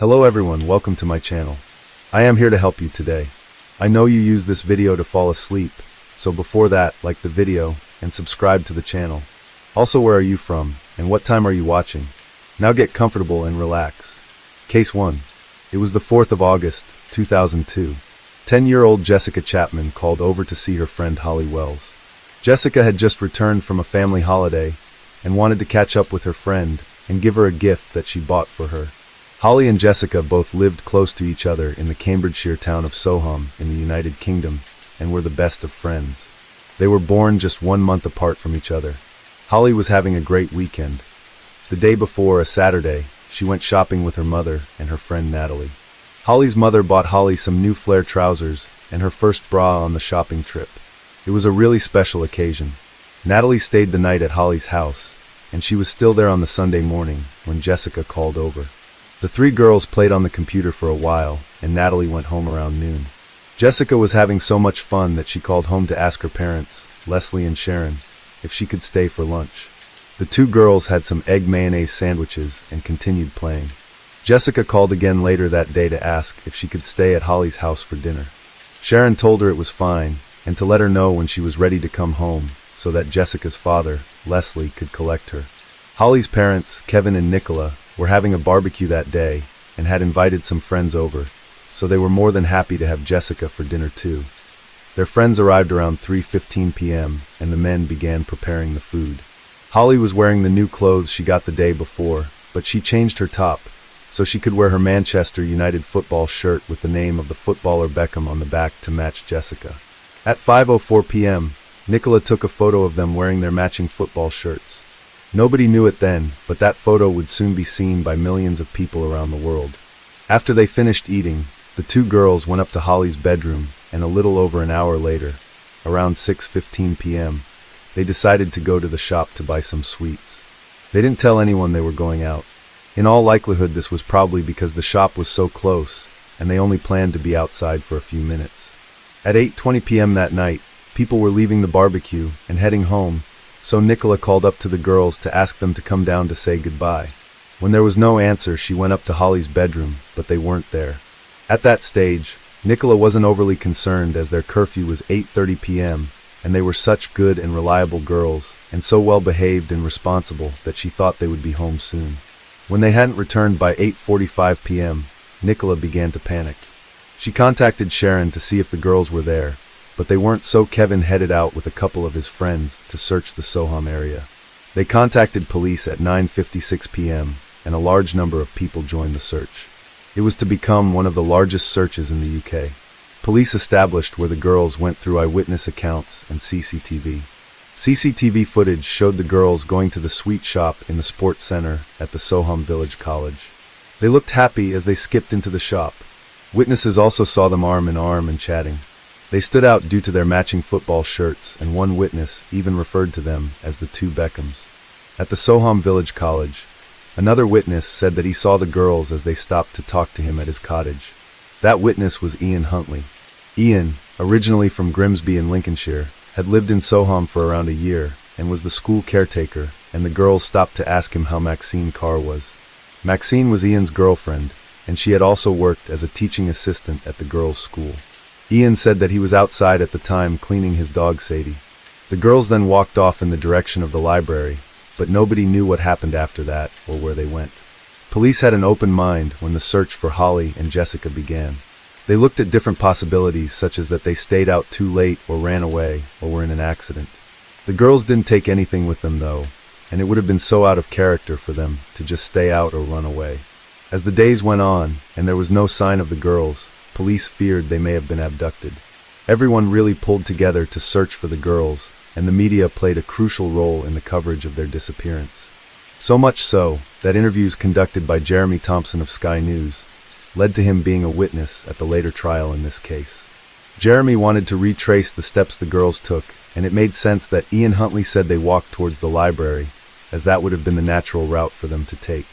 Hello everyone, welcome to my channel. I am here to help you today. I know you use this video to fall asleep, so before that, like the video and subscribe to the channel. Also, where are you from and what time are you watching? Now get comfortable and relax. Case 1. It was the 4th of August, 2002. 10-year-old Jessica Chapman called over to see her friend Holly Wells. Jessica had just returned from a family holiday and wanted to catch up with her friend and give her a gift that she bought for her. Holly and Jessica both lived close to each other in the Cambridgeshire town of Soham in the United Kingdom and were the best of friends. They were born just 1 month apart from each other. Holly was having a great weekend. The day before, a Saturday, she went shopping with her mother and her friend Natalie. Holly's mother bought Holly some new flare trousers and her first bra on the shopping trip. It was a really special occasion. Natalie stayed the night at Holly's house, and she was still there on the Sunday morning when Jessica called over. The three girls played on the computer for a while, and Natalie went home around noon. Jessica was having so much fun that she called home to ask her parents, Leslie and Sharon, if she could stay for lunch. The two girls had some egg mayonnaise sandwiches and continued playing. Jessica called again later that day to ask if she could stay at Holly's house for dinner. Sharon told her it was fine, and to let her know when she was ready to come home, so that Jessica's father, Leslie, could collect her. Holly's parents, Kevin and Nicola, were having a barbecue that day and had invited some friends over, so they were more than happy to have Jessica for dinner too. Their friends arrived around 3:15 p.m. and the men began preparing the food. Holly was wearing the new clothes she got the day before, but she changed her top so she could wear her Manchester United football shirt with the name of the footballer Beckham on the back to match Jessica. At 5:04 p.m., Nicola took a photo of them wearing their matching football shirts. Nobody knew it then, but that photo would soon be seen by millions of people around the world. After they finished eating, the two girls went up to Holly's bedroom, and a little over an hour later, around 6:15 p.m., they decided to go to the shop to buy some sweets. They didn't tell anyone they were going out. In all likelihood, this was probably because the shop was so close, and they only planned to be outside for a few minutes. At 8:20 p.m. that night, people were leaving the barbecue and heading home, so Nicola called up to the girls to ask them to come down to say goodbye. When there was no answer, she went up to Holly's bedroom, but they weren't there. At that stage, Nicola wasn't overly concerned as their curfew was 8:30 p.m., and they were such good and reliable girls, and so well behaved and responsible that she thought they would be home soon. When they hadn't returned by 8:45 p.m., Nicola began to panic. She contacted Sharon to see if the girls were there, but they weren't, so Kevin headed out with a couple of his friends to search the Soham area. They contacted police at 9:56 p.m., and a large number of people joined the search. It was to become one of the largest searches in the UK. Police established where the girls went through eyewitness accounts and CCTV. CCTV footage showed the girls going to the sweet shop in the sports center at the Soham Village College. They looked happy as they skipped into the shop. Witnesses also saw them arm in arm and chatting. They stood out due to their matching football shirts, and one witness even referred to them as the two Beckhams. At the Soham Village College, another witness said that he saw the girls as they stopped to talk to him at his cottage. That witness was Ian Huntley. Ian, originally from Grimsby in Lincolnshire, had lived in Soham for around a year and was the school caretaker, and the girls stopped to ask him how Maxine Carr was. Maxine was Ian's girlfriend, and she had also worked as a teaching assistant at the girls' school. Ian said that he was outside at the time cleaning his dog Sadie. The girls then walked off in the direction of the library, but nobody knew what happened after that or where they went. Police had an open mind when the search for Holly and Jessica began. They looked at different possibilities, such as that they stayed out too late or ran away or were in an accident. The girls didn't take anything with them though, and it would have been so out of character for them to just stay out or run away. As the days went on and there was no sign of the girls, police feared they may have been abducted. Everyone really pulled together to search for the girls, and the media played a crucial role in the coverage of their disappearance. So much so that interviews conducted by Jeremy Thompson of Sky News led to him being a witness at the later trial in this case. Jeremy wanted to retrace the steps the girls took, and it made sense that Ian Huntley said they walked towards the library, as that would have been the natural route for them to take.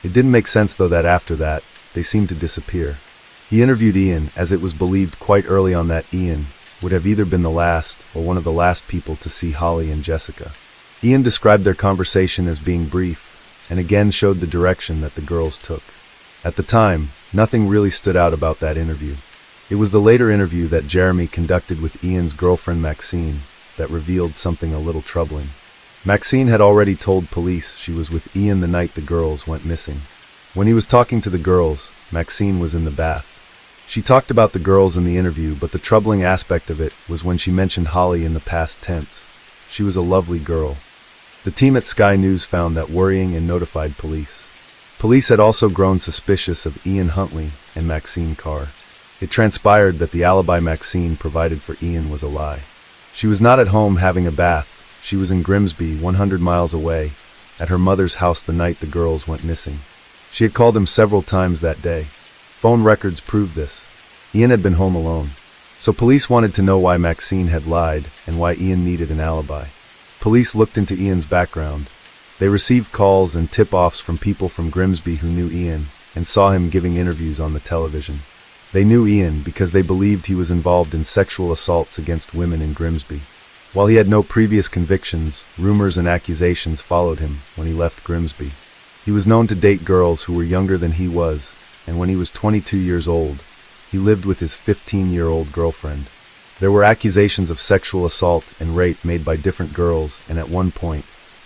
It didn't make sense though that after that, they seemed to disappear. He interviewed Ian, as it was believed quite early on that Ian would have either been the last or one of the last people to see Holly and Jessica. Ian described their conversation as being brief, and again showed the direction that the girls took. At the time, nothing really stood out about that interview. It was the later interview that Jeremy conducted with Ian's girlfriend Maxine that revealed something a little troubling. Maxine had already told police she was with Ian the night the girls went missing. When he was talking to the girls, Maxine was in the bath. She talked about the girls in the interview, but the troubling aspect of it was when she mentioned Holly in the past tense. She was a lovely girl. The team at Sky News found that worrying and notified police. Police had also grown suspicious of Ian Huntley and Maxine Carr. It transpired that the alibi Maxine provided for Ian was a lie. She was not at home having a bath. She was in Grimsby, 100 miles away, at her mother's house the night the girls went missing. She had called him several times that day. Phone records proved this. Ian had been home alone. So police wanted to know why Maxine had lied and why Ian needed an alibi. Police looked into Ian's background. They received calls and tip-offs from people from Grimsby who knew Ian and saw him giving interviews on the television. They knew Ian because they believed he was involved in sexual assaults against women in Grimsby. While he had no previous convictions, rumors and accusations followed him when he left Grimsby. He was known to date girls who were younger than he was, and when he was 22 years old, he lived with his 15-year-old girlfriend. There were accusations of sexual assault and rape made by different girls, and at one point,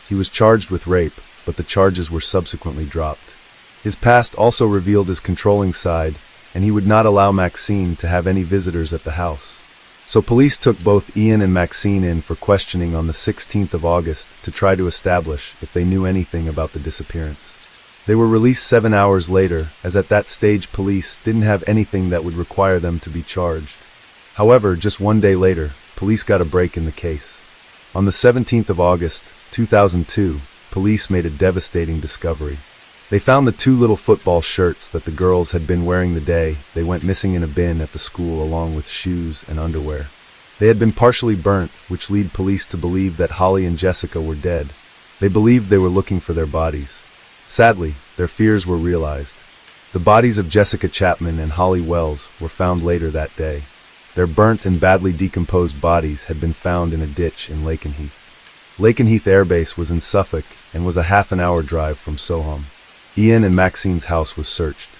he was charged with rape, but the charges were subsequently dropped. His past also revealed his controlling side, and he would not allow Maxine to have any visitors at the house. So police took both Ian and Maxine in for questioning on the 16th of August to try to establish if they knew anything about the disappearance. They were released 7 hours later, as at that stage police didn't have anything that would require them to be charged. However, just one day later, police got a break in the case. On the 17th of August, 2002, police made a devastating discovery. They found the 2 little football shirts that the girls had been wearing the day they went missing in a bin at the school, along with shoes and underwear. They had been partially burnt, which led police to believe that Holly and Jessica were dead. They believed they were looking for their bodies. Sadly, their fears were realized. The bodies of Jessica Chapman and Holly Wells were found later that day. Their burnt and badly decomposed bodies had been found in a ditch in Lakenheath. Lakenheath Air Base was in Suffolk and was a half-an-hour drive from Soham. Ian and Maxine's house was searched.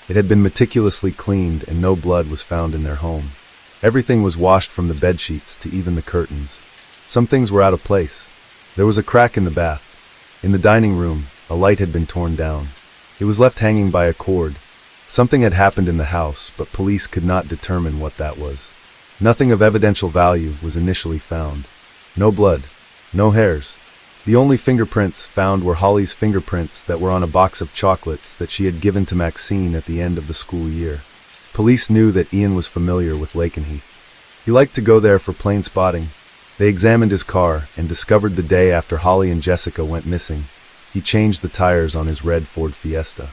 It had been meticulously cleaned and no blood was found in their home. Everything was washed from the bedsheets to even the curtains. Some things were out of place. There was a crack in the bath. In the dining room, a light had been torn down. It was left hanging by a cord. Something had happened in the house, but police could not determine what that was. Nothing of evidential value was initially found. No blood. No hairs. The only fingerprints found were Holly's fingerprints that were on a box of chocolates that she had given to Maxine at the end of the school year. Police knew that Ian was familiar with Lakenheath. He liked to go there for plane spotting. They examined his car and discovered the day after Holly and Jessica went missing, he changed the tires on his red Ford Fiesta.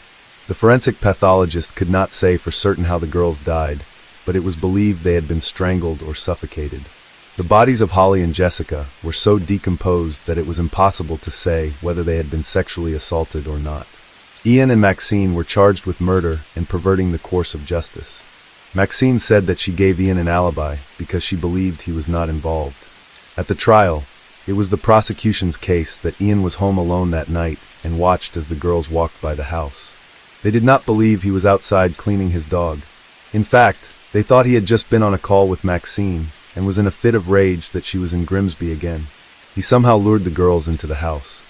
The forensic pathologist could not say for certain how the girls died, but it was believed they had been strangled or suffocated. The bodies of Holly and Jessica were so decomposed that it was impossible to say whether they had been sexually assaulted or not. Ian and Maxine were charged with murder and perverting the course of justice. Maxine said that she gave Ian an alibi because she believed he was not involved. At the trial, it was the prosecution's case that Ian was home alone that night and watched as the girls walked by the house. They did not believe he was outside cleaning his dog. In fact, they thought he had just been on a call with Maxine and was in a fit of rage that she was in Grimsby again. He somehow lured the girls into the house.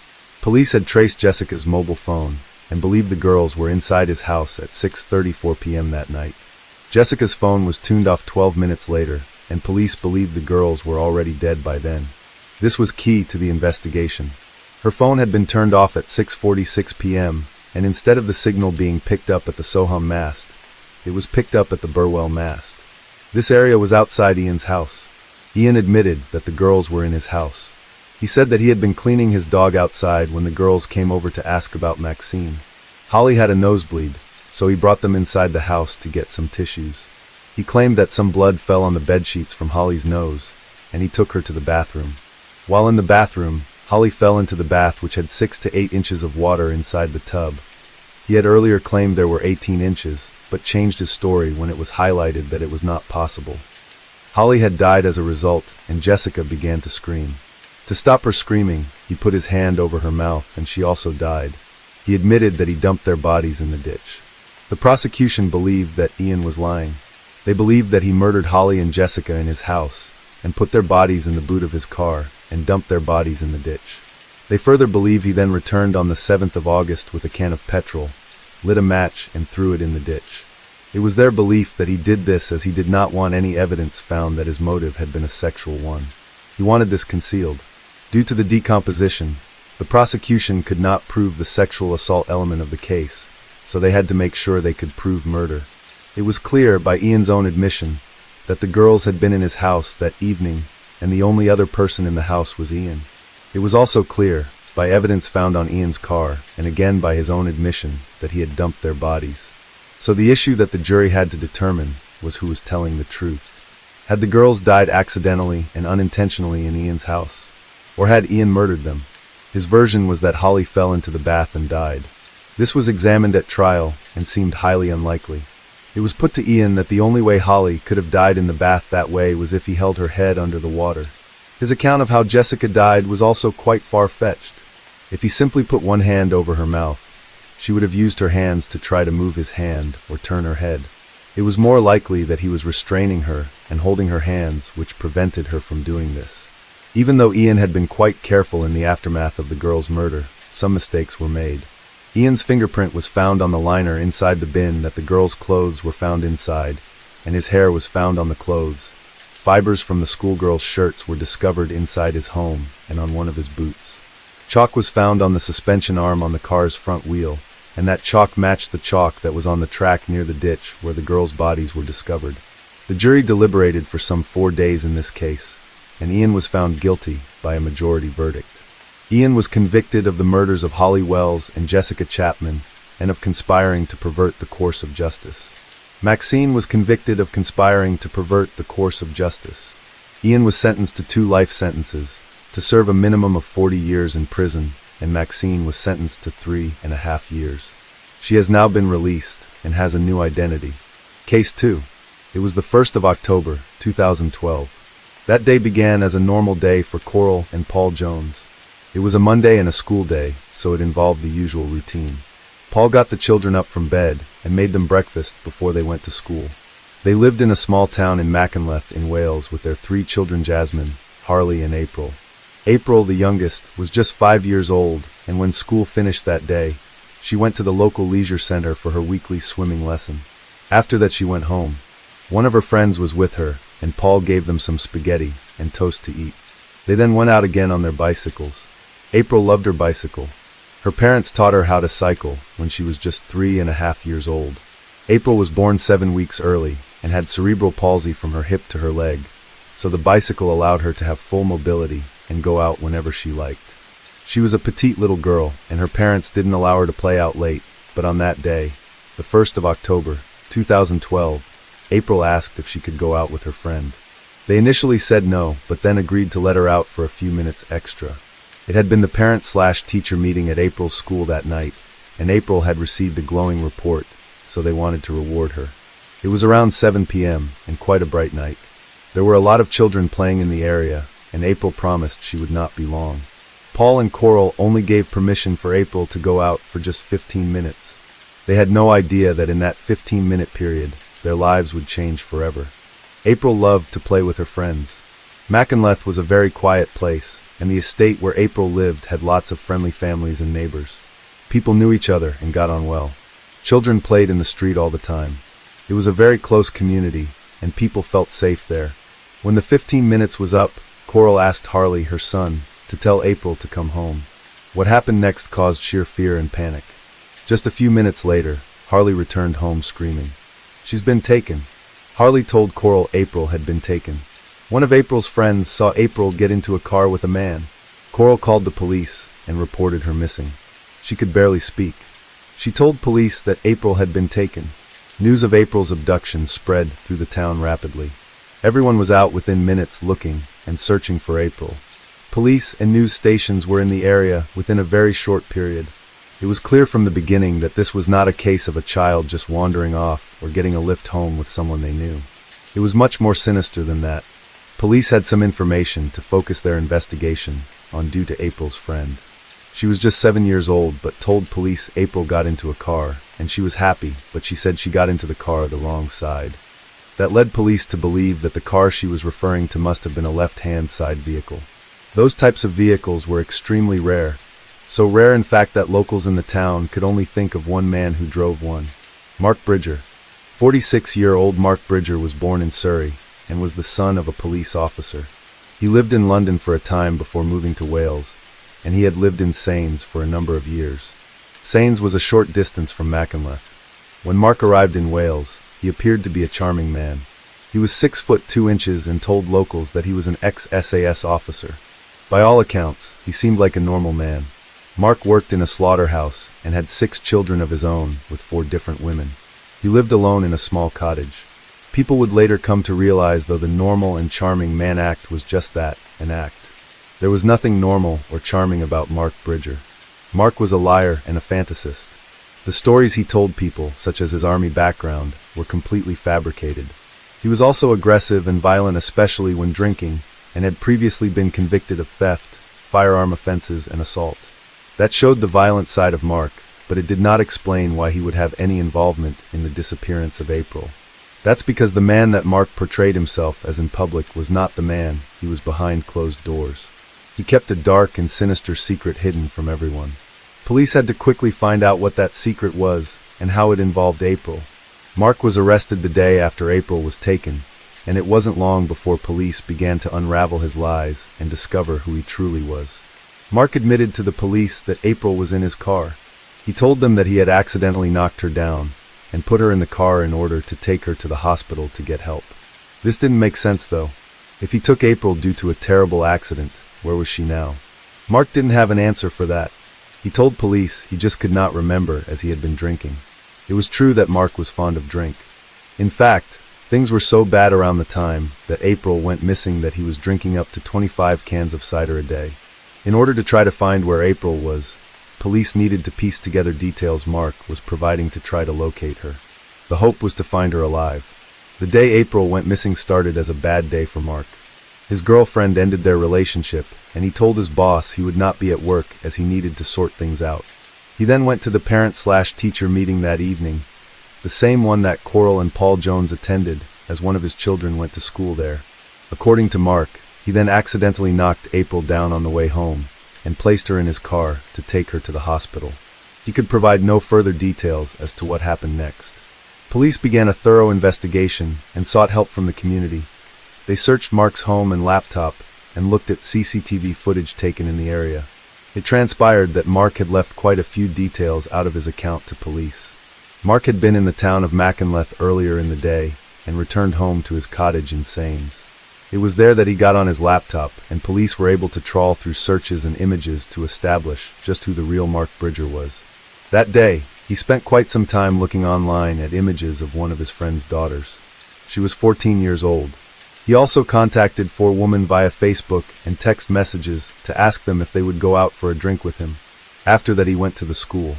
Police had traced Jessica's mobile phone and believed the girls were inside his house at 6:34 p.m. that night. Jessica's phone was tuned off 12 minutes later, and police believed the girls were already dead by then. This was key to the investigation. Her phone had been turned off at 6:46 p.m., and instead of the signal being picked up at the Soham mast, it was picked up at the Burwell mast. This area was outside Ian's house. Ian admitted that the girls were in his house. He said that he had been cleaning his dog outside when the girls came over to ask about Maxine. Holly had a nosebleed, so he brought them inside the house to get some tissues. He claimed that some blood fell on the bedsheets from Holly's nose, and he took her to the bathroom. While in the bathroom, Holly fell into the bath, which had 6 to 8 inches of water inside the tub. He had earlier claimed there were 18 inches, but changed his story when it was highlighted that it was not possible. Holly had died as a result, and Jessica began to scream. To stop her screaming, he put his hand over her mouth, and she also died. He admitted that he dumped their bodies in the ditch. The prosecution believed that Ian was lying. They believed that he murdered Holly and Jessica in his house and put their bodies in the boot of his car and dumped their bodies in the ditch. They further believe he then returned on the 7th of August with a can of petrol, lit a match, and threw it in the ditch. It was their belief that he did this as he did not want any evidence found that his motive had been a sexual one. He wanted this concealed. Due to the decomposition, the prosecution could not prove the sexual assault element of the case, so they had to make sure they could prove murder. It was clear, by Ian's own admission, that the girls had been in his house that evening, and the only other person in the house was Ian. It was also clear, by evidence found on Ian's car, and again by his own admission, that he had dumped their bodies. So the issue that the jury had to determine was who was telling the truth. Had the girls died accidentally and unintentionally in Ian's house? Or had Ian murdered them? His version was that Holly fell into the bath and died. This was examined at trial and seemed highly unlikely. It was put to Ian that the only way Holly could have died in the bath that way was if he held her head under the water. His account of how Jessica died was also quite far-fetched. If he simply put one hand over her mouth, she would have used her hands to try to move his hand or turn her head. It was more likely that he was restraining her and holding her hands, which prevented her from doing this. Even though Ian had been quite careful in the aftermath of the girls' murder, some mistakes were made. Ian's fingerprint was found on the liner inside the bin that the girls' clothes were found inside, and his hair was found on the clothes. Fibers from the schoolgirls' shirts were discovered inside his home and on one of his boots. Chalk was found on the suspension arm on the car's front wheel, and that chalk matched the chalk that was on the track near the ditch where the girls' bodies were discovered. The jury deliberated for some 4 days in this case, and Ian was found guilty by a majority verdict. Ian was convicted of the murders of Holly Wells and Jessica Chapman and of conspiring to pervert the course of justice. Maxine was convicted of conspiring to pervert the course of justice. Ian was sentenced to 2 life sentences, to serve a minimum of 40 years in prison, and Maxine was sentenced to 3.5 years. She has now been released and has a new identity. Case 2. It was the 1st of October, 2012. That day began as a normal day for Coral and Paul Jones. It was a Monday and a school day, so it involved the usual routine. Paul got the children up from bed and made them breakfast before they went to school. They lived in a small town in Machynlleth in Wales with their 3 children, Jasmine, Harley, and April. April, the youngest, was just 5 years old, and when school finished that day, she went to the local leisure center for her weekly swimming lesson. After that, she went home. One of her friends was with her, and Paul gave them some spaghetti and toast to eat. They then went out again on their bicycles. April loved her bicycle. Her parents taught her how to cycle when she was just 3.5 years old. April was born 7 weeks early and had cerebral palsy from her hip to her leg, so the bicycle allowed her to have full mobility and go out whenever she liked. She was a petite little girl, and her parents didn't allow her to play out late, but on that day, the 1st of October, 2012, April asked if she could go out with her friend. They initially said no, but then agreed to let her out for a few minutes extra. It had been the parent/teacher meeting at April's school that night, and April had received a glowing report, so they wanted to reward her. It was around 7 p.m. and quite a bright night. There were a lot of children playing in the area, and April promised she would not be long. Paul and Coral only gave permission for April to go out for just 15 minutes. They had no idea that in that 15-minute period, their lives would change forever. April loved to play with her friends. Machynlleth was a very quiet place, and the estate where April lived had lots of friendly families and neighbors. People knew each other and got on well. Children played in the street all the time. It was a very close community, and people felt safe there. When the 15 minutes was up, Coral asked Harley, her son, to tell April to come home. What happened next caused sheer fear and panic. Just a few minutes later, Harley returned home screaming. "She's been taken." Harley told Coral April had been taken. One of April's friends saw April get into a car with a man. Coral called the police and reported her missing. She could barely speak. She told police that April had been taken. News of April's abduction spread through the town rapidly. Everyone was out within minutes looking and searching for April. Police and news stations were in the area within a very short period. It was clear from the beginning that this was not a case of a child just wandering off or getting a lift home with someone they knew. It was much more sinister than that. Police had some information to focus their investigation on due to April's friend. She was just 7 years old, but told police April got into a car, and she was happy, but she said she got into the car the wrong side. That led police to believe that the car she was referring to must have been a left-hand side vehicle. Those types of vehicles were extremely rare, so rare in fact that locals in the town could only think of one man who drove one. Mark Bridger. 46-year-old Mark Bridger was born in Surrey and was the son of a police officer. He lived in London for a time before moving to Wales, and he had lived in Sains for a number of years. Sains was a short distance from Machynlleth. When Mark arrived in Wales, he appeared to be a charming man. He was 6 foot 2 inches and told locals that he was an ex-SAS officer. By all accounts, he seemed like a normal man. Mark worked in a slaughterhouse and had 6 children of his own with 4 different women. He lived alone in a small cottage. People would later come to realize, though, the normal and charming man act was just that, an act. There was nothing normal or charming about Mark Bridger. Mark was a liar and a fantasist. The stories he told people, such as his army background, were completely fabricated. He was also aggressive and violent, especially when drinking, and had previously been convicted of theft, firearm offenses, and assault. That showed the violent side of Mark, but it did not explain why he would have any involvement in the disappearance of April. That's because the man that Mark portrayed himself as in public was not the man. He was behind closed doors. He kept a dark and sinister secret hidden from everyone. Police had to quickly find out what that secret was and how it involved April. Mark was arrested the day after April was taken, and it wasn't long before police began to unravel his lies and discover who he truly was. Mark admitted to the police that April was in his car. He told them that he had accidentally knocked her down and put her in the car in order to take her to the hospital to get help. This didn't make sense, though. If he took April due to a terrible accident, where was she now? Mark didn't have an answer for that. He told police he just could not remember as he had been drinking. It was true that Mark was fond of drink. In fact, things were so bad around the time that April went missing that he was drinking up to 25 cans of cider a day. In order to try to find where April was, police needed to piece together details Mark was providing to try to locate her. The hope was to find her alive. The day April went missing started as a bad day for Mark. His girlfriend ended their relationship, and he told his boss he would not be at work as he needed to sort things out. He then went to the parent-slash-teacher meeting that evening, the same one that Coral and Paul Jones attended, as one of his children went to school there. According to Mark, he then accidentally knocked April down on the way home and placed her in his car to take her to the hospital. He could provide no further details as to what happened next. Police began a thorough investigation and sought help from the community. They searched Mark's home and laptop and looked at CCTV footage taken in the area. It transpired that Mark had left quite a few details out of his account to police. Mark had been in the town of Machynlleth earlier in the day and returned home to his cottage in Sains. It was there that he got on his laptop, and police were able to trawl through searches and images to establish just who the real Mark Bridger was. That day, he spent quite some time looking online at images of one of his friend's daughters. She was 14 years old. He also contacted 4 women via Facebook and text messages to ask them if they would go out for a drink with him. After that, he went to the school.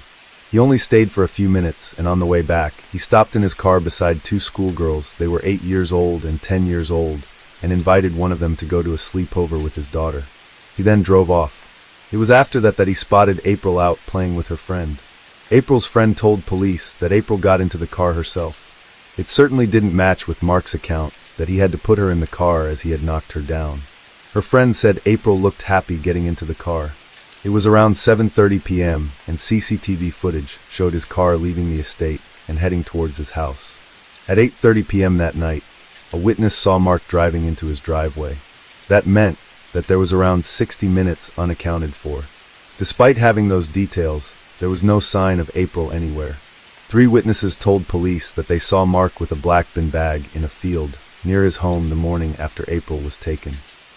He only stayed for a few minutes, and on the way back, he stopped in his car beside 2 schoolgirls. They were 8 years old and 10 years old, and invited one of them to go to a sleepover with his daughter. He then drove off. It was after that he spotted April out playing with her friend. April's friend told police that April got into the car herself. It certainly didn't match with Mark's account that he had to put her in the car as he had knocked her down. Her friend said April looked happy getting into the car. It was around 7:30 p.m. and CCTV footage showed his car leaving the estate and heading towards his house. At 8:30 p.m. that night, a witness saw Mark driving into his driveway. That meant that there was around 60 minutes unaccounted for. Despite having those details, there was no sign of April anywhere. 3 witnesses told police that they saw Mark with a black bin bag in a field near his home the morning after April was taken.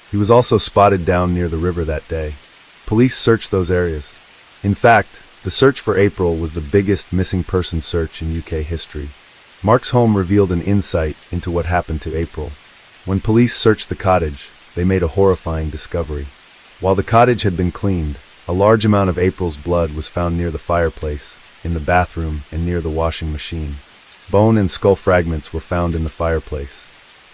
He was also spotted down near the river that day. Police searched those areas. In fact, the search for April was the biggest missing person search in UK history. Mark's home revealed an insight into what happened to April. When police searched the cottage, they made a horrifying discovery. While the cottage had been cleaned, a large amount of April's blood was found near the fireplace, in the bathroom, and near the washing machine. Bone and skull fragments were found in the fireplace.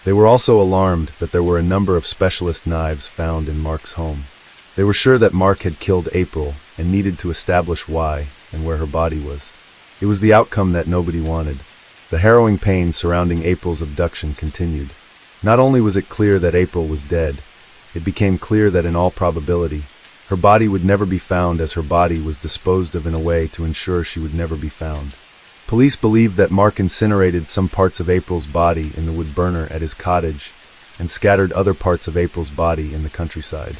They were also alarmed that there were a number of specialist knives found in Mark's home. They were sure that Mark had killed April and needed to establish why and where her body was. It was the outcome that nobody wanted. The harrowing pain surrounding April's abduction continued. Not only was it clear that April was dead, it became clear that in all probability, her body would never be found, as her body was disposed of in a way to ensure she would never be found. Police believed that Mark incinerated some parts of April's body in the wood burner at his cottage and scattered other parts of April's body in the countryside.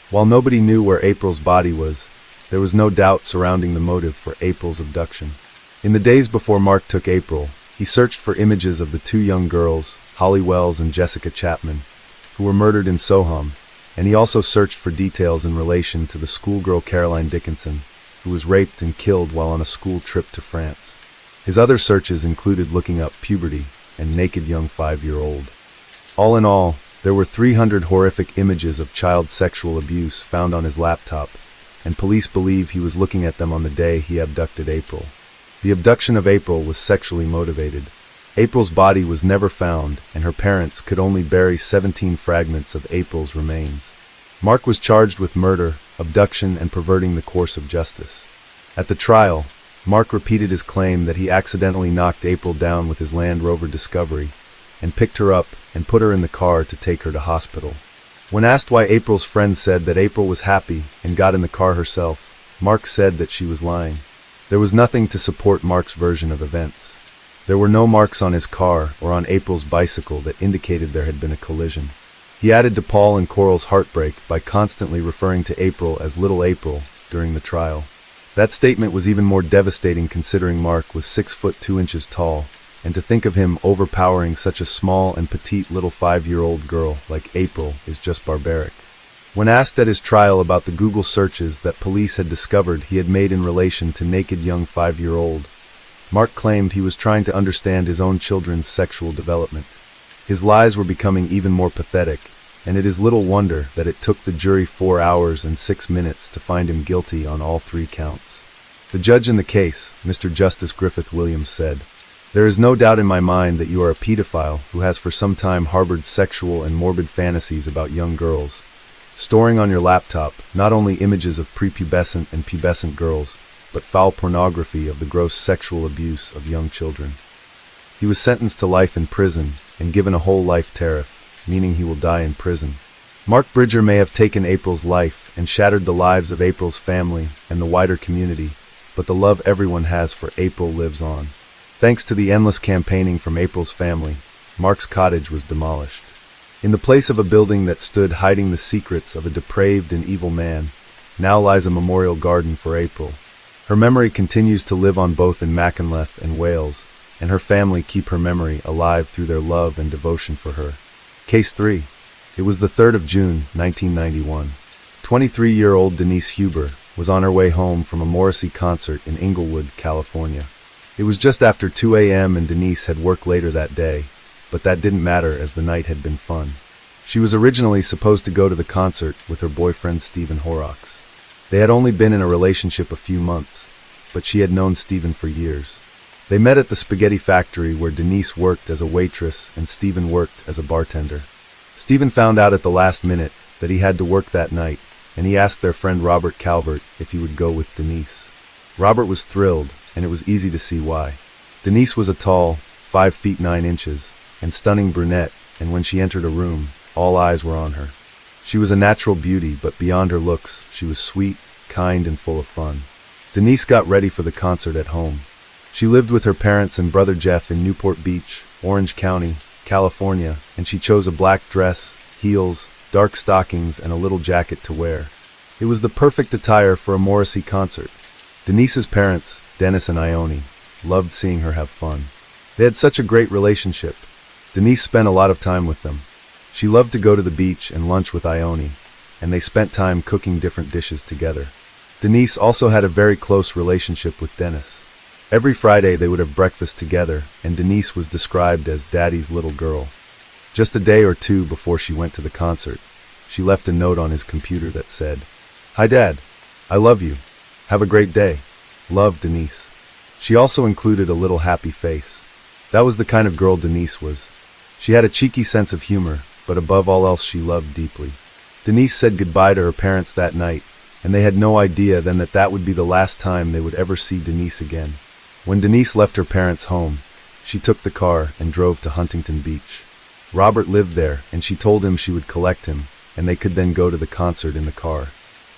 While nobody knew where April's body was, there was no doubt surrounding the motive for April's abduction. In the days before Mark took April, he searched for images of the two young girls, Holly Wells and Jessica Chapman, who were murdered in Soham, and he also searched for details in relation to the schoolgirl Caroline Dickinson, who was raped and killed while on a school trip to France. His other searches included looking up puberty and naked young 5-year-old. All in all, there were 300 horrific images of child sexual abuse found on his laptop, and police believe he was looking at them on the day he abducted April. The abduction of April was sexually motivated. April's body was never found, and her parents could only bury 17 fragments of April's remains. Mark was charged with murder, abduction, and perverting the course of justice. At the trial, Mark repeated his claim that he accidentally knocked April down with his Land Rover Discovery and picked her up and put her in the car to take her to hospital. When asked why April's friend said that April was happy and got in the car herself, Mark said that she was lying. There was nothing to support Mark's version of events. There were no marks on his car or on April's bicycle that indicated there had been a collision. He added to Paul and Coral's heartbreak by constantly referring to April as Little April during the trial. That statement was even more devastating considering Mark was 6 foot 2 inches tall, and to think of him overpowering such a small and petite little 5-year-old girl like April is just barbaric. When asked at his trial about the Google searches that police had discovered he had made in relation to naked young 5-year-old, Mark claimed he was trying to understand his own children's sexual development. His lies were becoming even more pathetic, and it is little wonder that it took the jury 4 hours and 6 minutes to find him guilty on all 3 counts. The judge in the case, Mr. Justice Griffith Williams, said, "There is no doubt in my mind that you are a pedophile who has for some time harbored sexual and morbid fantasies about young girls, storing on your laptop not only images of prepubescent and pubescent girls, but foul pornography of the gross sexual abuse of young children." He was sentenced to life in prison and given a whole life tariff, meaning he will die in prison. Mark Bridger may have taken April's life and shattered the lives of April's family and the wider community, but the love everyone has for April lives on. Thanks to the endless campaigning from April's family, Mark's cottage was demolished. In the place of a building that stood hiding the secrets of a depraved and evil man, now lies a memorial garden for April. Her memory continues to live on both in Machynlleth and Wales, and her family keep her memory alive through their love and devotion for her. Case 3. It was the 3rd of June, 1991. 23-year-old Denise Huber was on her way home from a Morrissey concert in Inglewood, California. It was just after 2 a.m. and Denise had worked later that day, but that didn't matter as the night had been fun. She was originally supposed to go to the concert with her boyfriend Stephen Horrocks. They had only been in a relationship a few months, but she had known Stephen for years. They met at the spaghetti factory where Denise worked as a waitress and Stephen worked as a bartender. Stephen found out at the last minute that he had to work that night, and he asked their friend Robert Calvert if he would go with Denise. Robert was thrilled, and it was easy to see why. Denise was a tall, 5 feet 9 inches, and stunning brunette, and when she entered a room, all eyes were on her. She was a natural beauty, but beyond her looks, she was sweet, kind, and full of fun. Denise got ready for the concert at home. She lived with her parents and brother Jeff in Newport Beach, Orange County, California, and she chose a black dress, heels, dark stockings, and a little jacket to wear. It was the perfect attire for a Morrissey concert. Denise's parents, Dennis and Ione, loved seeing her have fun. They had such a great relationship. Denise spent a lot of time with them. She loved to go to the beach and lunch with Ione, and they spent time cooking different dishes together. Denise also had a very close relationship with Dennis. Every Friday they would have breakfast together, and Denise was described as Daddy's little girl. Just a day or two before she went to the concert, she left a note on his computer that said, "Hi Dad, I love you. Have a great day. Love, Denise." She also included a little happy face. That was the kind of girl Denise was. She had a cheeky sense of humor, but above all else she loved deeply. Denise said goodbye to her parents that night, and they had no idea then that that would be the last time they would ever see Denise again. When Denise left her parents' home, she took the car and drove to Huntington Beach. Robert lived there, and she told him she would collect him, and they could then go to the concert in the car.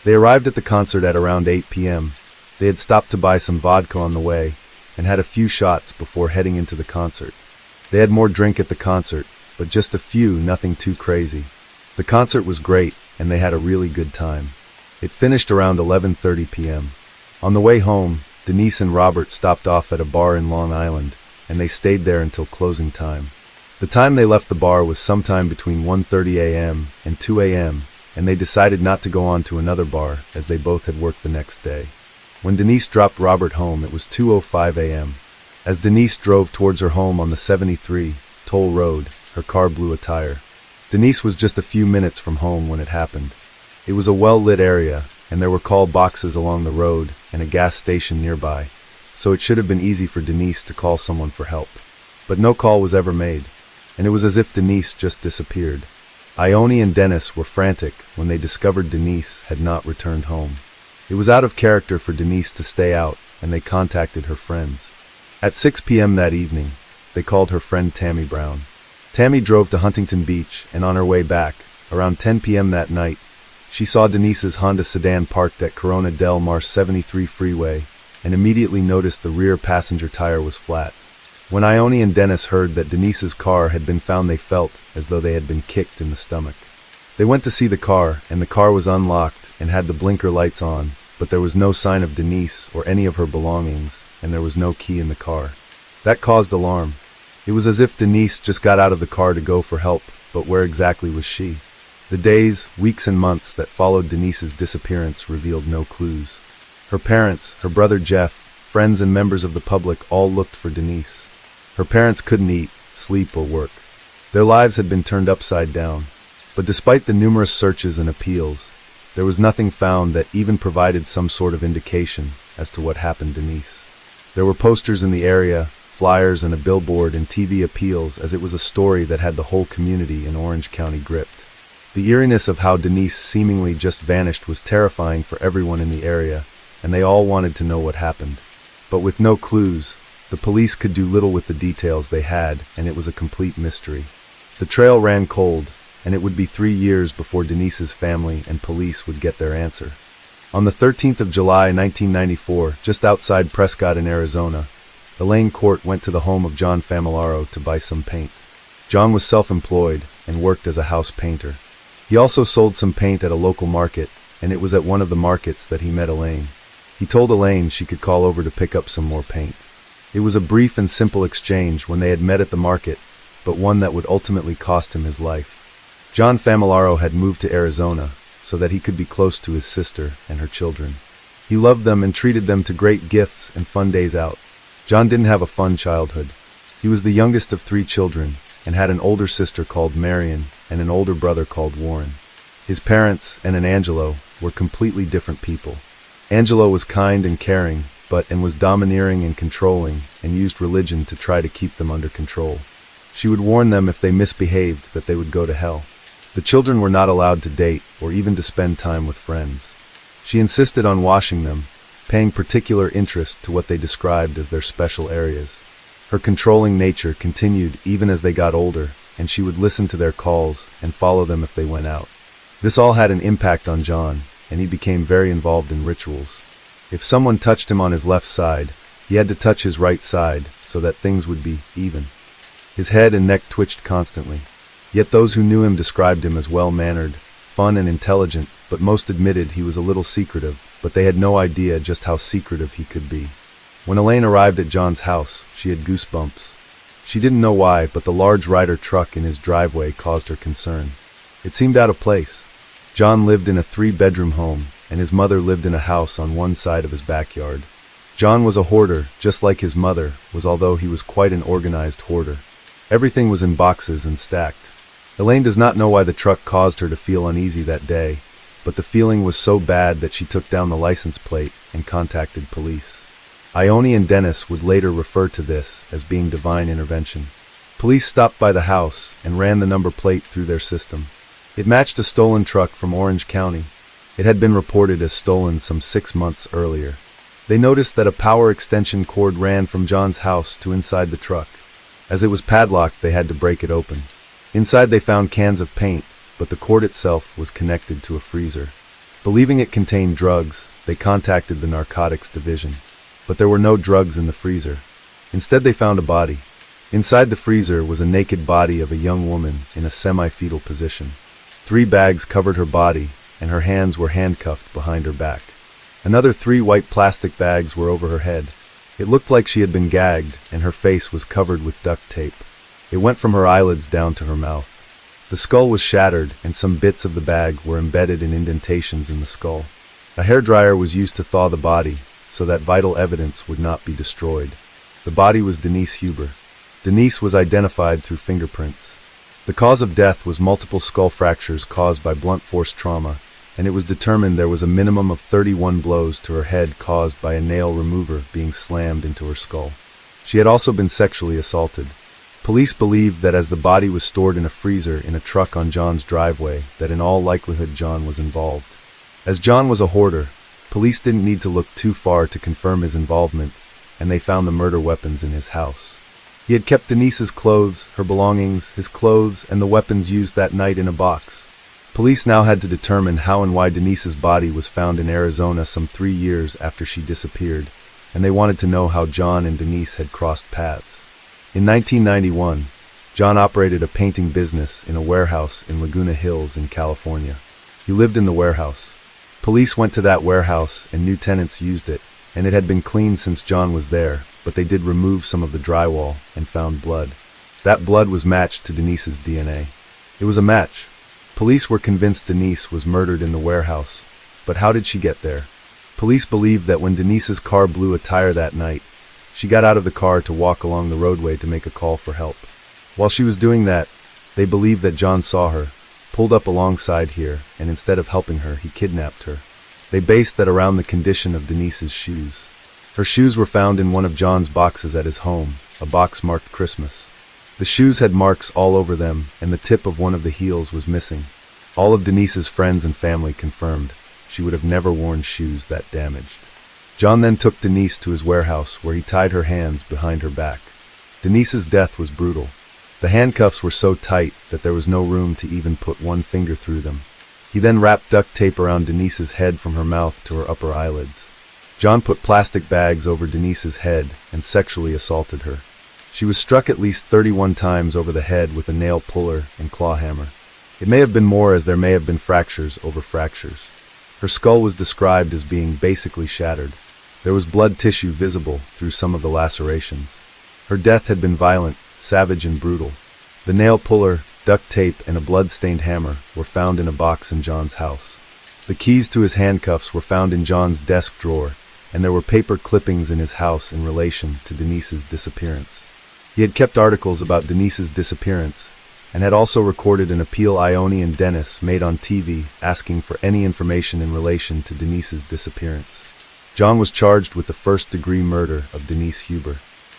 They arrived at the concert at around 8 p.m. They had stopped to buy some vodka on the way, and had a few shots before heading into the concert. They had more drink at the concert, but just a few, nothing too crazy. The concert was great, and they had a really good time. It finished around 11:30 p.m. On the way home, Denise and Robert stopped off at a bar in Long Island, and they stayed there until closing time. The time they left the bar was sometime between 1:30 a.m. and 2 a.m., and they decided not to go on to another bar as they both had worked the next day. When Denise dropped Robert home, it was 2:05 a.m. As Denise drove towards her home on the 73 Toll Road, her car blew a tire. Denise was just a few minutes from home when it happened. It was a well-lit area, and there were call boxes along the road and a gas station nearby, so it should have been easy for Denise to call someone for help. But no call was ever made, and it was as if Denise just disappeared. Ione and Dennis were frantic when they discovered Denise had not returned home. It was out of character for Denise to stay out, and they contacted her friends. At 6 p.m. that evening, they called her friend Tammy Brown. Tammy drove to Huntington Beach, and on her way back, around 10 p.m. that night, she saw Denise's Honda sedan parked at Corona del Mar 73 freeway, and immediately noticed the rear passenger tire was flat. When Ione and Dennis heard that Denise's car had been found, they felt as though they had been kicked in the stomach. They went to see the car, and the car was unlocked and had the blinker lights on, but there was no sign of Denise or any of her belongings, and there was no key in the car. That caused alarm. It was as if Denise just got out of the car to go for help, but where exactly was she? The days, weeks, and months that followed Denise's disappearance revealed no clues. Her parents, her brother Jeff, friends and members of the public all looked for Denise. Her parents couldn't eat, sleep, or work. Their lives had been turned upside down. But despite the numerous searches and appeals, there was nothing found that even provided some sort of indication as to what happened to Denise. There were posters in the area, flyers, and a billboard and TV appeals, as it was a story that had the whole community in Orange County gripped. The eeriness of how Denise seemingly just vanished was terrifying for everyone in the area, and they all wanted to know what happened. But with no clues, the police could do little with the details they had, and it was a complete mystery. The trail ran cold, and it would be 3 years before Denise's family and police would get their answer. On the 13th of July, 1994, just outside Prescott in Arizona, Elaine Court went to the home of John Familaro to buy some paint. John was self-employed and worked as a house painter. He also sold some paint at a local market, and it was at one of the markets that he met Elaine. He told Elaine she could call over to pick up some more paint. It was a brief and simple exchange when they had met at the market, but one that would ultimately cost him his life. John Familaro had moved to Arizona so that he could be close to his sister and her children. He loved them and treated them to great gifts and fun days out. John didn't have a fun childhood. He was the youngest of 3 children and had an older sister called Marion and an older brother called Warren. His parents and Angelo were completely different people. Angelo was kind and caring, but was domineering and controlling, and used religion to try to keep them under control. She would warn them if they misbehaved that they would go to hell. The children were not allowed to date or even to spend time with friends. She insisted on washing them, paying particular interest to what they described as their special areas. Her controlling nature continued even as they got older, and she would listen to their calls and follow them if they went out. This all had an impact on John, and he became very involved in rituals. If someone touched him on his left side, he had to touch his right side so that things would be even. His head and neck twitched constantly. Yet those who knew him described him as well-mannered, fun and intelligent, but most admitted he was a little secretive, but they had no idea just how secretive he could be. When Elaine arrived at John's house, she had goosebumps. She didn't know why, but the large Ryder truck in his driveway caused her concern. It seemed out of place. John lived in a 3-bedroom home, and his mother lived in a house on one side of his backyard. John was a hoarder, just like his mother was, although he was quite an organized hoarder. Everything was in boxes and stacked. Elaine does not know why the truck caused her to feel uneasy that day, but the feeling was so bad that she took down the license plate and contacted police. Ione and Dennis would later refer to this as being divine intervention. Police stopped by the house and ran the number plate through their system. It matched a stolen truck from Orange County. It had been reported as stolen some 6 months earlier. They noticed that a power extension cord ran from John's house to inside the truck. As it was padlocked, they had to break it open. Inside they found cans of paint, but the cord itself was connected to a freezer. Believing it contained drugs, they contacted the narcotics division. But there were no drugs in the freezer. Instead they found a body. Inside the freezer was a naked body of a young woman in a semi-fetal position. 3 bags covered her body, and her hands were handcuffed behind her back. Another 3 white plastic bags were over her head. It looked like she had been gagged, and her face was covered with duct tape. It went from her eyelids down to her mouth. The skull was shattered, and some bits of the bag were embedded in indentations in the skull. A hairdryer was used to thaw the body, so that vital evidence would not be destroyed. The body was Denise Huber. Denise was identified through fingerprints. The cause of death was multiple skull fractures caused by blunt force trauma, and it was determined there was a minimum of 31 blows to her head caused by a nail remover being slammed into her skull. She had also been sexually assaulted. Police believed that as the body was stored in a freezer in a truck on John's driveway, that in all likelihood John was involved. As John was a hoarder, police didn't need to look too far to confirm his involvement, and they found the murder weapons in his house. He had kept Denise's clothes, her belongings, his clothes, and the weapons used that night in a box. Police now had to determine how and why Denise's body was found in Arizona some 3 years after she disappeared, and they wanted to know how John and Denise had crossed paths. In 1991, John operated a painting business in a warehouse in Laguna Hills in California. He lived in the warehouse. Police went to that warehouse and new tenants used it, and it had been cleaned since John was there, but they did remove some of the drywall and found blood. That blood was matched to Denise's DNA. It was a match. Police were convinced Denise was murdered in the warehouse, but how did she get there? Police believed that when Denise's car blew a tire that night, she got out of the car to walk along the roadway to make a call for help. While she was doing that, they believed that John saw her, pulled up alongside here, and instead of helping her, he kidnapped her. They based that around the condition of Denise's shoes. Her shoes were found in one of John's boxes at his home, a box marked Christmas. The shoes had marks all over them, and the tip of one of the heels was missing. All of Denise's friends and family confirmed she would have never worn shoes that damaged. John then took Denise to his warehouse, where he tied her hands behind her back. Denise's death was brutal. The handcuffs were so tight that there was no room to even put one finger through them. He then wrapped duct tape around Denise's head from her mouth to her upper eyelids. John put plastic bags over Denise's head and sexually assaulted her. She was struck at least 31 times over the head with a nail puller and claw hammer. It may have been more, as there may have been fractures over fractures. Her skull was described as being basically shattered. There was blood tissue visible through some of the lacerations. Her death had been violent, savage, and brutal. The nail puller, duct tape, and a blood-stained hammer were found in a box in John's house. The keys to his handcuffs were found in John's desk drawer, and there were paper clippings in his house in relation to Denise's disappearance. He had kept articles about Denise's disappearance, and had also recorded an appeal Ione and Dennis made on TV asking for any information in relation to Denise's disappearance. John was charged with the first-degree murder of Denise Huber.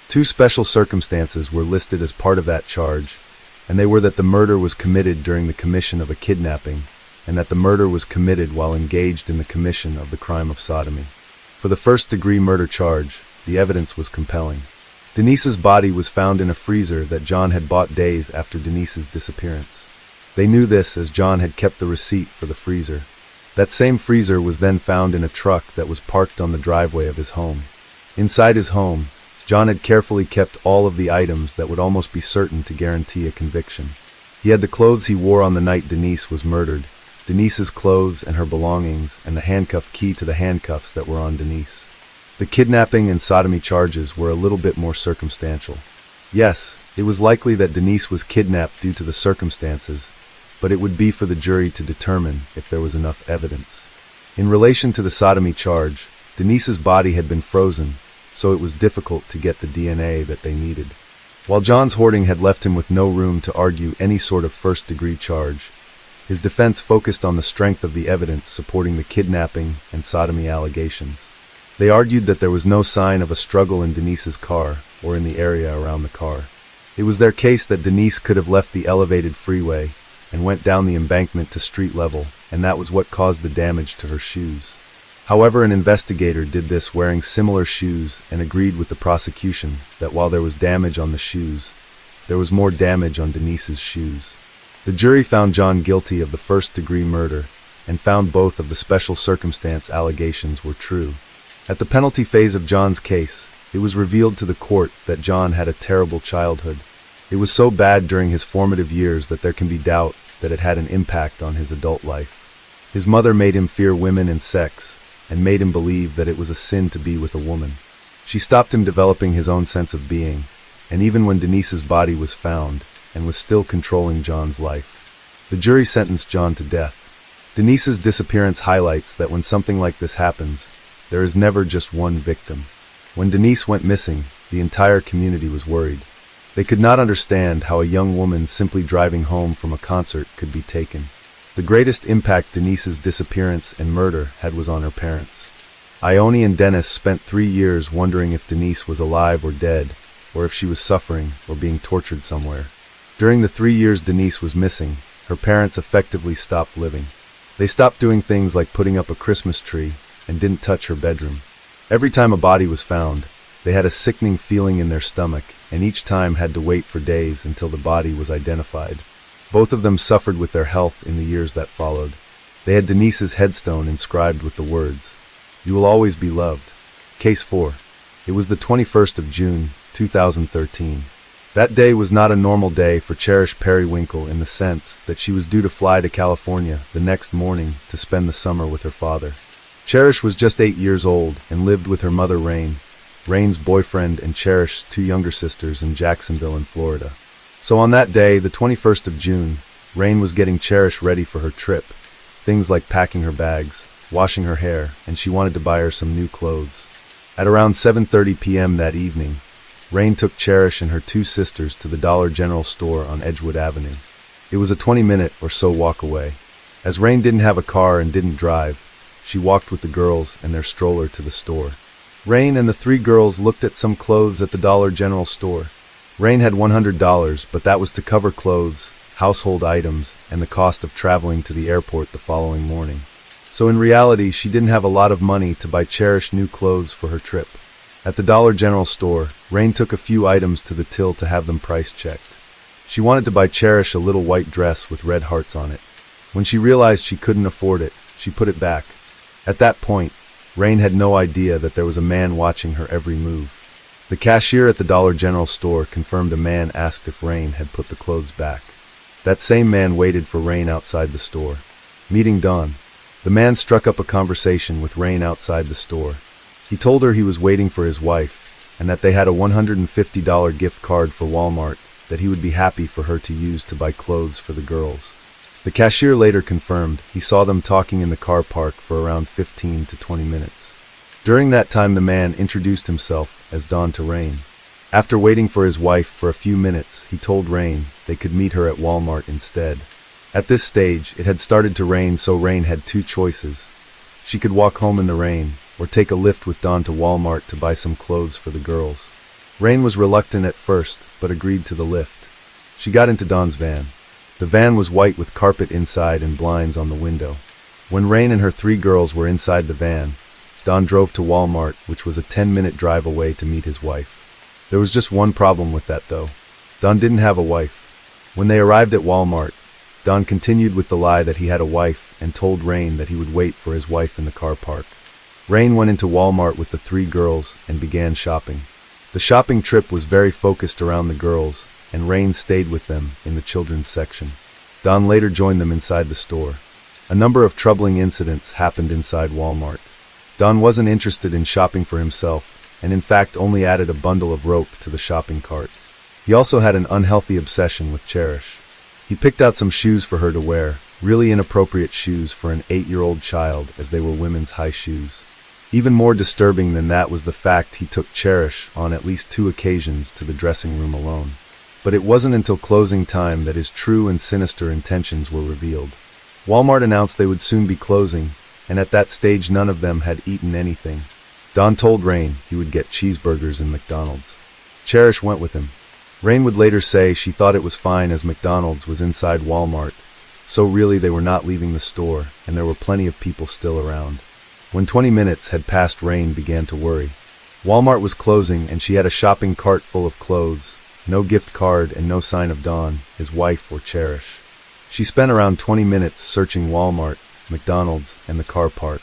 2 special circumstances were listed as part of that charge, and they were that the murder was committed during the commission of a kidnapping, and that the murder was committed while engaged in the commission of the crime of sodomy. For the first-degree murder charge, the evidence was compelling. Denise's body was found in a freezer that John had bought days after Denise's disappearance. They knew this as John had kept the receipt for the freezer. That same freezer was then found in a truck that was parked on the driveway of his home. Inside his home, John had carefully kept all of the items that would almost be certain to guarantee a conviction. He had the clothes he wore on the night Denise was murdered, Denise's clothes and her belongings, and the handcuff key to the handcuffs that were on Denise. The kidnapping and sodomy charges were a little bit more circumstantial. Yes, it was likely that Denise was kidnapped due to the circumstances, but it would be for the jury to determine if there was enough evidence. In relation to the sodomy charge, Denise's body had been frozen, so it was difficult to get the DNA that they needed. While John's hoarding had left him with no room to argue any sort of first-degree charge, his defense focused on the strength of the evidence supporting the kidnapping and sodomy allegations. They argued that there was no sign of a struggle in Denise's car or in the area around the car. It was their case that Denise could have left the elevated freeway, and went down the embankment to street level, and that was what caused the damage to her shoes. However, an investigator did this wearing similar shoes and agreed with the prosecution that while there was damage on the shoes, there was more damage on Denise's shoes. The jury found John guilty of the first-degree murder and found both of the special circumstance allegations were true. At the penalty phase of John's case, it was revealed to the court that John had a terrible childhood. It was so bad during his formative years that there can be doubt that it had an impact on his adult life. His mother made him fear women and sex, and made him believe that it was a sin to be with a woman. She stopped him developing his own sense of being, and even when Denise's body was found, and was still controlling John's life. The jury sentenced John to death. Denise's disappearance highlights that when something like this happens, there is never just one victim. When Denise went missing, the entire community was worried. They could not understand how a young woman simply driving home from a concert could be taken. The greatest impact Denise's disappearance and murder had was on her parents. Ione and Dennis spent 3 years wondering if Denise was alive or dead, or if she was suffering or being tortured somewhere. During the 3 years Denise was missing, her parents effectively stopped living. They stopped doing things like putting up a Christmas tree and didn't touch her bedroom. Every time a body was found, they had a sickening feeling in their stomach, and each time had to wait for days until the body was identified. Both of them suffered with their health in the years that followed. They had Denise's headstone inscribed with the words, "You will always be loved." Case 4. It was the 21st of June, 2013. That day was not a normal day for Cherish Periwinkle in the sense that she was due to fly to California the next morning to spend the summer with her father. Cherish was just 8 years old and lived with her mother Rain, Rain's boyfriend and Cherish's 2 younger sisters in Jacksonville in Florida. So on that day, the 21st of June, Rain was getting Cherish ready for her trip, things like packing her bags, washing her hair, and she wanted to buy her some new clothes. At around 7:30 p.m. that evening, Rain took Cherish and her 2 sisters to the Dollar General store on Edgewood Avenue. It was a 20-minute or so walk away. As Rain didn't have a car and didn't drive, she walked with the girls and their stroller to the store. Rain and the 3 girls looked at some clothes at the Dollar General store. Rain had $100, but that was to cover clothes, household items, and the cost of traveling to the airport the following morning. So in reality, she didn't have a lot of money to buy Cherish new clothes for her trip. At the Dollar General store, Rain took a few items to the till to have them price checked. She wanted to buy Cherish a little white dress with red hearts on it. When she realized she couldn't afford it, she put it back. At that point, Rain had no idea that there was a man watching her every move. The cashier at the Dollar General store confirmed a man asked if Rain had put the clothes back. That same man waited for Rain outside the store. Meeting Dawn, the man struck up a conversation with Rain outside the store. He told her he was waiting for his wife, and that they had a $150 gift card for Walmart that he would be happy for her to use to buy clothes for the girls. The cashier later confirmed he saw them talking in the car park for around 15 to 20 minutes. During that time the man introduced himself as Don to Rain. After waiting for his wife for a few minutes, he told Rain they could meet her at Walmart instead. At this stage, it had started to rain, so Rain had 2 choices. She could walk home in the rain, or take a lift with Don to Walmart to buy some clothes for the girls. Rain was reluctant at first, but agreed to the lift. She got into Don's van. The van was white with carpet inside and blinds on the window. When Rain and her 3 girls were inside the van, Don drove to Walmart, which was a 10-minute drive away, to meet his wife. There was just one problem with that, though. Don didn't have a wife. When they arrived at Walmart, Don continued with the lie that he had a wife and told Rain that he would wait for his wife in the car park. Rain went into Walmart with the 3 girls and began shopping. The shopping trip was very focused around the girls, and Rain stayed with them in the children's section. Don later joined them inside the store. A number of troubling incidents happened inside Walmart. Don wasn't interested in shopping for himself, and in fact only added a bundle of rope to the shopping cart. He also had an unhealthy obsession with Cherish. He picked out some shoes for her to wear, really inappropriate shoes for an 8-year-old child, as they were women's high shoes. Even more disturbing than that was the fact he took Cherish on at least 2 occasions to the dressing room alone. But it wasn't until closing time that his true and sinister intentions were revealed. Walmart announced they would soon be closing, and at that stage none of them had eaten anything. Don told Rain he would get cheeseburgers in McDonald's. Cherish went with him. Rain would later say she thought it was fine as McDonald's was inside Walmart, So really they were not leaving the store, and there were plenty of people still around. When 20 minutes had passed, Rain began to worry. Walmart was closing, and she had a shopping cart full of clothes, no gift card and no sign of Dawn, his wife, or Cherish. She spent around 20 minutes searching Walmart, McDonald's, and the car park.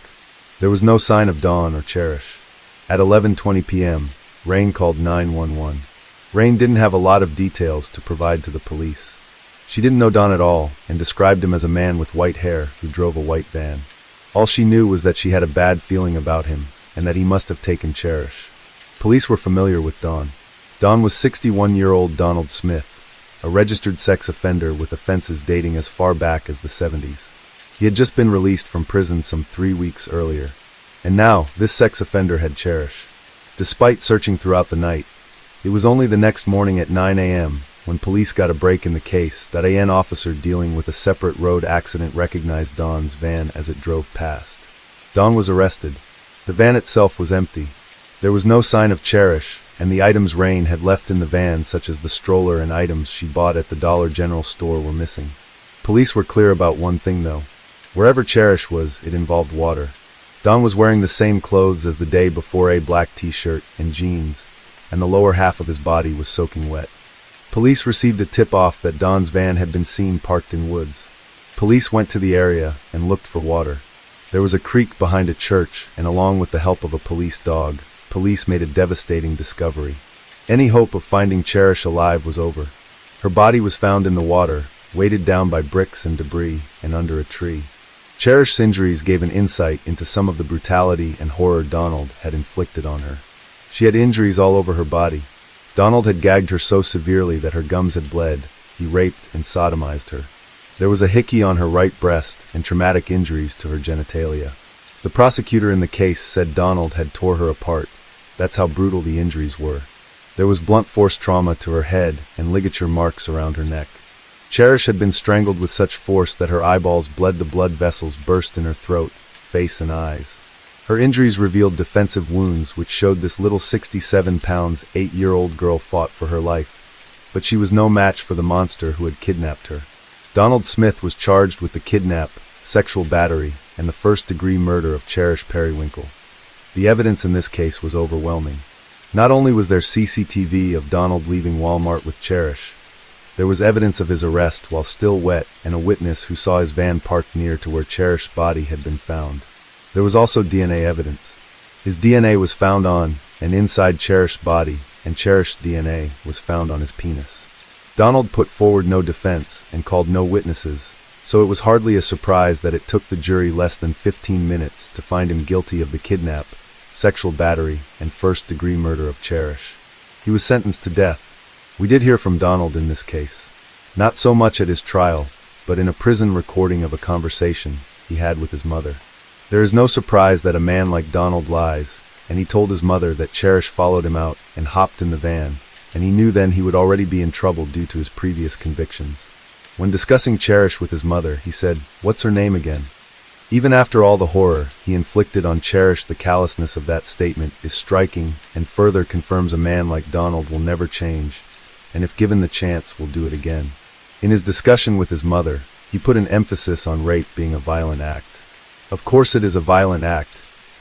There was no sign of Dawn or Cherish. At 11:20 p.m., Rain called 911. Rain didn't have a lot of details to provide to the police. She didn't know Dawn at all, and described him as a man with white hair who drove a white van. All she knew was that she had a bad feeling about him, and that he must have taken Cherish. Police were familiar with Dawn. Dawn was 61-year-old Donald Smith, a registered sex offender with offenses dating as far back as the 70s. He had just been released from prison some 3 weeks earlier. And now, this sex offender had Cherish. Despite searching throughout the night, it was only the next morning at 9 a.m. when police got a break in the case that an officer dealing with a separate road accident recognized Dawn's van as it drove past. Dawn was arrested. The van itself was empty. There was no sign of Cherish, and the items Rain had left in the van, such as the stroller and items she bought at the Dollar General store, were missing. Police were clear about one thing though. Wherever Cherish was, it involved water. Dawn was wearing the same clothes as the day before, a black t-shirt and jeans, and the lower half of his body was soaking wet. Police received a tip-off that Dawn's van had been seen parked in woods. Police went to the area and looked for water. There was a creek behind a church, and along with the help of a police dog, police made a devastating discovery. Any hope of finding Cherish alive was over. Her body was found in the water, weighted down by bricks and debris, and under a tree. Cherish's injuries gave an insight into some of the brutality and horror Donald had inflicted on her. She had injuries all over her body. Donald had gagged her so severely that her gums had bled. He raped and sodomized her. There was a hickey on her right breast and traumatic injuries to her genitalia. The prosecutor in the case said Donald had tore her apart. That's how brutal the injuries were. There was blunt force trauma to her head and ligature marks around her neck. Cherish had been strangled with such force that her eyeballs bled. The blood vessels burst in her throat, face, and eyes. Her injuries revealed defensive wounds which showed this little 67-pound, 8-year-old girl fought for her life. But she was no match for the monster who had kidnapped her. Donald Smith was charged with the kidnap, sexual battery, and the first-degree murder of Cherish Periwinkle. The evidence in this case was overwhelming. Not only was there CCTV of Donald leaving Walmart with Cherish, there was evidence of his arrest while still wet and a witness who saw his van parked near to where Cherish's body had been found. There was also DNA evidence. His DNA was found on and inside Cherish's body, and Cherish's DNA was found on his penis. Donald put forward no defense and called no witnesses, so it was hardly a surprise that it took the jury less than 15 minutes to find him guilty of the kidnap, sexual battery, and first-degree murder of Cherish. He was sentenced to death. We did hear from Donald in this case. Not so much at his trial, but in a prison recording of a conversation he had with his mother. There is no surprise that a man like Donald lies, and he told his mother that Cherish followed him out and hopped in the van, and he knew then he would already be in trouble due to his previous convictions. When discussing Cherish with his mother, he said, "What's her name again?" Even after all the horror he inflicted on Cherish, the callousness of that statement is striking and further confirms a man like Donald will never change, and if given the chance will do it again. In his discussion with his mother, he put an emphasis on rape being a violent act. Of course it is a violent act,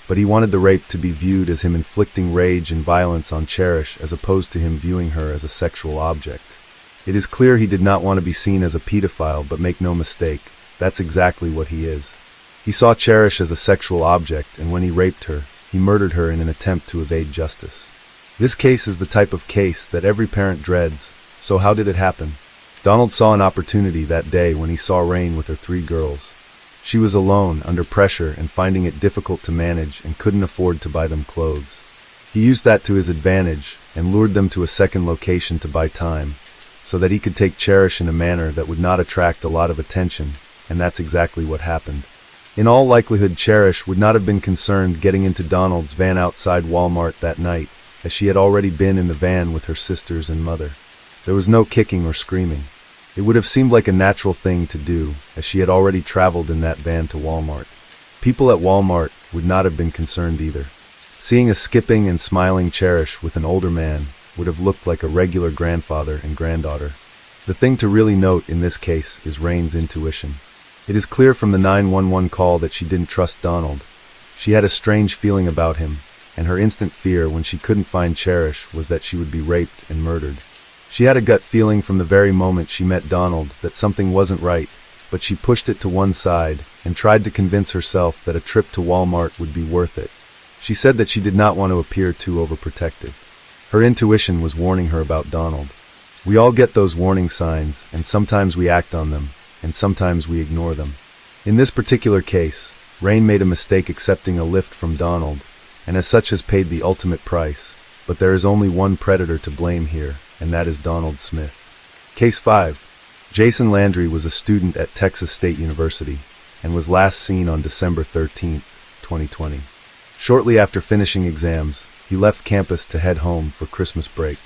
but he wanted the rape to be viewed as him inflicting rage and violence on Cherish as opposed to him viewing her as a sexual object. It is clear he did not want to be seen as a pedophile, but make no mistake, that's exactly what he is. He saw Cherish as a sexual object, and when he raped her, he murdered her in an attempt to evade justice. This case is the type of case that every parent dreads. So how did it happen? Donald saw an opportunity that day when he saw Rain with her 3 girls. She was alone, under pressure, and finding it difficult to manage and couldn't afford to buy them clothes. He used that to his advantage and lured them to a second location to buy time, so that he could take Cherish in a manner that would not attract a lot of attention, and that's exactly what happened. In all likelihood, Cherish would not have been concerned getting into Donald's van outside Walmart that night, as she had already been in the van with her sisters and mother. There was no kicking or screaming. It would have seemed like a natural thing to do, as she had already traveled in that van to Walmart. People at Walmart would not have been concerned either. Seeing a skipping and smiling Cherish with an older man would have looked like a regular grandfather and granddaughter. The thing to really note in this case is Rain's intuition. It is clear from the 911 call that she didn't trust Donald. She had a strange feeling about him, and her instant fear when she couldn't find Cherish was that she would be raped and murdered. She had a gut feeling from the very moment she met Donald that something wasn't right, but she pushed it to one side and tried to convince herself that a trip to Walmart would be worth it. She said that she did not want to appear too overprotective. Her intuition was warning her about Donald. We all get those warning signs, and sometimes we act on them, and sometimes we ignore them. In this particular case, Rain made a mistake accepting a lift from Donald, and as such has paid the ultimate price. But there is only one predator to blame here, and that is Donald Smith. Case 5. Jason Landry was a student at Texas State University, and was last seen on December 13, 2020. Shortly after finishing exams, he left campus to head home for Christmas break.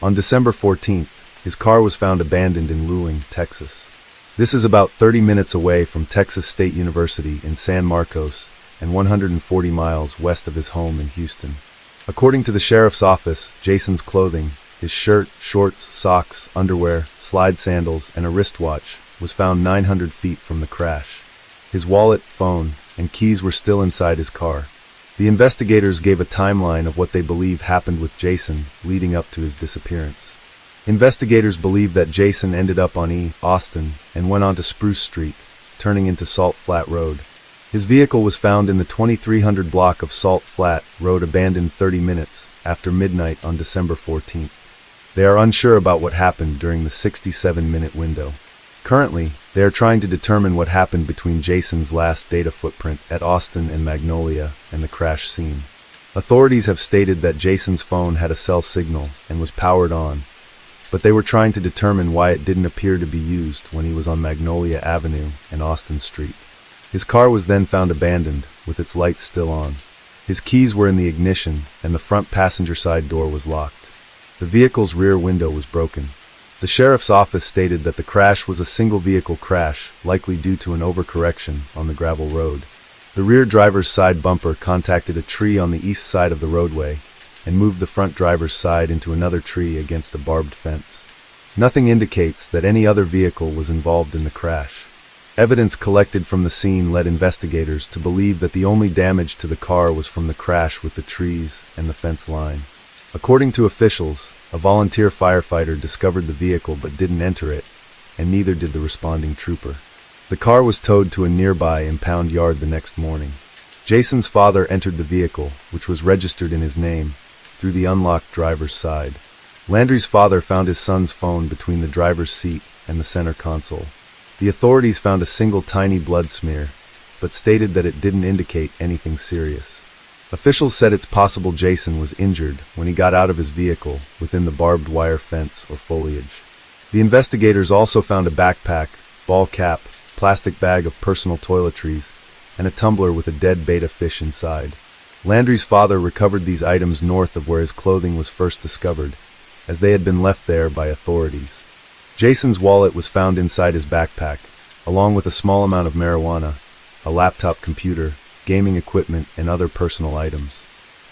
On December 14th, his car was found abandoned in Luling, Texas. This is about 30 minutes away from Texas State University in San Marcos and 140 miles west of his home in Houston. According to the sheriff's office, Jason's clothing, his shirt, shorts, socks, underwear, slide sandals, and a wristwatch, was found 900 feet from the crash. His wallet, phone, and keys were still inside his car. The investigators gave a timeline of what they believe happened with Jason leading up to his disappearance. Investigators believe that Jason ended up on Austin and went on to Spruce Street, turning into Salt Flat Road. His vehicle was found in the 2300 block of Salt Flat Road, abandoned 30 minutes after midnight on December 14th. They are unsure about what happened during the 67-minute window. Currently, they are trying to determine what happened between Jason's last data footprint at Austin and Magnolia and the crash scene. Authorities have stated that Jason's phone had a cell signal and was powered on, but they were trying to determine why it didn't appear to be used when he was on Magnolia Avenue and Austin Street. His car was then found abandoned, with its lights still on. His keys were in the ignition, and the front passenger side door was locked. The vehicle's rear window was broken. The sheriff's office stated that the crash was a single-vehicle crash, likely due to an overcorrection on the gravel road. The rear driver's side bumper contacted a tree on the east side of the roadway and moved the front driver's side into another tree against a barbed fence. Nothing indicates that any other vehicle was involved in the crash. Evidence collected from the scene led investigators to believe that the only damage to the car was from the crash with the trees and the fence line. According to officials, a volunteer firefighter discovered the vehicle but didn't enter it, and neither did the responding trooper. The car was towed to a nearby impound yard the next morning. Jason's father entered the vehicle, which was registered in his name, through the unlocked driver's side. Landry's father found his son's phone between the driver's seat and the center console. The authorities found a single tiny blood smear, but stated that it didn't indicate anything serious. Officials said it's possible Jason was injured when he got out of his vehicle within the barbed wire fence or foliage. The investigators also found a backpack, ball cap, plastic bag of personal toiletries, and a tumbler with a dead betta fish inside. Landry's father recovered these items north of where his clothing was first discovered, as they had been left there by authorities. Jason's wallet was found inside his backpack, along with a small amount of marijuana, a laptop computer, gaming equipment, and other personal items.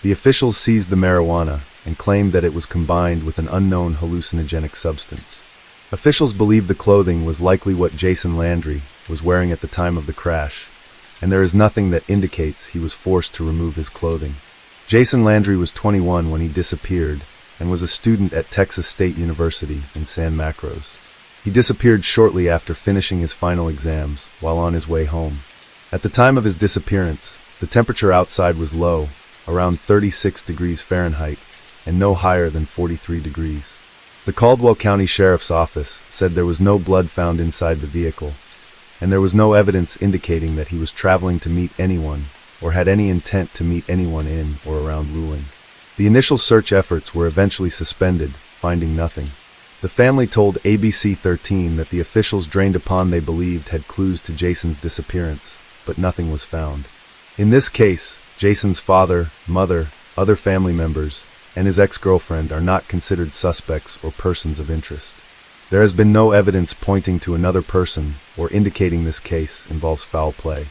The officials seized the marijuana and claimed that it was combined with an unknown hallucinogenic substance. Officials believe the clothing was likely what Jason Landry was wearing at the time of the crash, and there is nothing that indicates he was forced to remove his clothing. Jason Landry was 21 when he disappeared and was a student at Texas State University in San Marcos. He disappeared shortly after finishing his final exams while on his way home. At the time of his disappearance, the temperature outside was low, around 36 degrees Fahrenheit, and no higher than 43 degrees. The Caldwell County Sheriff's Office said there was no blood found inside the vehicle, and there was no evidence indicating that he was traveling to meet anyone or had any intent to meet anyone in or around Luling. The initial search efforts were eventually suspended, finding nothing. The family told ABC 13 that the officials drained a pond they believed had clues to Jason's disappearance, but nothing was found. In this case, Jason's father, mother, other family members, and his ex-girlfriend are not considered suspects or persons of interest. There has been no evidence pointing to another person or indicating this case involves foul play.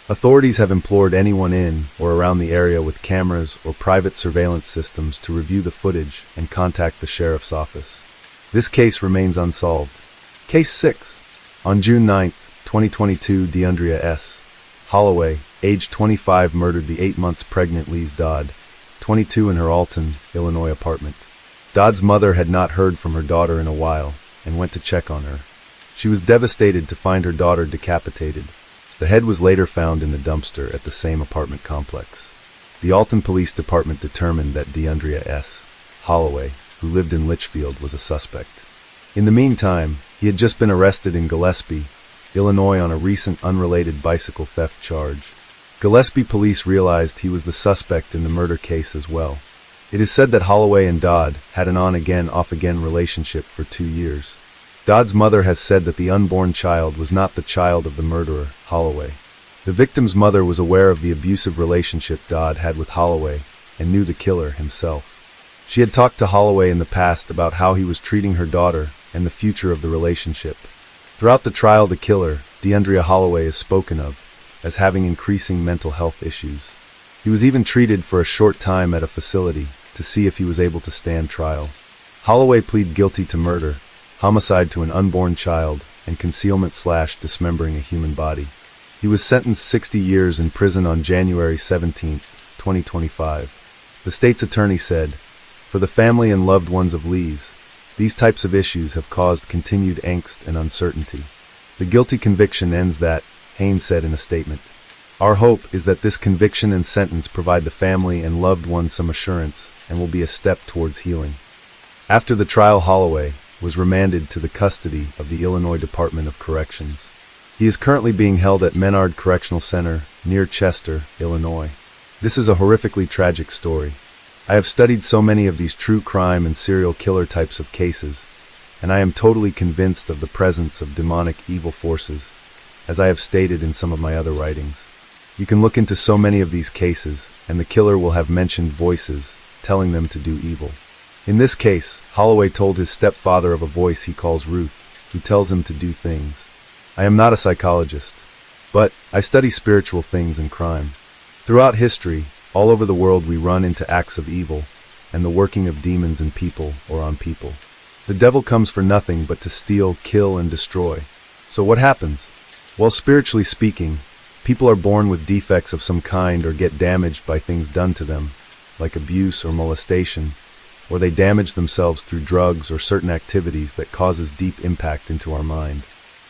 Authorities have implored anyone in or around the area with cameras or private surveillance systems to review the footage and contact the sheriff's office. This case remains unsolved. Case 6. On June 9, 2022 DeAndrea S. Holloway, age 25, murdered the 8 months pregnant Lise Dodd, 22, in her Alton, Illinois apartment. Dodd's mother had not heard from her daughter in a while and went to check on her. She was devastated to find her daughter decapitated. The head was later found in the dumpster at the same apartment complex. The Alton Police Department determined that DeAndrea S. Holloway, who lived in Litchfield, was a suspect. In the meantime, he had just been arrested in Gillespie, Illinois on a recent unrelated bicycle theft charge. Gillespie police realized he was the suspect in the murder case as well. It is said that Holloway and Dodd had an on-again, off-again relationship for 2 years. Dodd's mother has said that the unborn child was not the child of the murderer, Holloway. The victim's mother was aware of the abusive relationship Dodd had with Holloway and knew the killer himself. She had talked to Holloway in the past about how he was treating her daughter and the future of the relationship. Throughout the trial, the killer, DeAndrea Holloway, is spoken of as having increasing mental health issues. He was even treated for a short time at a facility to see if he was able to stand trial. Holloway pleaded guilty to murder, homicide to an unborn child, and concealment/dismembering a human body. He was sentenced 60 years in prison on January 17, 2025. The state's attorney said, "For the family and loved ones of Lise, these types of issues have caused continued angst and uncertainty." The guilty conviction ends that, Heighten said in a statement. "Our hope is that this conviction and sentence provide the family and loved ones some assurance and will be a step towards healing." After the trial, Holloway was remanded to the custody of the Illinois Department of Corrections. He is currently being held at Menard Correctional Center near Chester, Illinois. This is a horrifically tragic story. I have studied so many of these true crime and serial killer types of cases, and I am totally convinced of the presence of demonic evil forces, as I have stated in some of my other writings. You can look into so many of these cases, and the killer will have mentioned voices telling them to do evil. In this case, Holloway told his stepfather of a voice he calls Ruth, who tells him to do things. I am not a psychologist, but I study spiritual things and crime. Throughout history, all over the world, we run into acts of evil and the working of demons in people or on people. The devil comes for nothing but to steal, kill, and destroy. So what happens? Well, spiritually speaking, people are born with defects of some kind or get damaged by things done to them, like abuse or molestation, or they damage themselves through drugs or certain activities that causes deep impact into our mind.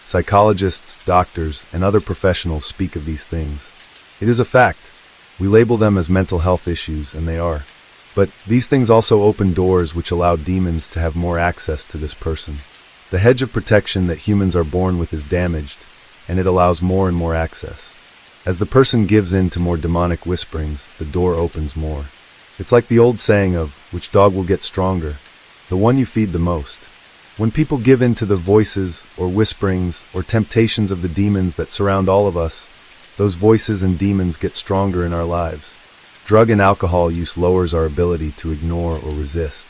Psychologists, doctors, and other professionals speak of these things. It is a fact. We label them as mental health issues, and they are. But these things also open doors which allow demons to have more access to this person. The hedge of protection that humans are born with is damaged, and it allows more and more access. As the person gives in to more demonic whisperings, the door opens more. It's like the old saying of, which dog will get stronger? The one you feed the most. When people give in to the voices or whisperings or temptations of the demons that surround all of us, those voices and demons get stronger in our lives. Drug and alcohol use lowers our ability to ignore or resist.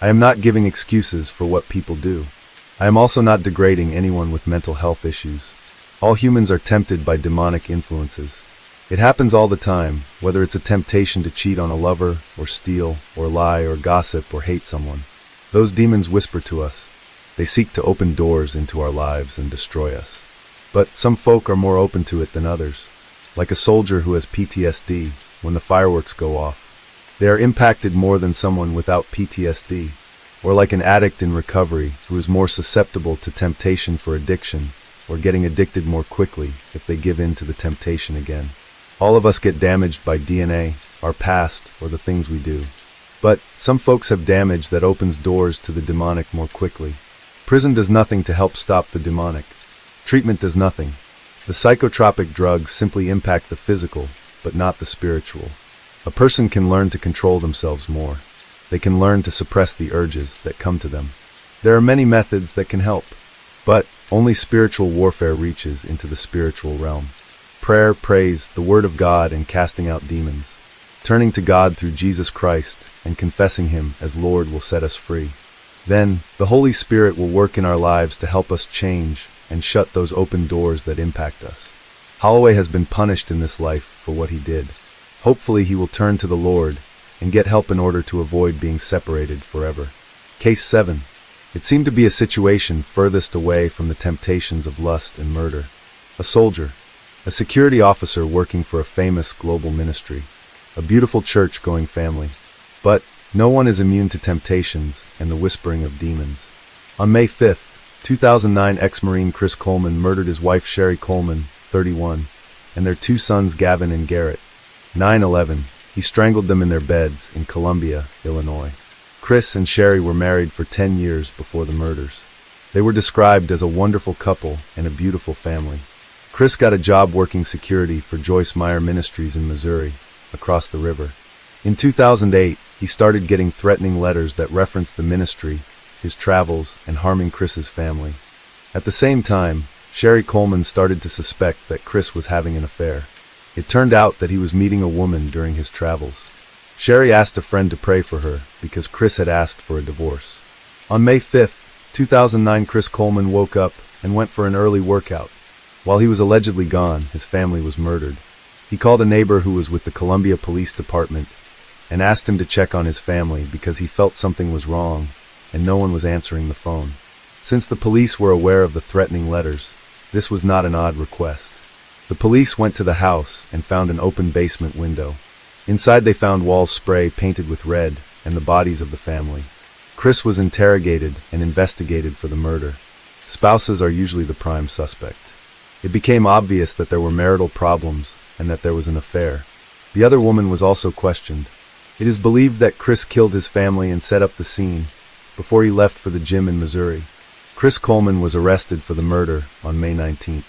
I am not giving excuses for what people do. I am also not degrading anyone with mental health issues. All humans are tempted by demonic influences. It happens all the time, whether it's a temptation to cheat on a lover, or steal, or lie, or gossip, or hate someone. Those demons whisper to us. They seek to open doors into our lives and destroy us. But some folk are more open to it than others. Like a soldier who has PTSD when the fireworks go off. They are impacted more than someone without PTSD. Or like an addict in recovery who is more susceptible to temptation for addiction, or getting addicted more quickly if they give in to the temptation again. All of us get damaged by DNA, our past, or the things we do. But some folks have damage that opens doors to the demonic more quickly. Prison does nothing to help stop the demonic. Treatment does nothing. The psychotropic drugs simply impact the physical, but not the spiritual. A person can learn to control themselves more. They can learn to suppress the urges that come to them. There are many methods that can help, but only spiritual warfare reaches into the spiritual realm. Prayer, praise, the Word of God, and casting out demons. Turning to God through Jesus Christ and confessing Him as Lord will set us free. Then, the Holy Spirit will work in our lives to help us change and shut those open doors that impact us. Holloway has been punished in this life for what he did. Hopefully he will turn to the Lord and get help in order to avoid being separated forever. Case 7. It seemed to be a situation furthest away from the temptations of lust and murder. a soldier, a security officer working for a famous global ministry, a beautiful church-going family. But no one is immune to temptations and the whispering of demons. On May 5, 2009, ex-Marine Chris Coleman murdered his wife Sherry Coleman, 31, and their two sons Gavin and Garrett, 9/11. He strangled them in their beds in Columbia, Illinois. Chris and Sherry were married for 10 years before the murders. They were described as a wonderful couple and a beautiful family. Chris got a job working security for Joyce Meyer Ministries in Missouri, across the river. In 2008, he started getting threatening letters that referenced the ministry, his travels, and harming Chris's family. At the same time, Sherry Coleman started to suspect that Chris was having an affair. It turned out that he was meeting a woman during his travels. Sherry asked a friend to pray for her because Chris had asked for a divorce. On May 5, 2009, Chris Coleman woke up and went for an early workout. While he was allegedly gone, his family was murdered. He called a neighbor who was with the Columbia Police Department and asked him to check on his family because he felt something was wrong and no one was answering the phone. Since the police were aware of the threatening letters, this was not an odd request. The police went to the house and found an open basement window. Inside they found walls spray painted with red and the bodies of the family. Chris was interrogated and investigated for the murder. Spouses are usually the prime suspect. It became obvious that there were marital problems and that there was an affair. The other woman was also questioned. It is believed that Chris killed his family and set up the scene before he left for the gym in Missouri. Chris Coleman was arrested for the murder on May 19th.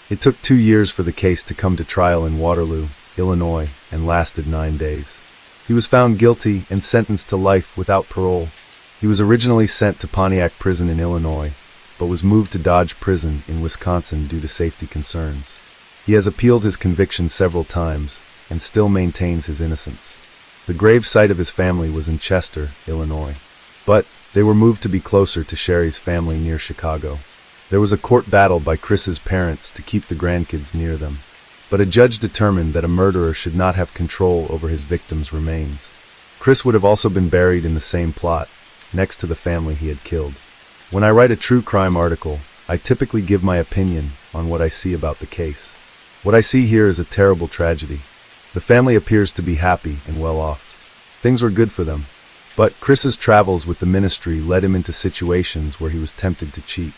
It took 2 years for the case to come to trial in Waterloo, Illinois, and lasted 9 days. He was found guilty and sentenced to life without parole. He was originally sent to Pontiac Prison in Illinois, but was moved to Dodge Prison in Wisconsin due to safety concerns. He has appealed his conviction several times and still maintains his innocence. The grave site of his family was in Chester, Illinois, but they were moved to be closer to Sherry's family near Chicago. There was a court battle by Chris's parents to keep the grandkids near them, but a judge determined that a murderer should not have control over his victims' remains. Chris would have also been buried in the same plot, next to the family he had killed. When I write a true crime article, I typically give my opinion on what I see about the case. What I see here is a terrible tragedy. The family appears to be happy and well off. Things were good for them, but Chris's travels with the ministry led him into situations where he was tempted to cheat.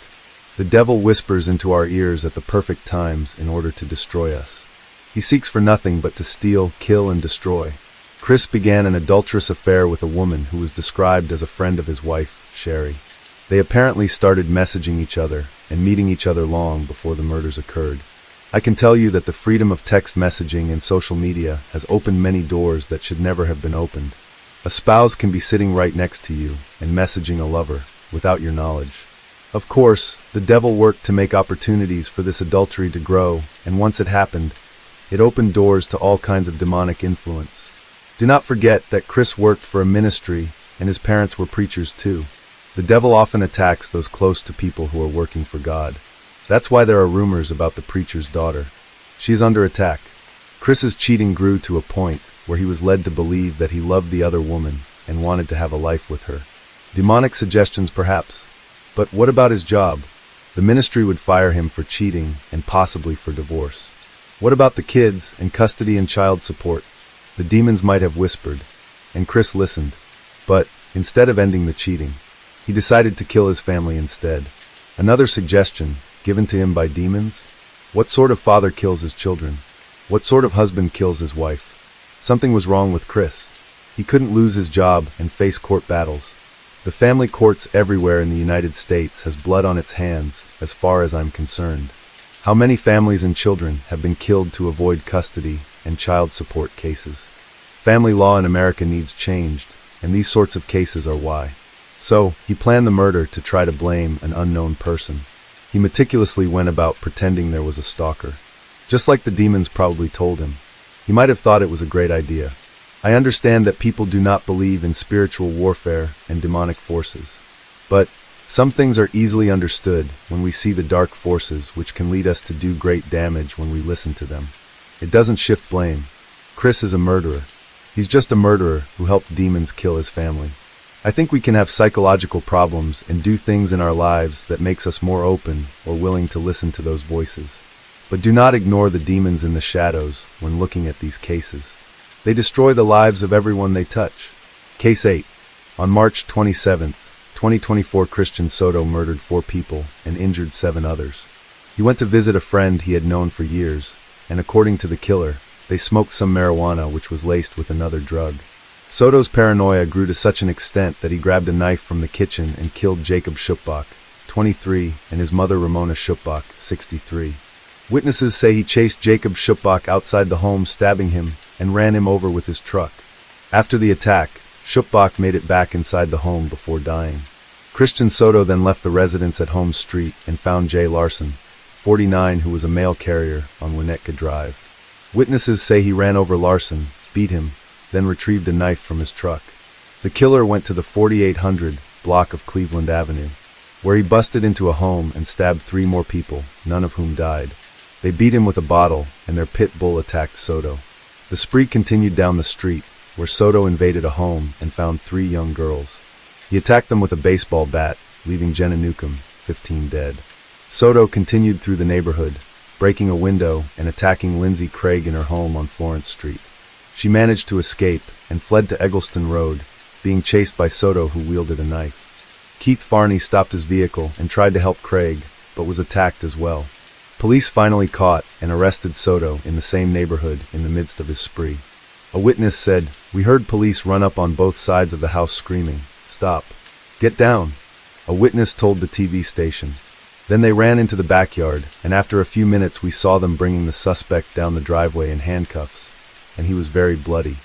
The devil whispers into our ears at the perfect times in order to destroy us. He seeks for nothing but to steal, kill, and destroy. Chris began an adulterous affair with a woman who was described as a friend of his wife, Sherry. They apparently started messaging each other and meeting each other long before the murders occurred. I can tell you that the freedom of text messaging and social media has opened many doors that should never have been opened. A spouse can be sitting right next to you and messaging a lover without your knowledge. Of course, the devil worked to make opportunities for this adultery to grow, and once it happened, it opened doors to all kinds of demonic influence. Do not forget that Chris worked for a ministry and his parents were preachers too. The devil often attacks those close to people who are working for God. That's why there are rumors about the preacher's daughter. She is under attack. Chris's cheating grew to a point where he was led to believe that he loved the other woman and wanted to have a life with her. Demonic suggestions perhaps. But what about his job? The ministry would fire him for cheating and possibly for divorce. What about the kids and custody and child support? The demons might have whispered, and Chris listened. But instead of ending the cheating, he decided to kill his family instead. Another suggestion, given to him by demons? What sort of father kills his children? What sort of husband kills his wife? Something was wrong with Chris. He couldn't lose his job and face court battles. The family courts everywhere in the United States has blood on its hands, as far as I'm concerned. How many families and children have been killed to avoid custody and child support cases? Family law in America needs changed, and these sorts of cases are why. So, he planned the murder to try to blame an unknown person. He meticulously went about pretending there was a stalker. Just like the demons probably told him. He might have thought it was a great idea. I understand that people do not believe in spiritual warfare and demonic forces. But some things are easily understood when we see the dark forces which can lead us to do great damage when we listen to them. It doesn't shift blame. Chris is a murderer. He's just a murderer who helped demons kill his family. I think we can have psychological problems and do things in our lives that makes us more open or willing to listen to those voices. But do not ignore the demons in the shadows when looking at these cases. They destroy the lives of everyone they touch. Case 8. On March 27, 2024, Christian Soto murdered 4 people and injured 7 others. He went to visit a friend he had known for years, and according to the killer, they smoked some marijuana which was laced with another drug. Soto's paranoia grew to such an extent that he grabbed a knife from the kitchen and killed Jacob Schupbach, 23, and his mother Ramona Schupbach, 63. Witnesses say he chased Jacob Schupbach outside the home, stabbing him, and ran him over with his truck. After the attack, Schupbach made it back inside the home before dying. Christian Soto then left the residence at Holmes Street and found Jay Larson, 49, who was a mail carrier on Winnetka Drive. Witnesses say he ran over Larson, beat him, then retrieved a knife from his truck. The killer went to the 4800 block of Cleveland Avenue, where he busted into a home and stabbed 3 more people, none of whom died. They beat him with a bottle, and their pit bull attacked Soto. The spree continued down the street, where Soto invaded a home and found 3 young girls. He attacked them with a baseball bat, leaving Jenna Newcomb, 15, dead. Soto continued through the neighborhood, breaking a window and attacking Lindsay Craig in her home on Florence Street. She managed to escape and fled to Eggleston Road, being chased by Soto, who wielded a knife. Keith Farney stopped his vehicle and tried to help Craig, but was attacked as well. Police finally caught and arrested Soto in the same neighborhood in the midst of his spree. A witness said, "We heard police run up on both sides of the house screaming, 'Stop! Get down!' A witness told the TV station. Then they ran into the backyard, and after a few minutes we saw them bringing the suspect down the driveway in handcuffs, and he was very bloody."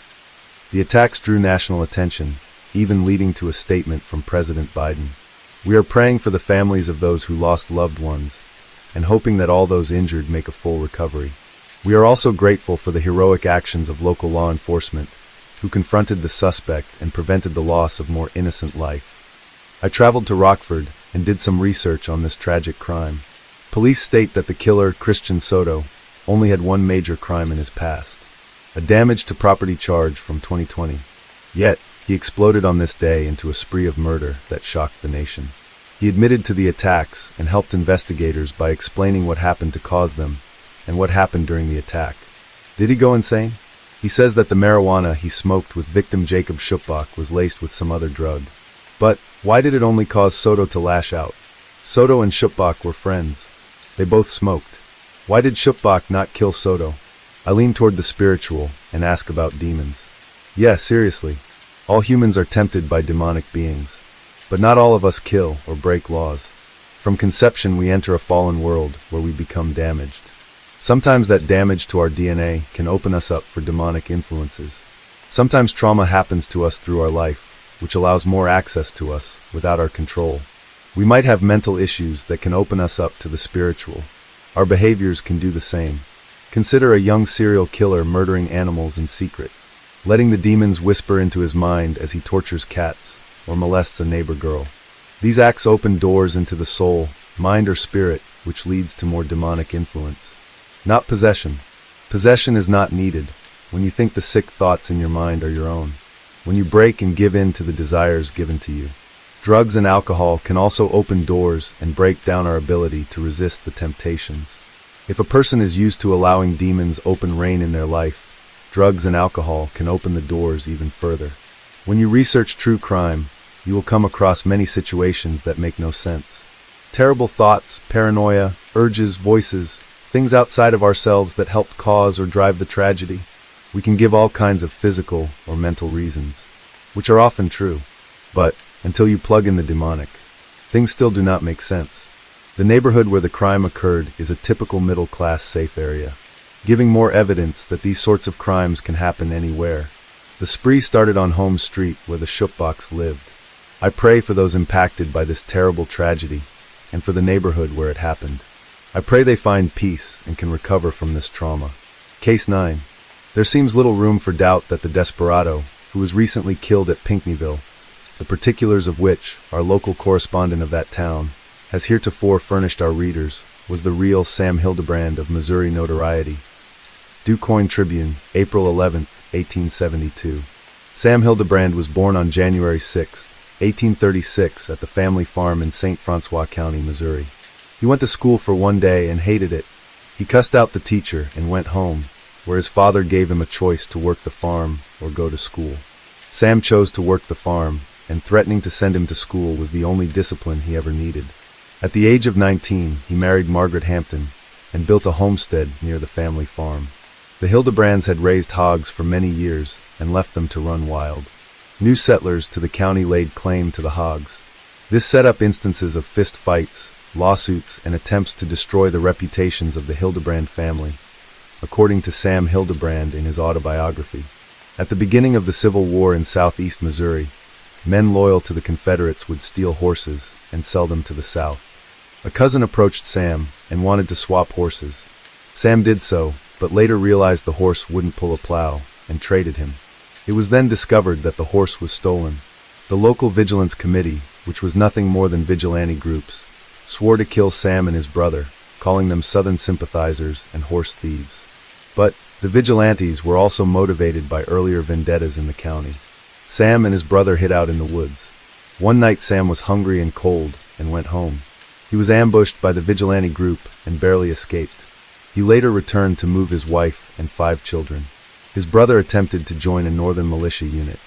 The attacks drew national attention, even leading to a statement from President Biden. "We are praying for the families of those who lost loved ones, and hoping that all those injured make a full recovery. We are also grateful for the heroic actions of local law enforcement, who confronted the suspect and prevented the loss of more innocent life." I traveled to Rockford and did some research on this tragic crime. Police state that the killer, Christian Soto, only had one major crime in his past, a damage to property charge from 2020. Yet, he exploded on this day into a spree of murder that shocked the nation. He admitted to the attacks and helped investigators by explaining what happened to cause them and what happened during the attack. Did he go insane? He says that the marijuana he smoked with victim Jacob Schupbach was laced with some other drug. But why did it only cause Soto to lash out? Soto and Schupbach were friends. They both smoked. Why did Schupbach not kill Soto? I lean toward the spiritual and ask about demons. Yeah, seriously. All humans are tempted by demonic beings. But not all of us kill or break laws. From conception we enter a fallen world where we become damaged. Sometimes that damage to our DNA can open us up for demonic influences. Sometimes trauma happens to us through our life, which allows more access to us without our control. We might have mental issues that can open us up to the spiritual. Our behaviors can do the same. Consider a young serial killer murdering animals in secret, letting the demons whisper into his mind as he tortures cats or molests a neighbor girl. These acts open doors into the soul, mind or spirit, which leads to more demonic influence. Not possession. Possession is not needed when you think the sick thoughts in your mind are your own, when you break and give in to the desires given to you. Drugs and alcohol can also open doors and break down our ability to resist the temptations. If a person is used to allowing demons open reign in their life, drugs and alcohol can open the doors even further. When you research true crime, you will come across many situations that make no sense. Terrible thoughts, paranoia, urges, voices, things outside of ourselves that helped cause or drive the tragedy. We can give all kinds of physical or mental reasons, which are often true. But, until you plug in the demonic, things still do not make sense. The neighborhood where the crime occurred is a typical middle-class safe area, giving more evidence that these sorts of crimes can happen anywhere. The spree started on Holmes Street where the Schupbachs lived. I pray for those impacted by this terrible tragedy and for the neighborhood where it happened. I pray they find peace and can recover from this trauma. Case 9. There seems little room for doubt that the desperado, who was recently killed at Pinckneyville, the particulars of which our local correspondent of that town has heretofore furnished our readers, was the real Sam Hildebrand of Missouri notoriety. DuQuoin Tribune, April 11, 1872. Sam Hildebrand was born on January 6, 1836 at the family farm in St. Francois County, Missouri. He went to school for one day and hated it. He cussed out the teacher and went home, where his father gave him a choice to work the farm or go to school. Sam chose to work the farm, and threatening to send him to school was the only discipline he ever needed. At the age of 19, he married Margaret Hampton and built a homestead near the family farm. The Hildebrands had raised hogs for many years and left them to run wild. New settlers to the county laid claim to the hogs. This set up instances of fist fights, lawsuits, and attempts to destroy the reputations of the Hildebrand family, according to Sam Hildebrand in his autobiography. At the beginning of the Civil War in southeast Missouri, men loyal to the Confederates would steal horses and sell them to the South. A cousin approached Sam and wanted to swap horses. Sam did so, but later realized the horse wouldn't pull a plow and traded him. It was then discovered that the horse was stolen. The local vigilance committee, which was nothing more than vigilante groups, swore to kill Sam and his brother, calling them Southern sympathizers and horse thieves. But the vigilantes were also motivated by earlier vendettas in the county. Sam and his brother hid out in the woods. One night Sam was hungry and cold and went home. He was ambushed by the vigilante group and barely escaped. He later returned to move his wife and 5 children. His brother attempted to join a northern militia unit,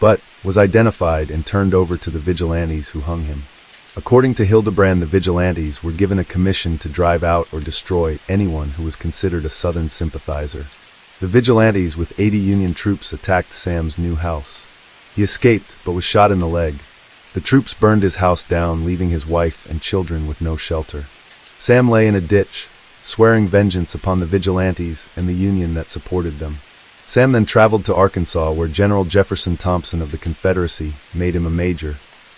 but was identified and turned over to the vigilantes who hung him. According to Hildebrand, the vigilantes were given a commission to drive out or destroy anyone who was considered a Southern sympathizer. The vigilantes with 80 Union troops attacked Sam's new house. He escaped, but was shot in the leg. The troops burned his house down, leaving his wife and children with no shelter. Sam lay in a ditch, swearing vengeance upon the vigilantes and the Union that supported them. Sam then traveled to Arkansas, where General Jefferson Thompson of the Confederacy made him a major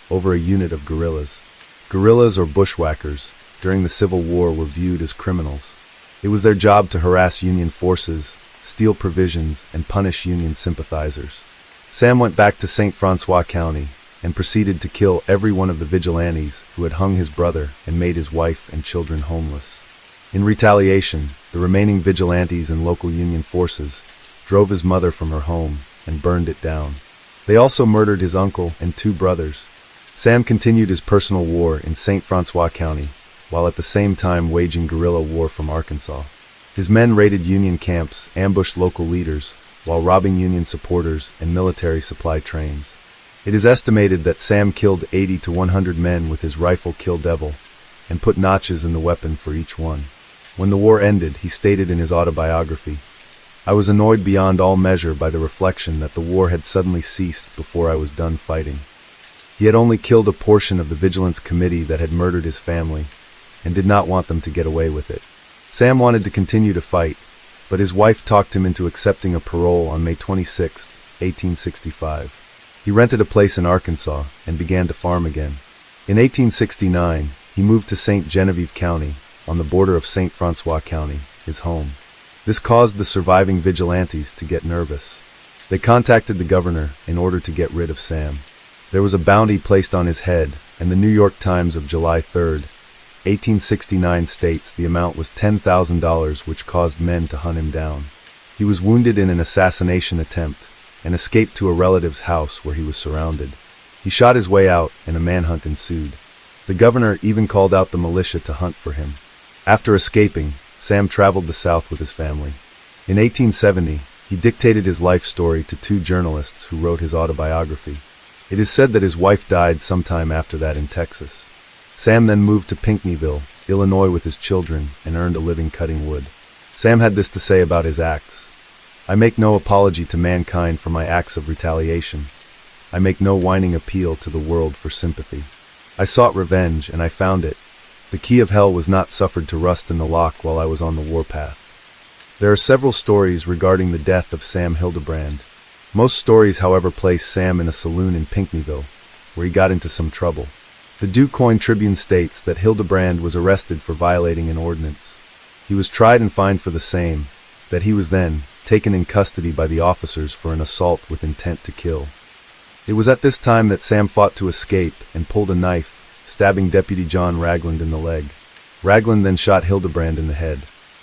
over a unit of guerrillas. Guerrillas, or bushwhackers, during the Civil War were viewed as criminals. It was their job to harass Union forces, steal provisions, and punish Union sympathizers. Sam went back to St. Francois County and proceeded to kill every one of the vigilantes who had hung his brother and made his wife and children homeless. In retaliation, the remaining vigilantes and local Union forces drove his mother from her home and burned it down. They also murdered his uncle and 2 brothers. Sam continued his personal war in St. Francois County, while at the same time waging guerrilla war from Arkansas. His men raided Union camps, ambushed local leaders, while robbing Union supporters and military supply trains. It is estimated that Sam killed 80 to 100 men with his rifle Kill Devil, and put notches in the weapon for each one. When the war ended, he stated in his autobiography, "I was annoyed beyond all measure by the reflection that the war had suddenly ceased before I was done fighting." He had only killed a portion of the Vigilance Committee that had murdered his family, and did not want them to get away with it. Sam wanted to continue to fight, but his wife talked him into accepting a parole on May 26, 1865. He rented a place in Arkansas and began to farm again. In 1869, he moved to St. Genevieve County, on the border of St. Francois County, his home. This caused the surviving vigilantes to get nervous. They contacted the governor in order to get rid of Sam. There was a bounty placed on his head, and the New York Times of July 3, 1869 states the amount was $10,000, which caused men to hunt him down. He was wounded in an assassination attempt and escaped to a relative's house where he was surrounded. He shot his way out, and a manhunt ensued. The governor even called out the militia to hunt for him. After escaping, Sam traveled the South with his family. In 1870, he dictated his life story to 2 journalists who wrote his autobiography. It is said that his wife died sometime after that in Texas. Sam then moved to Pinckneyville, Illinois with his children and earned a living cutting wood. Sam had this to say about his acts. "I make no apology to mankind for my acts of retaliation. I make no whining appeal to the world for sympathy. I sought revenge, and I found it. The key of hell was not suffered to rust in the lock while I was on the warpath." There are several stories regarding the death of Sam Hildebrand. Most stories, however, place Sam in a saloon in Pinckneyville, where he got into some trouble. The Du Quoin Tribune states that Hildebrand was arrested for violating an ordinance. He was tried and fined for the same, that he was then taken in custody by the officers for an assault with intent to kill. It was at this time that Sam fought to escape and pulled a knife, stabbing Deputy John Ragland in the leg. Ragland then shot Hildebrand in the head.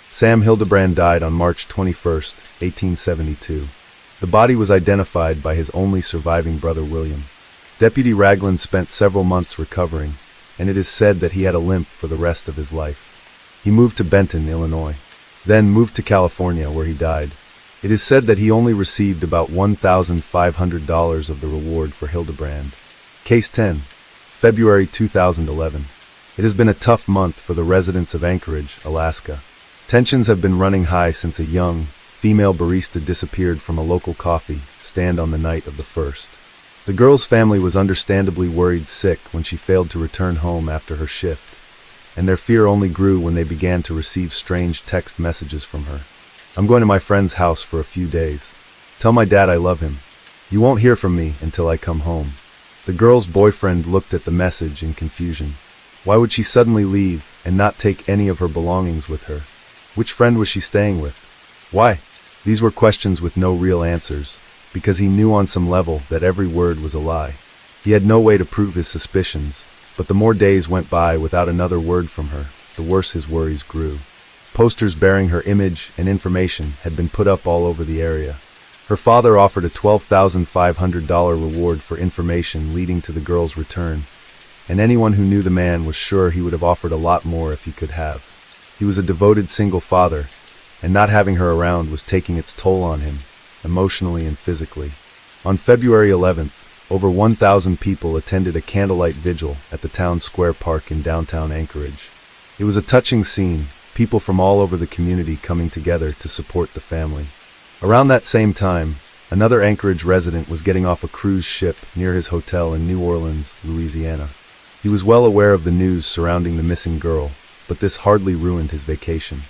Sam Hildebrand died on March 21, 1872. The body was identified by his only surviving brother William. Deputy Ragland spent several months recovering, and it is said that he had a limp for the rest of his life. He moved to Benton, Illinois. then moved to California where he died. It is said that he only received about $1,500 of the reward for Hildebrand. Case 10. February 2011. It has been a tough month for the residents of Anchorage, Alaska. Tensions have been running high since a young, female barista disappeared from a local coffee stand on the night of the 1st. The girl's family was understandably worried sick when she failed to return home after her shift, and their fear only grew when they began to receive strange text messages from her. "I'm going to my friend's house for a few days. Tell my dad I love him. You won't hear from me until I come home." The girl's boyfriend looked at the message in confusion. Why would she suddenly leave and not take any of her belongings with her? Which friend was she staying with? Why? These were questions with no real answers, because he knew on some level that every word was a lie. He had no way to prove his suspicions, but the more days went by without another word from her, the worse his worries grew. Posters bearing her image and information had been put up all over the area. Her father offered a $12,500 reward for information leading to the girl's return, and anyone who knew the man was sure he would have offered a lot more if he could have. He was a devoted single father, and not having her around was taking its toll on him, emotionally and physically. On February 11th, over 1,000 people attended a candlelight vigil at the town square park in downtown Anchorage. It was a touching scene, people from all over the community coming together to support the family. Around that same time, another Anchorage resident was getting off a cruise ship near his hotel in New Orleans, Louisiana. He was well aware of the news surrounding the missing girl, but this hardly ruined his vacation.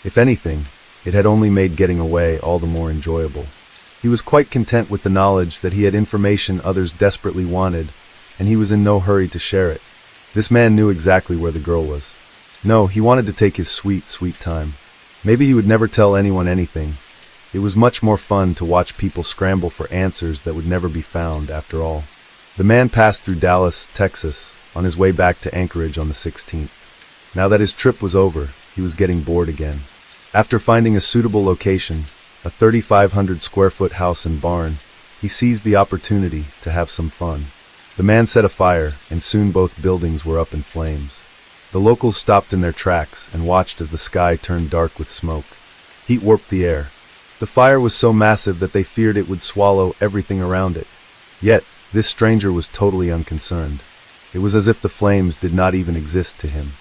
If anything, it had only made getting away all the more enjoyable. He was quite content with the knowledge that he had information others desperately wanted, and he was in no hurry to share it. This man knew exactly where the girl was. No, he wanted to take his sweet, sweet time. Maybe he would never tell anyone anything. It was much more fun to watch people scramble for answers that would never be found, after all. The man passed through Dallas, Texas, on his way back to Anchorage on the 16th. Now that his trip was over, he was getting bored again. After finding a suitable location, a 3,500 square foot house and barn, he seized the opportunity to have some fun. The man set a fire, and soon both buildings were up in flames. The locals stopped in their tracks and watched as the sky turned dark with smoke. Heat warped the air. The fire was so massive that they feared it would swallow everything around it. Yet, this stranger was totally unconcerned. It was as if the flames did not even exist to him.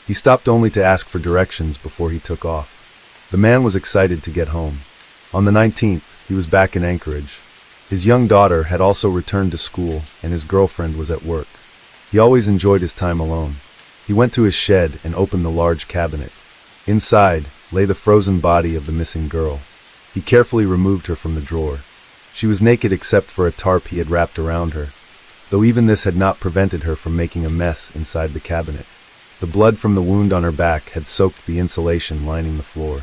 He stopped only to ask for directions before he took off. The man was excited to get home. On the 19th, he was back in Anchorage. His young daughter had also returned to school, and his girlfriend was at work. He always enjoyed his time alone. He went to his shed and opened the large cabinet. Inside lay the frozen body of the missing girl. He carefully removed her from the drawer. She was naked except for a tarp he had wrapped around her, though even this had not prevented her from making a mess inside the cabinet. The blood from the wound on her back had soaked the insulation lining the floor.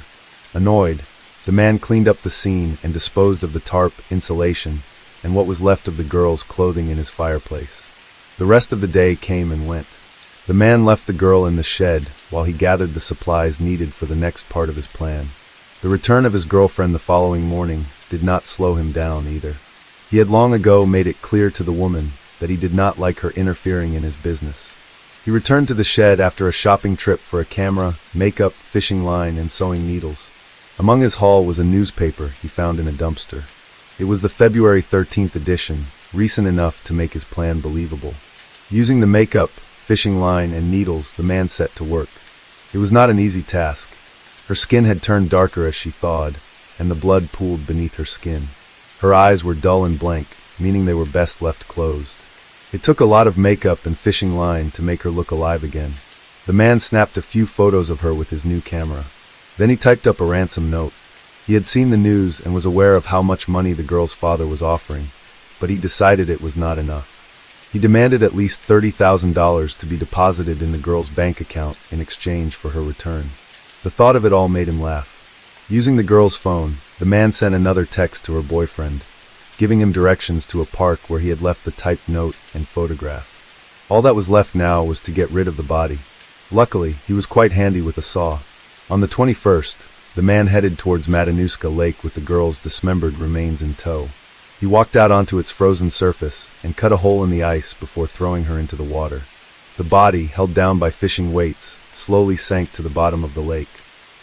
Annoyed, the man cleaned up the scene and disposed of the tarp, insulation, and what was left of the girl's clothing in his fireplace. The rest of the day came and went. The man left the girl in the shed while he gathered the supplies needed for the next part of his plan. The return of his girlfriend the following morning did not slow him down either. He had long ago made it clear to the woman that he did not like her interfering in his business. He returned to the shed after a shopping trip for a camera, makeup, fishing line, and sewing needles. Among his haul was a newspaper he found in a dumpster. It was the February 13th edition, recent enough to make his plan believable. Using the makeup, fishing line, and needles, the man set to work. It was not an easy task. Her skin had turned darker as she thawed, and the blood pooled beneath her skin. Her eyes were dull and blank, meaning they were best left closed. It took a lot of makeup and fishing line to make her look alive again. The man snapped a few photos of her with his new camera. Then he typed up a ransom note. He had seen the news and was aware of how much money the girl's father was offering, but he decided it was not enough. He demanded at least $30,000 to be deposited in the girl's bank account in exchange for her return. The thought of it all made him laugh. Using the girl's phone, the man sent another text to her boyfriend, giving him directions to a park where he had left the typed note and photograph. All that was left now was to get rid of the body. Luckily, he was quite handy with a saw. On the 21st, the man headed towards Matanuska Lake with the girl's dismembered remains in tow. He walked out onto its frozen surface and cut a hole in the ice before throwing her into the water. The body, held down by fishing weights, slowly sank to the bottom of the lake.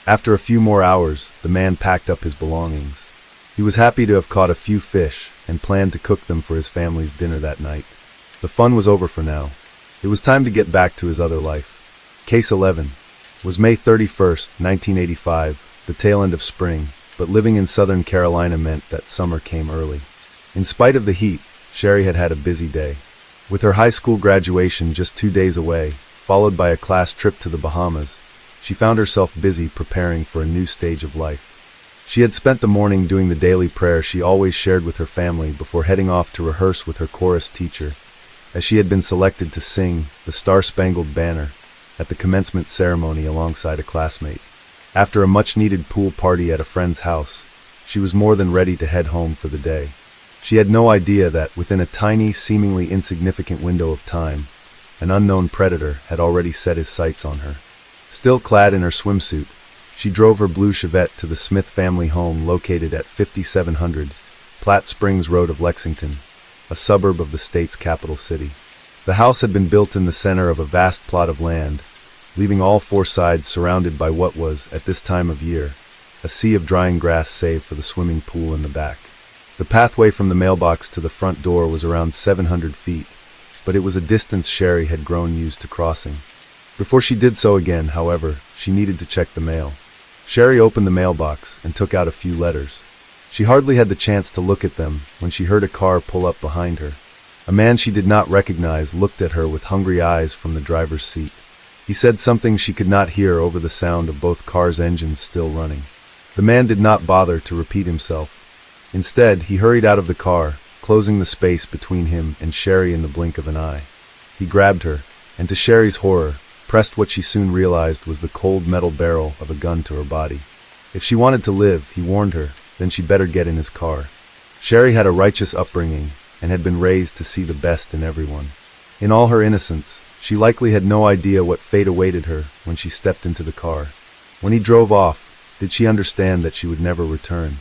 After a few more hours, the man packed up his belongings. He was happy to have caught a few fish and planned to cook them for his family's dinner that night. The fun was over for now. It was time to get back to his other life. Case 11 was May 31st, 1985, the tail end of spring, but living in Southern Carolina meant that summer came early. In spite of the heat, Sherry had had a busy day. With her high school graduation just 2 days away, followed by a class trip to the Bahamas, she found herself busy preparing for a new stage of life. She had spent the morning doing the daily prayer she always shared with her family before heading off to rehearse with her chorus teacher, as she had been selected to sing the Star-Spangled Banner at the commencement ceremony alongside a classmate. After a much-needed pool party at a friend's house, she was more than ready to head home for the day. She had no idea that, within a tiny, seemingly insignificant window of time, an unknown predator had already set his sights on her. Still clad in her swimsuit, she drove her blue Chevette to the Smith family home located at 5700 Platte Springs Road of Lexington, a suburb of the state's capital city. The house had been built in the center of a vast plot of land, leaving all four sides surrounded by what was, at this time of year, a sea of drying grass save for the swimming pool in the back. The pathway from the mailbox to the front door was around 700 feet, but it was a distance Sherry had grown used to crossing. Before she did so again, however, she needed to check the mail. Sherry opened the mailbox and took out a few letters. She hardly had the chance to look at them when she heard a car pull up behind her. A man she did not recognize looked at her with hungry eyes from the driver's seat. He said something she could not hear over the sound of both cars' engines still running. The man did not bother to repeat himself. Instead, he hurried out of the car, closing the space between him and Sherry in the blink of an eye. He grabbed her, and to Sherry's horror, pressed what she soon realized was the cold metal barrel of a gun to her body. If she wanted to live, he warned her, then she better get in his car. Sherry had a righteous upbringing and had been raised to see the best in everyone. In all her innocence, she likely had no idea what fate awaited her when she stepped into the car. When he drove off, did she understand that she would never return?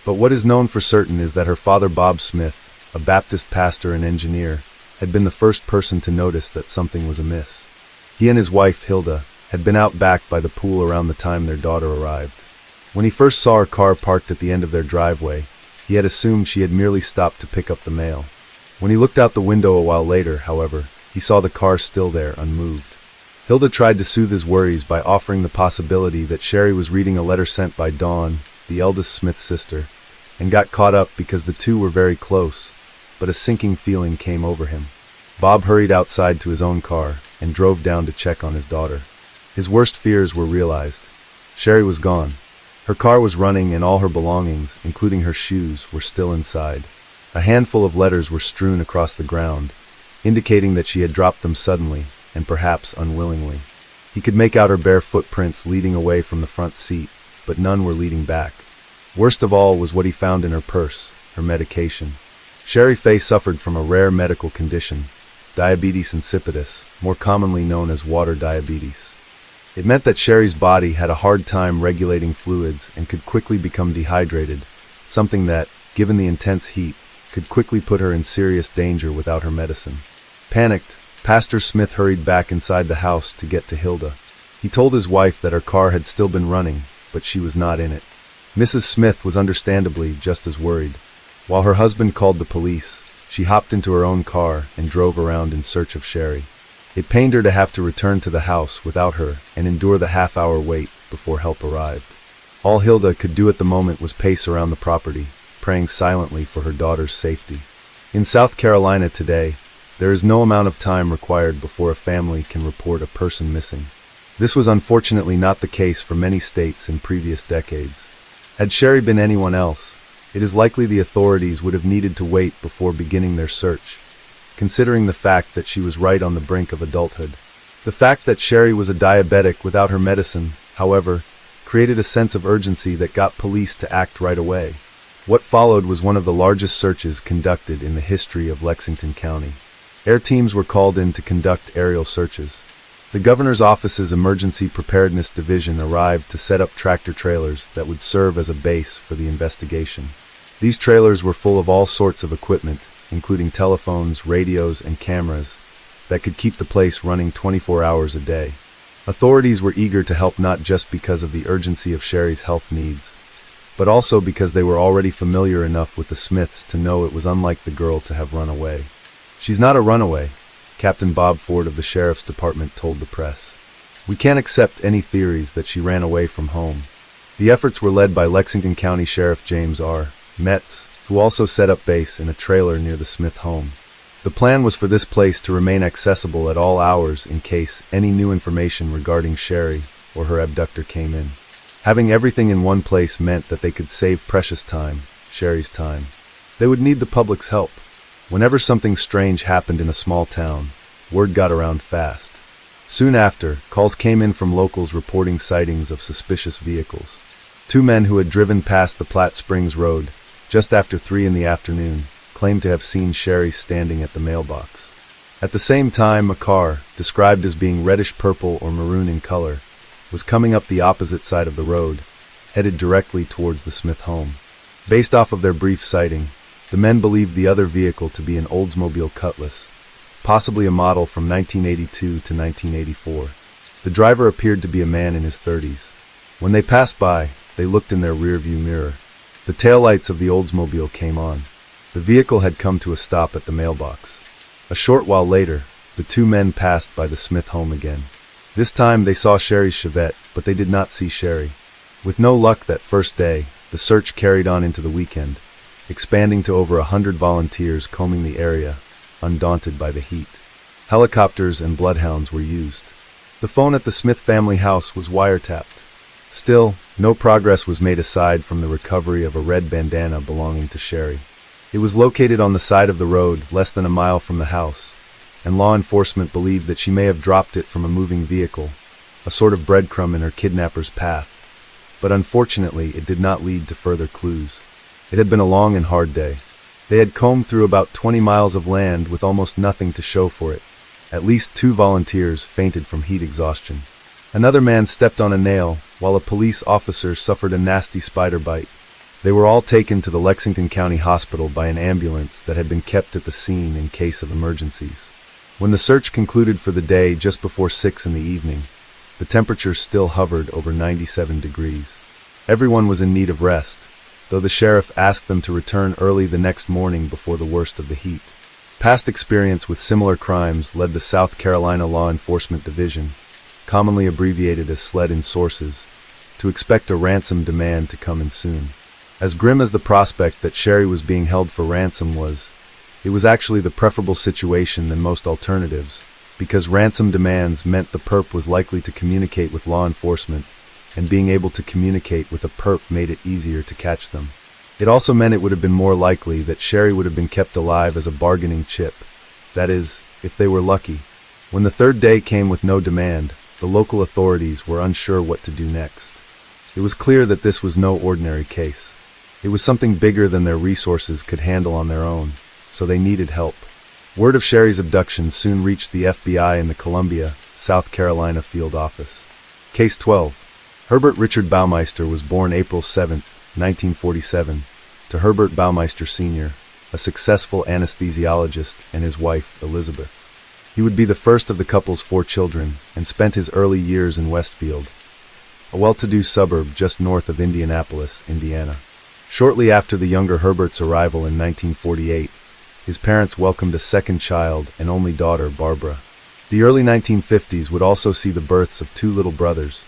But what is known for certain is that her father, Bob Smith, a Baptist pastor and engineer, had been the first person to notice that something was amiss. He and his wife, Hilda, had been out back by the pool around the time their daughter arrived. When he first saw her car parked at the end of their driveway, he had assumed she had merely stopped to pick up the mail. When he looked out the window a while later, however, he saw the car still there, unmoved. Hilda tried to soothe his worries by offering the possibility that Sherry was reading a letter sent by Dawn, the eldest Smith sister, and got caught up because the two were very close, but a sinking feeling came over him. Bob hurried outside to his own car and drove down to check on his daughter. His worst fears were realized. Sherry was gone. Her car was running and all her belongings, including her shoes, were still inside. A handful of letters were strewn across the ground, indicating that she had dropped them suddenly and perhaps unwillingly. He could make out her bare footprints leading away from the front seat, but none were leading back. Worst of all was what he found in her purse, her medication. Sherry Fay suffered from a rare medical condition, diabetes insipidus, more commonly known as water diabetes. It meant that Sherry's body had a hard time regulating fluids and could quickly become dehydrated, something that, given the intense heat, could quickly put her in serious danger without her medicine. Panicked, Pastor Smith hurried back inside the house to get to Hilda. He told his wife that her car had still been running, but she was not in it. Mrs. Smith was understandably just as worried. While her husband called the police, she hopped into her own car and drove around in search of Sherry. It pained her to have to return to the house without her and endure the half-hour wait before help arrived. All Hilda could do at the moment was pace around the property, praying silently for her daughter's safety. In South Carolina today, there is no amount of time required before a family can report a person missing. This was unfortunately not the case for many states in previous decades. Had Sherry been anyone else, it is likely the authorities would have needed to wait before beginning their search, considering the fact that she was right on the brink of adulthood. The fact that Sherry was a diabetic without her medicine, however, created a sense of urgency that got police to act right away. What followed was one of the largest searches conducted in the history of Lexington County. Air teams were called in to conduct aerial searches. The governor's office's Emergency Preparedness Division arrived to set up tractor-trailers that would serve as a base for the investigation. These trailers were full of all sorts of equipment, including telephones, radios, and cameras, that could keep the place running 24 hours a day. Authorities were eager to help not just because of the urgency of Sherry's health needs, but also because they were already familiar enough with the Smiths to know it was unlike the girl to have run away. "She's not a runaway," Captain Bob Ford of the Sheriff's Department told the press. "We can't accept any theories that she ran away from home." The efforts were led by Lexington County Sheriff James R. Metz, who also set up base in a trailer near the Smith home. The plan was for this place to remain accessible at all hours in case any new information regarding Sherry or her abductor came in. Having everything in one place meant that they could save precious time, Sherry's time. They would need the public's help. Whenever something strange happened in a small town, word got around fast. Soon after, calls came in from locals reporting sightings of suspicious vehicles. Two men who had driven past the Platte Springs Road just after 3 in the afternoon claimed to have seen Sherry standing at the mailbox. At the same time, a car, described as being reddish-purple or maroon in color, was coming up the opposite side of the road, headed directly towards the Smith home. Based off of their brief sighting, the men believed the other vehicle to be an Oldsmobile Cutlass, possibly a model from 1982 to 1984. The driver appeared to be a man in his 30s. When they passed by, they looked in their rearview mirror. The taillights of the Oldsmobile came on. The vehicle had come to a stop at the mailbox. A short while later, the two men passed by the Smith home again. This time they saw Sherry's Chevette, but they did not see Sherry. With no luck that first day, the search carried on into the weekend, expanding to over 100 volunteers combing the area, undaunted by the heat. Helicopters and bloodhounds were used. The phone at the Smith family house was wiretapped. Still, no progress was made aside from the recovery of a red bandana belonging to Sherry. It was located on the side of the road, less than a mile from the house, and law enforcement believed that she may have dropped it from a moving vehicle, a sort of breadcrumb in her kidnapper's path. But unfortunately, it did not lead to further clues. It had been a long and hard day. They had combed through about 20 miles of land with almost nothing to show for it. At least 2 volunteers fainted from heat exhaustion. Another man stepped on a nail, while a police officer suffered a nasty spider bite. They were all taken to the Lexington County Hospital by an ambulance that had been kept at the scene in case of emergencies. When the search concluded for the day just before 6 in the evening, the temperature still hovered over 97 degrees. Everyone was in need of rest, though the sheriff asked them to return early the next morning before the worst of the heat. Past experience with similar crimes led the South Carolina Law Enforcement Division, commonly abbreviated as SLED in sources, to expect a ransom demand to come in soon. As grim as the prospect that Sherry was being held for ransom was, it was actually the preferable situation than most alternatives, because ransom demands meant the perp was likely to communicate with law enforcement, and being able to communicate with a perp made it easier to catch them. It also meant it would have been more likely that Sherry would have been kept alive as a bargaining chip, that is, if they were lucky. When the third day came with no demand, the local authorities were unsure what to do next. It was clear that this was no ordinary case. It was something bigger than their resources could handle on their own, so they needed help. Word of Sherry's abduction soon reached the FBI in the Columbia, South Carolina field office. Case 12. Herbert Richard Baumeister was born April 7, 1947, to Herbert Baumeister Sr., a successful anesthesiologist, and his wife, Elizabeth. He would be the first of the couple's 4 children and spent his early years in Westfield, a well-to-do suburb just north of Indianapolis, Indiana. Shortly after the younger Herbert's arrival in 1948, his parents welcomed a second child and only daughter, Barbara. The early 1950s would also see the births of 2 little brothers,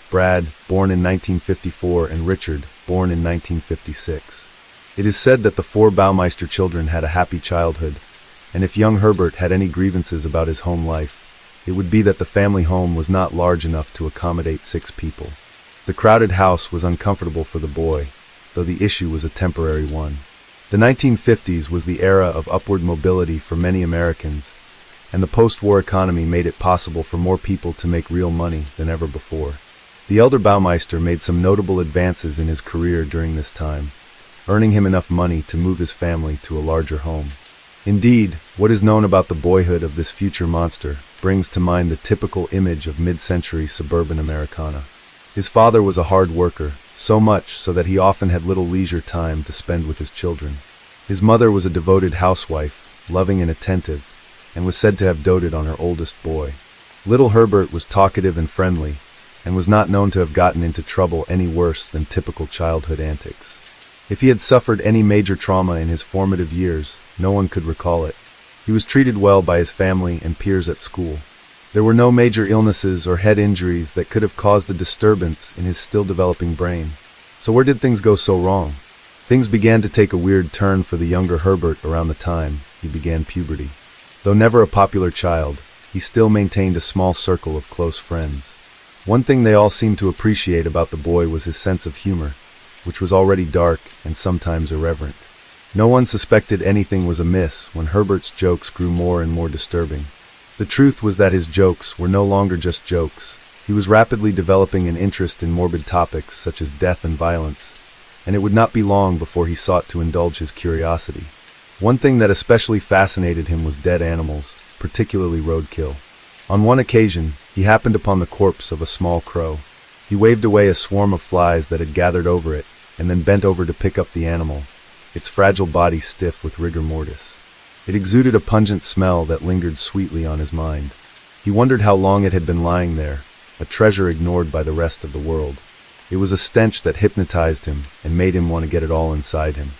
Brad, born in 1954, and Richard, born in 1956. It is said that the 4 Baumeister children had a happy childhood, and if young Herbert had any grievances about his home life, it would be that the family home was not large enough to accommodate 6 people. The crowded house was uncomfortable for the boy, though the issue was a temporary one. The 1950s was the era of upward mobility for many Americans, and the post-war economy made it possible for more people to make real money than ever before. The elder Baumeister made some notable advances in his career during this time, earning him enough money to move his family to a larger home. Indeed, what is known about the boyhood of this future monster brings to mind the typical image of mid-century suburban Americana. His father was a hard worker, so much so that he often had little leisure time to spend with his children. His mother was a devoted housewife, loving and attentive, and was said to have doted on her oldest boy. Little Herbert was talkative and friendly, and was not known to have gotten into trouble any worse than typical childhood antics. If he had suffered any major trauma in his formative years, no one could recall it. He was treated well by his family and peers at school. There were no major illnesses or head injuries that could have caused a disturbance in his still developing brain. So where did things go so wrong? Things began to take a weird turn for the younger Herbert around the time he began puberty. Though never a popular child, he still maintained a small circle of close friends. One thing they all seemed to appreciate about the boy was his sense of humor, which was already dark and sometimes irreverent. No one suspected anything was amiss when Herbert's jokes grew more and more disturbing. The truth was that his jokes were no longer just jokes. He was rapidly developing an interest in morbid topics such as death and violence, and it would not be long before he sought to indulge his curiosity. One thing that especially fascinated him was dead animals, particularly roadkill. On one occasion, he happened upon the corpse of a small crow. He waved away a swarm of flies that had gathered over it, and then bent over to pick up the animal, its fragile body stiff with rigor mortis. It exuded a pungent smell that lingered sweetly on his mind. He wondered how long it had been lying there, a treasure ignored by the rest of the world. It was a stench that hypnotized him and made him want to get it all inside him.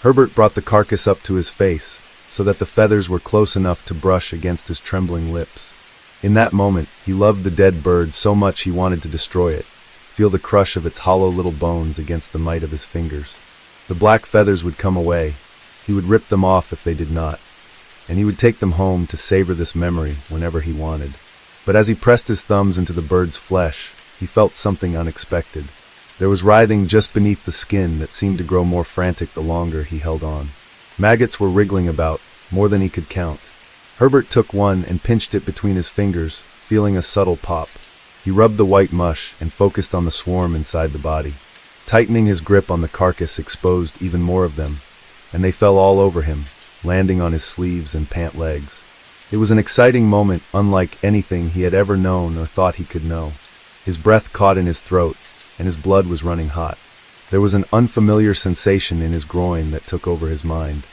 Herbert brought the carcass up to his face, so that the feathers were close enough to brush against his trembling lips. In that moment, he loved the dead bird so much he wanted to destroy it, feel the crush of its hollow little bones against the might of his fingers. The black feathers would come away. He would rip them off if they did not, and he would take them home to savor this memory whenever he wanted. But as he pressed his thumbs into the bird's flesh, he felt something unexpected. There was writhing just beneath the skin that seemed to grow more frantic the longer he held on. Maggots were wriggling about, more than he could count. Herbert took one and pinched it between his fingers, feeling a subtle pop. He rubbed the white mush and focused on the swarm inside the body. Tightening his grip on the carcass exposed even more of them, and they fell all over him, landing on his sleeves and pant legs. It was an exciting moment unlike anything he had ever known or thought he could know. His breath caught in his throat, and his blood was running hot. There was an unfamiliar sensation in his groin that took over his mind.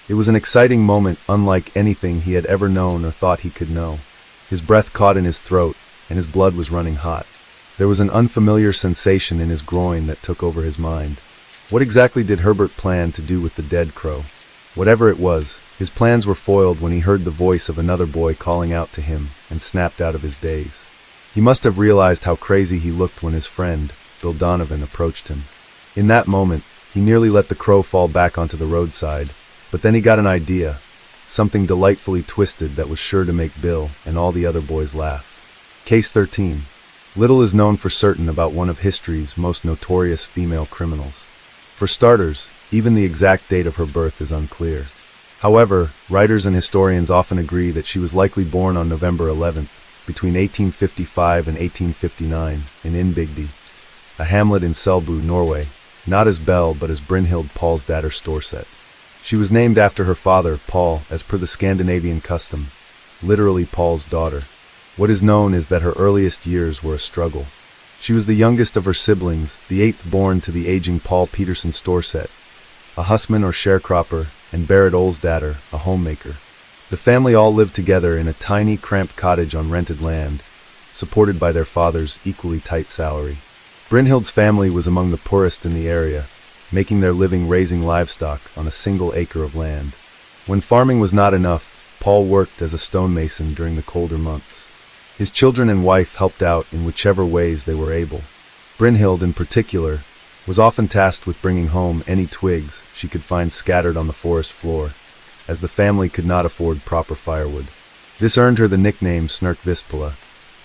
It was an exciting moment unlike anything he had ever known or thought he could know. His breath caught in his throat, and his blood was running hot. There was an unfamiliar sensation in his groin that took over his mind. What exactly did Herbert plan to do with the dead crow? Whatever it was, his plans were foiled when he heard the voice of another boy calling out to him and snapped out of his daze. He must have realized how crazy he looked when his friend, Bill Donovan, approached him. In that moment, he nearly let the crow fall back onto the roadside, but then he got an idea, something delightfully twisted that was sure to make Bill and all the other boys laugh. Case 13. Little is known for certain about one of history's most notorious female criminals. For starters, even the exact date of her birth is unclear. However, writers and historians often agree that she was likely born on November 11th, between 1855 and 1859, in Innbygdi, a hamlet in Selbu, Norway, not as Belle but as Brynhild Paulsdatter Storset. She was named after her father, Paul, as per the Scandinavian custom, literally Paul's daughter. What is known is that her earliest years were a struggle. She was the youngest of her siblings, the eighth born to the aging Paul Peterson Storset, a husman or sharecropper, and Berit Olsdatter, a homemaker. The family all lived together in a tiny, cramped cottage on rented land, supported by their father's equally tight salary. Brynhild's family was among the poorest in the area, making their living raising livestock on a single acre of land. When farming was not enough, Paul worked as a stonemason during the colder months. His children and wife helped out in whichever ways they were able. Brynhild, in particular, was often tasked with bringing home any twigs she could find scattered on the forest floor, as the family could not afford proper firewood. This earned her the nickname Snurkvispala,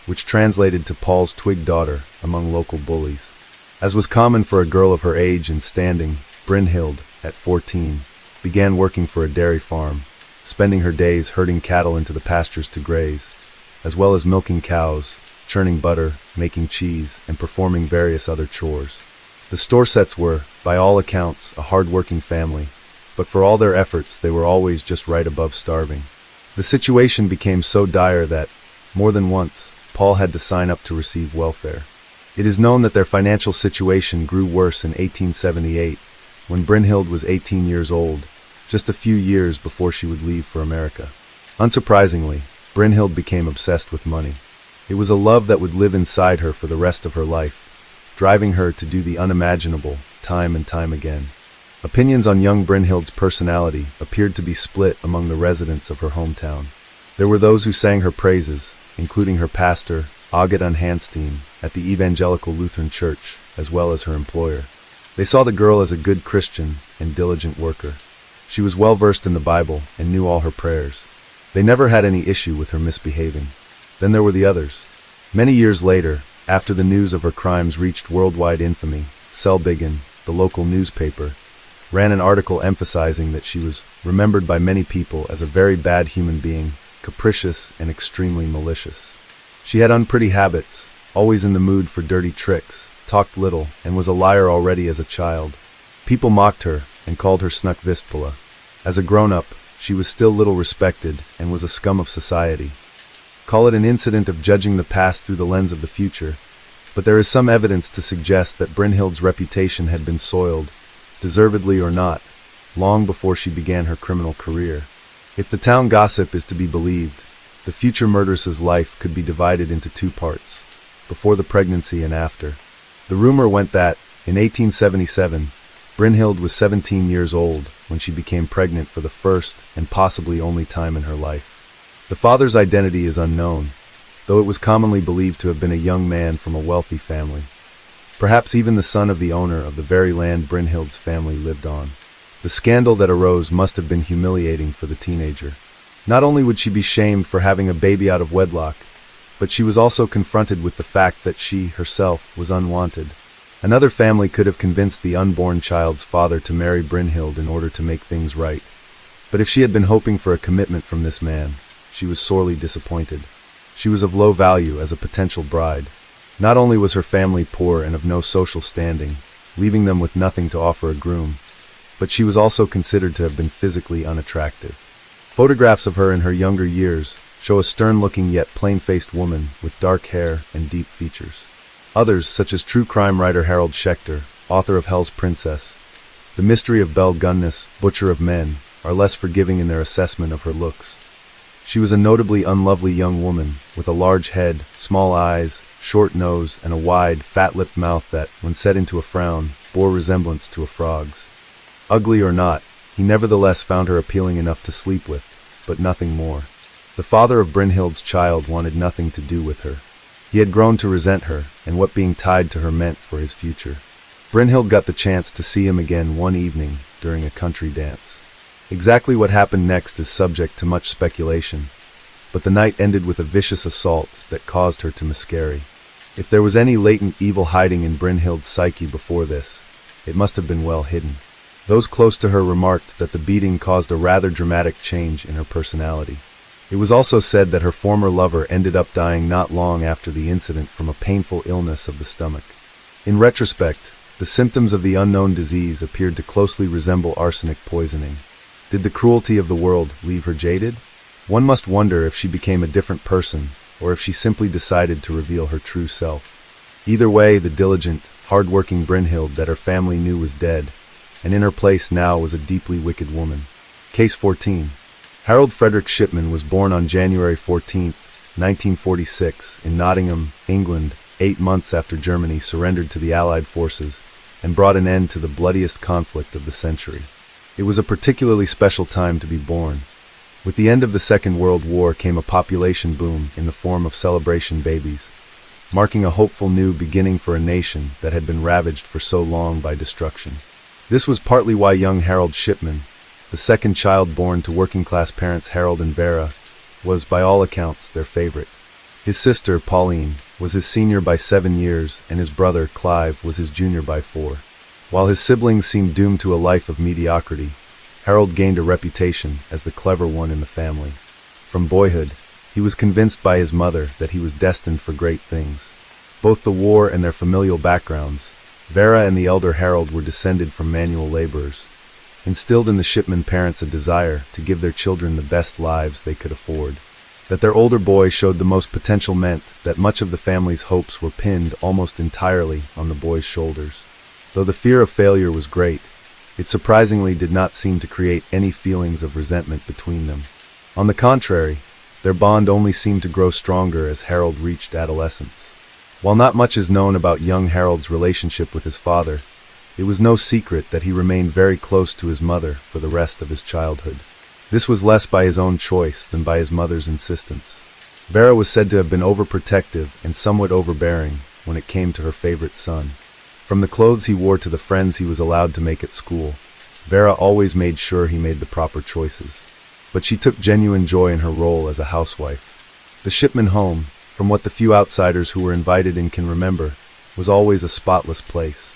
which translated to Paul's twig daughter among local bullies. As was common for a girl of her age and standing, Brynhild, at 14, began working for a dairy farm, spending her days herding cattle into the pastures to graze, as well as milking cows, churning butter, making cheese, and performing various other chores. The Storsets were, by all accounts, a hard-working family, but for all their efforts they were always just right above starving. The situation became so dire that, more than once, Paul had to sign up to receive welfare. It is known that their financial situation grew worse in 1878, when Brynhild was 18 years old, just a few years before she would leave for America. Unsurprisingly, Brynhild became obsessed with money. It was a love that would live inside her for the rest of her life, driving her to do the unimaginable time and time again. Opinions on young Brynhild's personality appeared to be split among the residents of her hometown. There were those who sang her praises, including her pastor, August Hanstein, at the Evangelical Lutheran Church, as well as her employer. They saw the girl as a good Christian and diligent worker. She was well versed in the Bible and knew all her prayers. They never had any issue with her misbehaving. Then there were the others. Many years later, after the news of her crimes reached worldwide infamy, Selbyggen, the local newspaper, ran an article emphasizing that she was remembered by many people as a very bad human being, capricious and extremely malicious. She had unpretty habits, always in the mood for dirty tricks, talked little, and was a liar already as a child. People mocked her and called her Snukkvistpula. As a grown-up, she was still little respected and was a scum of society. Call it an incident of judging the past through the lens of the future, but there is some evidence to suggest that Brynhild's reputation had been soiled, deservedly or not, long before she began her criminal career. If the town gossip is to be believed, the future murderess's life could be divided into two parts, before the pregnancy and after. The rumor went that, in 1877, Brynhild was 17 years old when she became pregnant for the first and possibly only time in her life. The father's identity is unknown, though it was commonly believed to have been a young man from a wealthy family. Perhaps even the son of the owner of the very land Brynhild's family lived on. The scandal that arose must have been humiliating for the teenager. Not only would she be shamed for having a baby out of wedlock, but she was also confronted with the fact that she, herself, was unwanted. Another family could have convinced the unborn child's father to marry Brynhild in order to make things right. But if she had been hoping for a commitment from this man, she was sorely disappointed. She was of low value as a potential bride. Not only was her family poor and of no social standing, leaving them with nothing to offer a groom, but she was also considered to have been physically unattractive. Photographs of her in her younger years show a stern-looking yet plain-faced woman with dark hair and deep features. Others, such as true crime writer Harold Schechter, author of Hell's Princess, The Mystery of Belle Gunness, Butcher of Men, are less forgiving in their assessment of her looks. She was a notably unlovely young woman, with a large head, small eyes, short nose, and a wide, fat-lipped mouth that, when set into a frown, bore resemblance to a frog's. Ugly or not, he nevertheless found her appealing enough to sleep with, but nothing more. The father of Brynhild's child wanted nothing to do with her. He had grown to resent her, and what being tied to her meant for his future. Brynhild got the chance to see him again one evening during a country dance. Exactly what happened next is subject to much speculation, but the night ended with a vicious assault that caused her to miscarry. If there was any latent evil hiding in Brynhild's psyche before this, it must have been well hidden. Those close to her remarked that the beating caused a rather dramatic change in her personality. It was also said that her former lover ended up dying not long after the incident from a painful illness of the stomach. In retrospect, the symptoms of the unknown disease appeared to closely resemble arsenic poisoning. Did the cruelty of the world leave her jaded? One must wonder if she became a different person, or if she simply decided to reveal her true self. Either way, the diligent, hard-working Brynhild that her family knew was dead, and in her place now was a deeply wicked woman. Case 14. Harold Frederick Shipman was born on January 14, 1946, in Nottingham, England, 8 months after Germany surrendered to the Allied forces and brought an end to the bloodiest conflict of the century. It was a particularly special time to be born. With the end of the Second World War came a population boom in the form of celebration babies, marking a hopeful new beginning for a nation that had been ravaged for so long by destruction. This was partly why young Harold Shipman, the second child born to working-class parents Harold and Vera, was, by all accounts, their favorite. His sister, Pauline, was his senior by 7 years, and his brother, Clive, was his junior by 4. While his siblings seemed doomed to a life of mediocrity, Harold gained a reputation as the clever one in the family. From boyhood, he was convinced by his mother that he was destined for great things. Both the war and their familial backgrounds, Vera and the elder Harold were descended from manual laborers, instilled in the Shipman parents a desire to give their children the best lives they could afford. That their older boy showed the most potential meant that much of the family's hopes were pinned almost entirely on the boy's shoulders. Though the fear of failure was great, it surprisingly did not seem to create any feelings of resentment between them. On the contrary, Their bond only seemed to grow stronger as Harold reached adolescence. While not much is known about young Harold's relationship with his father, it was no secret that he remained very close to his mother for the rest of his childhood. This was less by his own choice than by his mother's insistence. Vera was said to have been overprotective and somewhat overbearing when it came to her favorite son. From the clothes he wore to the friends he was allowed to make at school, Vera always made sure he made the proper choices. But she took genuine joy in her role as a housewife. The Shipman home, from what the few outsiders who were invited in can remember, was always a spotless place.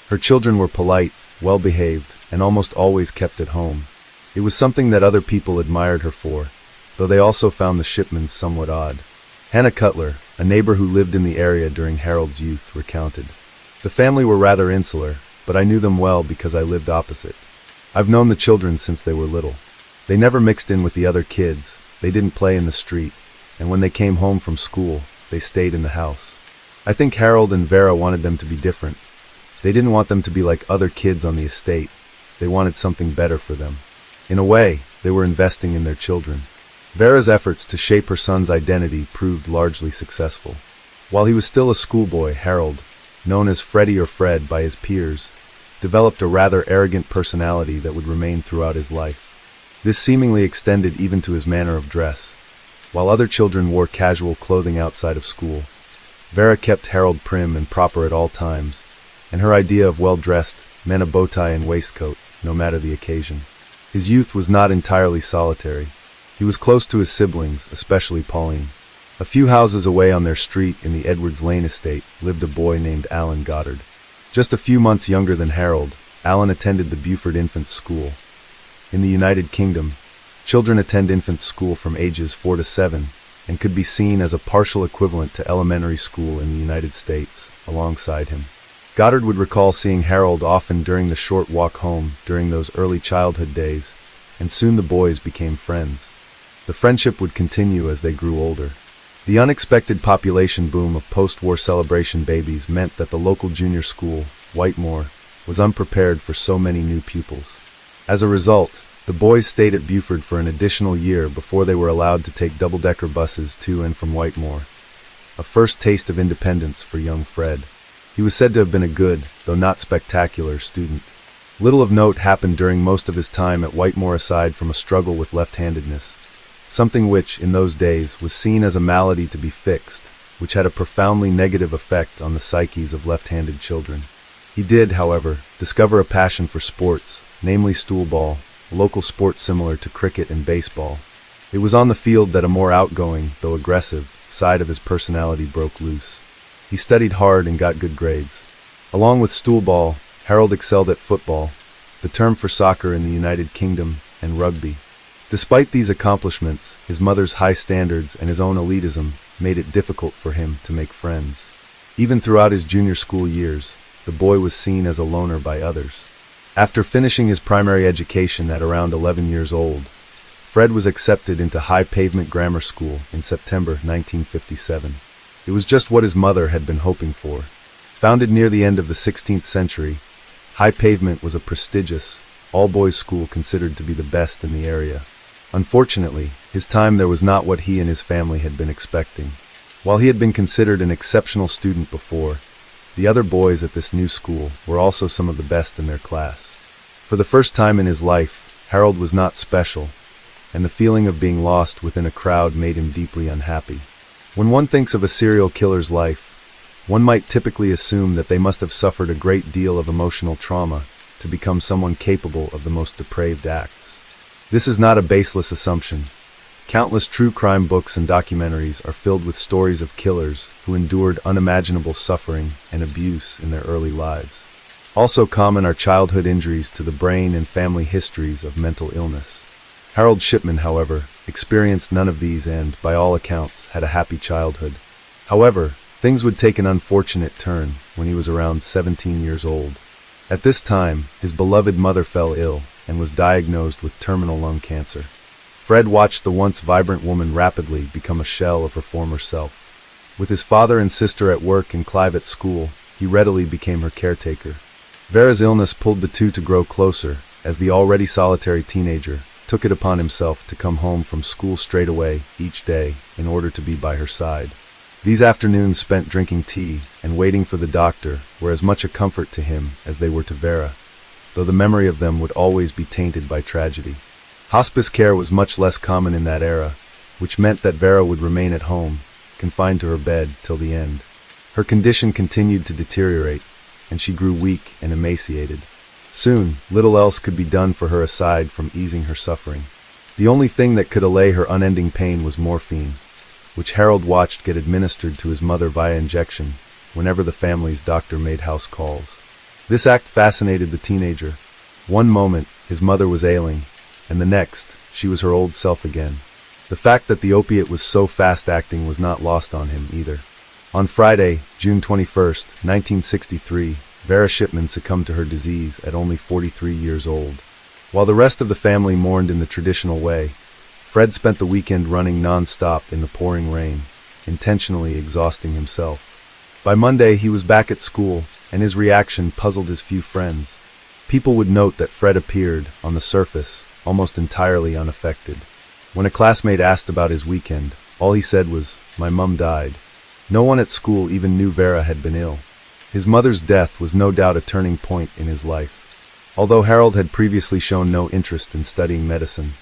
Her children were polite, well-behaved, and almost always kept at home. It was something that other people admired her for, though they also found the Shipmans somewhat odd. Hannah Cutler, a neighbor who lived in the area during Harold's youth, recounted, "The family were rather insular, but I knew them well because I lived opposite. I've known the children since they were little. They never mixed in with the other kids, they didn't play in the street, and when they came home from school, they stayed in the house. I think Harold and Vera wanted them to be different. They didn't want them to be like other kids on the estate. They wanted something better for them. In a way, they were investing in their children." Vera's efforts to shape her son's identity proved largely successful. While he was still a schoolboy, Harold, known as Freddie or Fred by his peers, developed a rather arrogant personality that would remain throughout his life. This seemingly extended even to his manner of dress. While other children wore casual clothing outside of school, Vera kept Harold prim and proper at all times, and her idea of well-dressed meant a bow tie and waistcoat, no matter the occasion. His youth was not entirely solitary. He was close to his siblings, especially Pauline. A few houses away on their street in the Edwards Lane estate lived a boy named Alan Goddard. Just a few months younger than Harold, Alan attended the Beaufort Infants School. In the United Kingdom, children attend infants school from ages 4 to 7 and could be seen as a partial equivalent to elementary school in the United States, alongside him. Goddard would recall seeing Harold often during the short walk home during those early childhood days, and soon the boys became friends. The friendship would continue as they grew older. The unexpected population boom of post-war celebration babies meant that the local junior school, Whitemore, was unprepared for so many new pupils. As a result, the boys stayed at Beaufort for an additional year before they were allowed to take double-decker buses to and from Whitemore, a first taste of independence for young Fred. He was said to have been a good, though not spectacular, student. Little of note happened during most of his time at Whitemore aside from a struggle with left-handedness, something which, in those days, was seen as a malady to be fixed, which had a profoundly negative effect on the psyches of left-handed children. He did, however, discover a passion for sports, namely stoolball, a local sport similar to cricket and baseball. It was on the field that a more outgoing, though aggressive, side of his personality broke loose. He studied hard and got good grades. Along with stoolball, Harold excelled at football, the term for soccer in the United Kingdom, and rugby. Despite these accomplishments, his mother's high standards and his own elitism made it difficult for him to make friends. Even throughout his junior school years, the boy was seen as a loner by others. After finishing his primary education at around 11 years old, Fred was accepted into High Pavement Grammar School in September 1957. It was just what his mother had been hoping for. Founded near the end of the 16th century, High Pavement was a prestigious, all-boys school considered to be the best in the area. Unfortunately, his time there was not what he and his family had been expecting. While he had been considered an exceptional student before, the other boys at this new school were also some of the best in their class. For the first time in his life, Harold was not special, and the feeling of being lost within a crowd made him deeply unhappy. When one thinks of a serial killer's life, one might typically assume that they must have suffered a great deal of emotional trauma to become someone capable of the most depraved acts. This is not a baseless assumption. Countless true crime books and documentaries are filled with stories of killers who endured unimaginable suffering and abuse in their early lives. Also common are childhood injuries to the brain and family histories of mental illness. Harold Shipman, however, experienced none of these and, by all accounts, had a happy childhood. However, things would take an unfortunate turn when he was around 17 years old. At this time, his beloved mother fell ill and was diagnosed with terminal lung cancer. Fred watched the once vibrant woman rapidly become a shell of her former self. With his father and sister at work and Clive at school, he readily became her caretaker. Vera's illness pulled the two to grow closer, as the already solitary teenager took it upon himself to come home from school straight away each day in order to be by her side. These afternoons spent drinking tea and waiting for the doctor were as much a comfort to him as they were to Vera, though the memory of them would always be tainted by tragedy. Hospice care was much less common in that era, which meant that Vera would remain at home, confined to her bed till the end. Her condition continued to deteriorate, and she grew weak and emaciated. Soon, little else could be done for her aside from easing her suffering. The only thing that could allay her unending pain was morphine, which Harold watched get administered to his mother via injection whenever the family's doctor made house calls. This act fascinated the teenager. One moment, his mother was ailing, and the next, she was her old self again. The fact that the opiate was so fast-acting was not lost on him either. On Friday, June 21st, 1963, Vera Shipman succumbed to her disease at only 43 years old. While the rest of the family mourned in the traditional way, Fred spent the weekend running non-stop in the pouring rain, intentionally exhausting himself. By Monday, he was back at school, and his reaction puzzled his few friends. People would note that Fred appeared, on the surface, almost entirely unaffected. When a classmate asked about his weekend, all he said was, "My mum died." No one at school even knew Vera had been ill. His mother's death was no doubt a turning point in his life. Although Harold had previously shown no interest in studying medicine,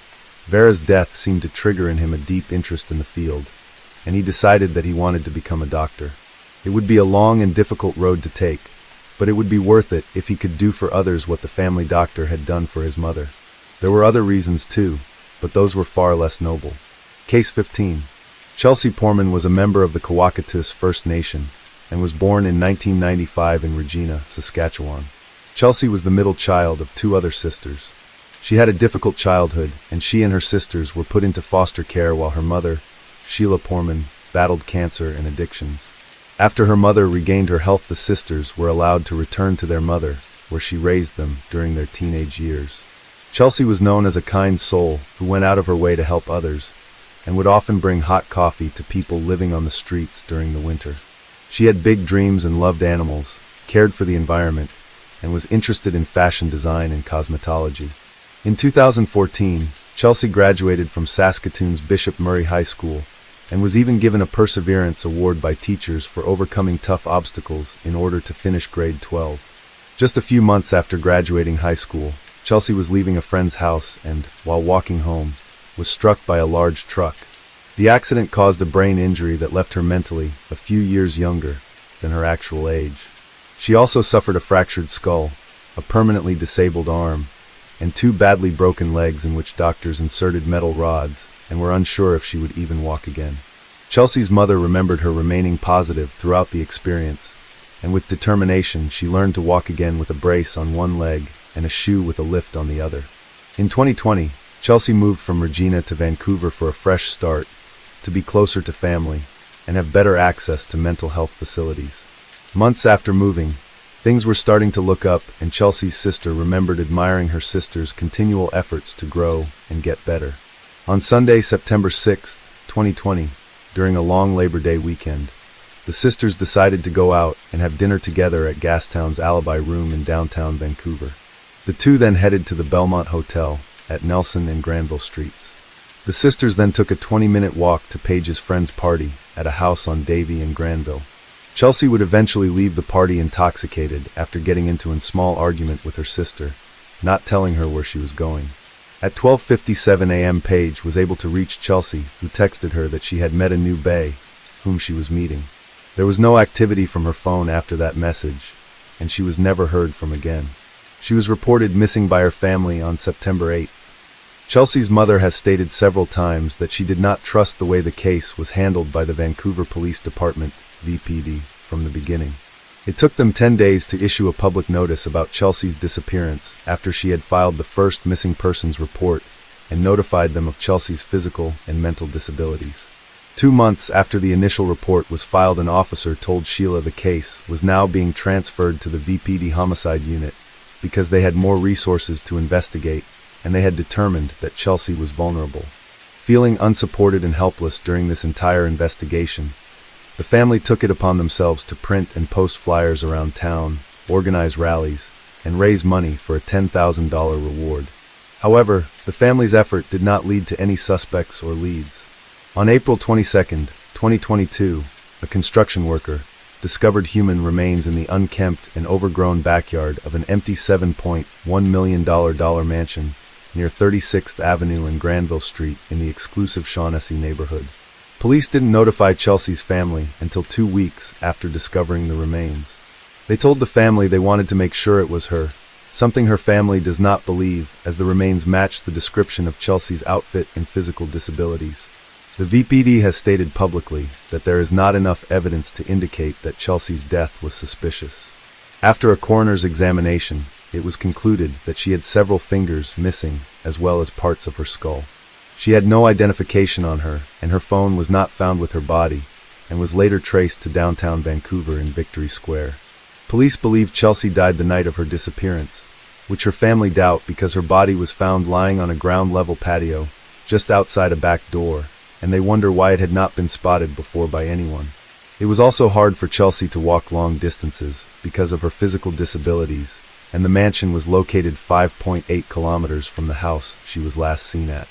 Vera's death seemed to trigger in him a deep interest in the field, and he decided that he wanted to become a doctor. It would be a long and difficult road to take, but it would be worth it if he could do for others what the family doctor had done for his mother. There were other reasons too, but those were far less noble. Case 15. Chelsea Porman was a member of the Coexist First Nation and was born in 1995 in Regina, Saskatchewan. Chelsea was the middle child of two other sisters. She had a difficult childhood, and she and her sisters were put into foster care while her mother, Sheila Porman, battled cancer and addictions. After her mother regained her health, the sisters were allowed to return to their mother, where she raised them during their teenage years. Chelsea was known as a kind soul who went out of her way to help others, and would often bring hot coffee to people living on the streets during the winter. She had big dreams and loved animals, cared for the environment, and was interested in fashion design and cosmetology. In 2014, Chelsea graduated from Saskatoon's Bishop Murray High School and was even given a Perseverance Award by teachers for overcoming tough obstacles in order to finish grade 12. Just a few months after graduating high school, Chelsea was leaving a friend's house and, while walking home, was struck by a large truck. The accident caused a brain injury that left her mentally a few years younger than her actual age. She also suffered a fractured skull, a permanently disabled arm, and two badly broken legs in which doctors inserted metal rods and were unsure if she would even walk again. Chelsea's mother remembered her remaining positive throughout the experience, and with determination she learned to walk again with a brace on one leg and a shoe with a lift on the other. In 2020, Chelsea moved from Regina to Vancouver for a fresh start, to be closer to family, and have better access to mental health facilities. Months after moving, things were starting to look up, and Chelsea's sister remembered admiring her sister's continual efforts to grow and get better. On Sunday, September 6, 2020, during a long Labor Day weekend, the sisters decided to go out and have dinner together at Gastown's Alibi Room in downtown Vancouver. The two then headed to the Belmont Hotel at Nelson and Granville Streets. The sisters then took a 20-minute walk to Paige's friend's party at a house on Davie and Granville. Chelsea would eventually leave the party intoxicated after getting into a small argument with her sister, not telling her where she was going. At 12:57 a.m. Paige was able to reach Chelsea, who texted her that she had met a new bae, whom she was meeting. There was no activity from her phone after that message, and she was never heard from again. She was reported missing by her family on September 8th. Chelsea's mother has stated several times that she did not trust the way the case was handled by the Vancouver Police Department, VPD, from the beginning. It took them 10 days to issue a public notice about Chelsea's disappearance after she had filed the first missing persons report and notified them of Chelsea's physical and mental disabilities. 2 months after the initial report was filed, an officer told Sheila the case was now being transferred to the VPD homicide unit because they had more resources to investigate, and they had determined that Chelsea was vulnerable. Feeling unsupported and helpless during this entire investigation, the family took it upon themselves to print and post flyers around town, organize rallies, and raise money for a $10,000 reward. However, the family's effort did not lead to any suspects or leads. On April 22, 2022, a construction worker discovered human remains in the unkempt and overgrown backyard of an empty $7.1 million mansion near 36th Avenue and Granville Street in the exclusive Shaughnessy neighborhood. Police didn't notify Chelsea's family until 2 weeks after discovering the remains. They told the family they wanted to make sure it was her, something her family does not believe, as the remains matched the description of Chelsea's outfit and physical disabilities. The VPD has stated publicly that there is not enough evidence to indicate that Chelsea's death was suspicious. After a coroner's examination, it was concluded that she had several fingers missing as well as parts of her skull. She had no identification on her, and her phone was not found with her body, and was later traced to downtown Vancouver in Victory Square. Police believe Chelsea died the night of her disappearance, which her family doubt because her body was found lying on a ground-level patio just outside a back door, and they wonder why it had not been spotted before by anyone. It was also hard for Chelsea to walk long distances because of her physical disabilities, and the mansion was located 5.8 kilometers from the house she was last seen at.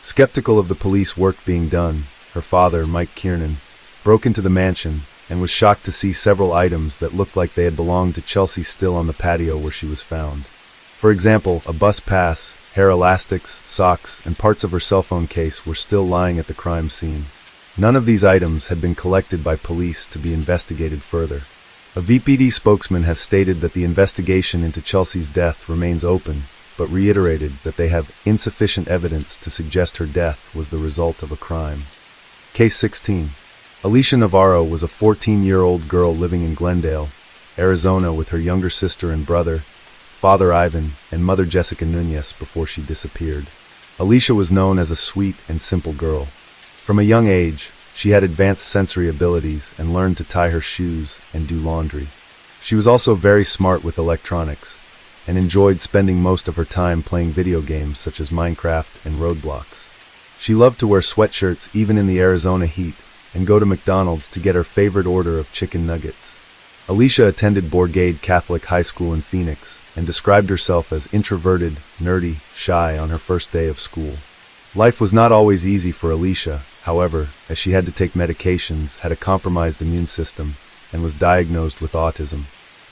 Skeptical of the police work being done, her father, Mike Kiernan, broke into the mansion and was shocked to see several items that looked like they had belonged to Chelsea still on the patio where she was found. For example, a bus pass, hair elastics, socks, and parts of her cell phone case were still lying at the crime scene. None of these items had been collected by police to be investigated further. A VPD spokesman has stated that the investigation into Chelsea's death remains open, but reiterated that they have insufficient evidence to suggest her death was the result of a crime. Case 16. Alicia Navarro was a 14-year-old girl living in Glendale, Arizona with her younger sister and brother, father Ivan, and mother Jessica Nunez before she disappeared. Alicia was known as a sweet and simple girl. From a young age, she had advanced sensory abilities and learned to tie her shoes and do laundry. She was also very smart with electronics, and enjoyed spending most of her time playing video games such as Minecraft and Roblox. She loved to wear sweatshirts even in the Arizona heat, and go to McDonald's to get her favorite order of chicken nuggets. Alicia attended Bourgade Catholic High School in Phoenix, and described herself as introverted, nerdy, shy on her first day of school. Life was not always easy for Alicia, however, as she had to take medications, had a compromised immune system, and was diagnosed with autism.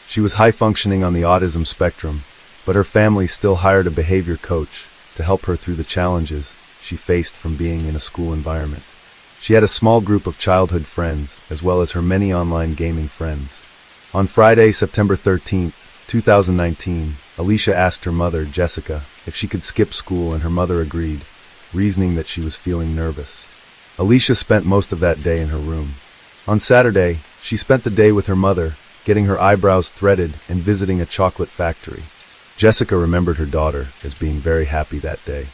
She was high-functioning on the autism spectrum, but her family still hired a behavior coach to help her through the challenges she faced from being in a school environment. She had a small group of childhood friends, as well as her many online gaming friends. On Friday, September 13, 2019, Alicia asked her mother, Jessica, if she could skip school, and her mother agreed, reasoning that she was feeling nervous. Alicia spent most of that day in her room. On Saturday, she spent the day with her mother, getting her eyebrows threaded and visiting a chocolate factory. Jessica remembered her daughter as being very happy that day.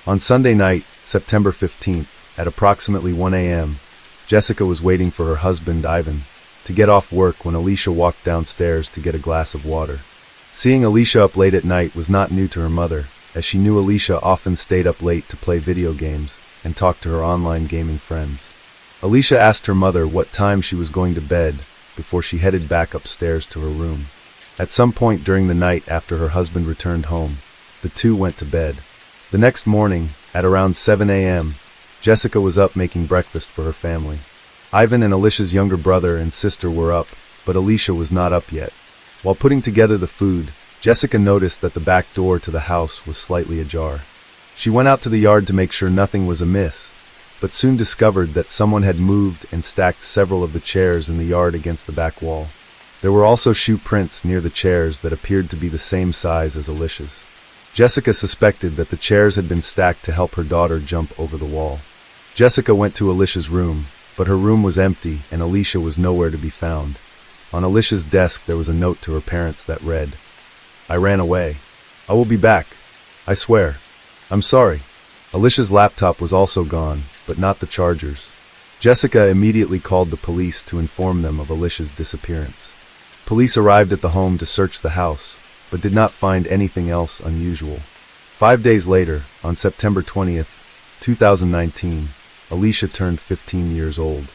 On Sunday night, September 15th, at approximately 1 a.m., Jessica was waiting for her husband, Ivan, to get off work when Alicia walked downstairs to get a glass of water. Seeing Alicia up late at night was not new to her mother, as she knew Alicia often stayed up late to play video games and talk to her online gaming friends. Alicia asked her mother what time she was going to bed before she headed back upstairs to her room. At some point during the night after her husband returned home, the two went to bed. The next morning, at around 7 a.m., Jessica was up making breakfast for her family. Ivan and Alicia's younger brother and sister were up, but Alicia was not up yet. While putting together the food, Jessica noticed that the back door to the house was slightly ajar. She went out to the yard to make sure nothing was amiss, but soon discovered that someone had moved and stacked several of the chairs in the yard against the back wall. There were also shoe prints near the chairs that appeared to be the same size as Alicia's. Jessica suspected that the chairs had been stacked to help her daughter jump over the wall. Jessica went to Alicia's room, but her room was empty and Alicia was nowhere to be found. On Alicia's desk there was a note to her parents that read, "I ran away. I will be back. I swear. I'm sorry." Alicia's laptop was also gone, but not the chargers. Jessica immediately called the police to inform them of Alicia's disappearance. Police arrived at the home to search the house, but did not find anything else unusual. 5 days later, on September 20th, 2019, Alicia turned 15 years old.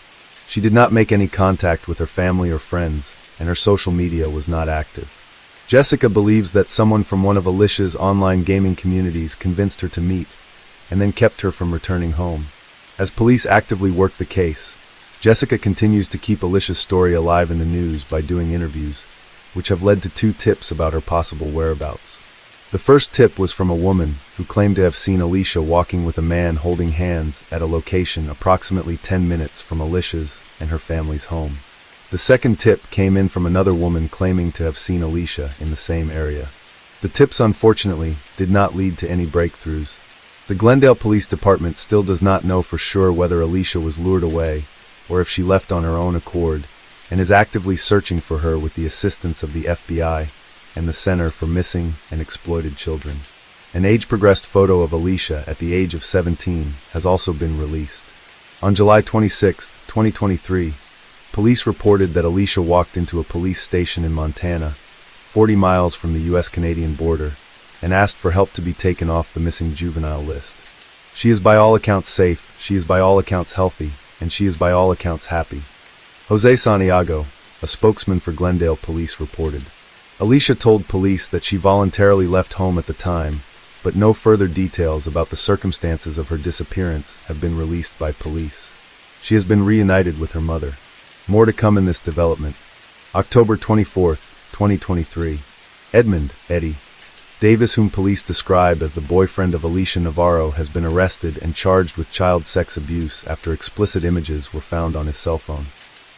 She did not make any contact with her family or friends, and her social media was not active. Jessica believes that someone from one of Alicia's online gaming communities convinced her to meet, and then kept her from returning home. As police actively work the case, Jessica continues to keep Alicia's story alive in the news by doing interviews, which have led to 2 tips about her possible whereabouts. The first tip was from a woman who claimed to have seen Alicia walking with a man holding hands at a location approximately 10 minutes from Alicia's and her family's home. The second tip came in from another woman claiming to have seen Alicia in the same area. The tips unfortunately did not lead to any breakthroughs. The Glendale Police Department still does not know for sure whether Alicia was lured away or if she left on her own accord, and is actively searching for her with the assistance of the FBI and the Center for Missing and Exploited Children. An age-progressed photo of Alicia at the age of 17 has also been released. On July 26, 2023, police reported that Alicia walked into a police station in Montana, 40 miles from the U.S.-Canadian border, and asked for help to be taken off the missing juvenile list. She is by all accounts safe, she is by all accounts healthy, and she is by all accounts happy. Jose Santiago, a spokesman for Glendale Police, reported. Alicia told police that she voluntarily left home at the time, but no further details about the circumstances of her disappearance have been released by police. She has been reunited with her mother. More to come in this development. October 24, 2023. Edmund, Eddie Davis, whom police describe as the boyfriend of Alicia Navarro, has been arrested and charged with child sex abuse after explicit images were found on his cell phone.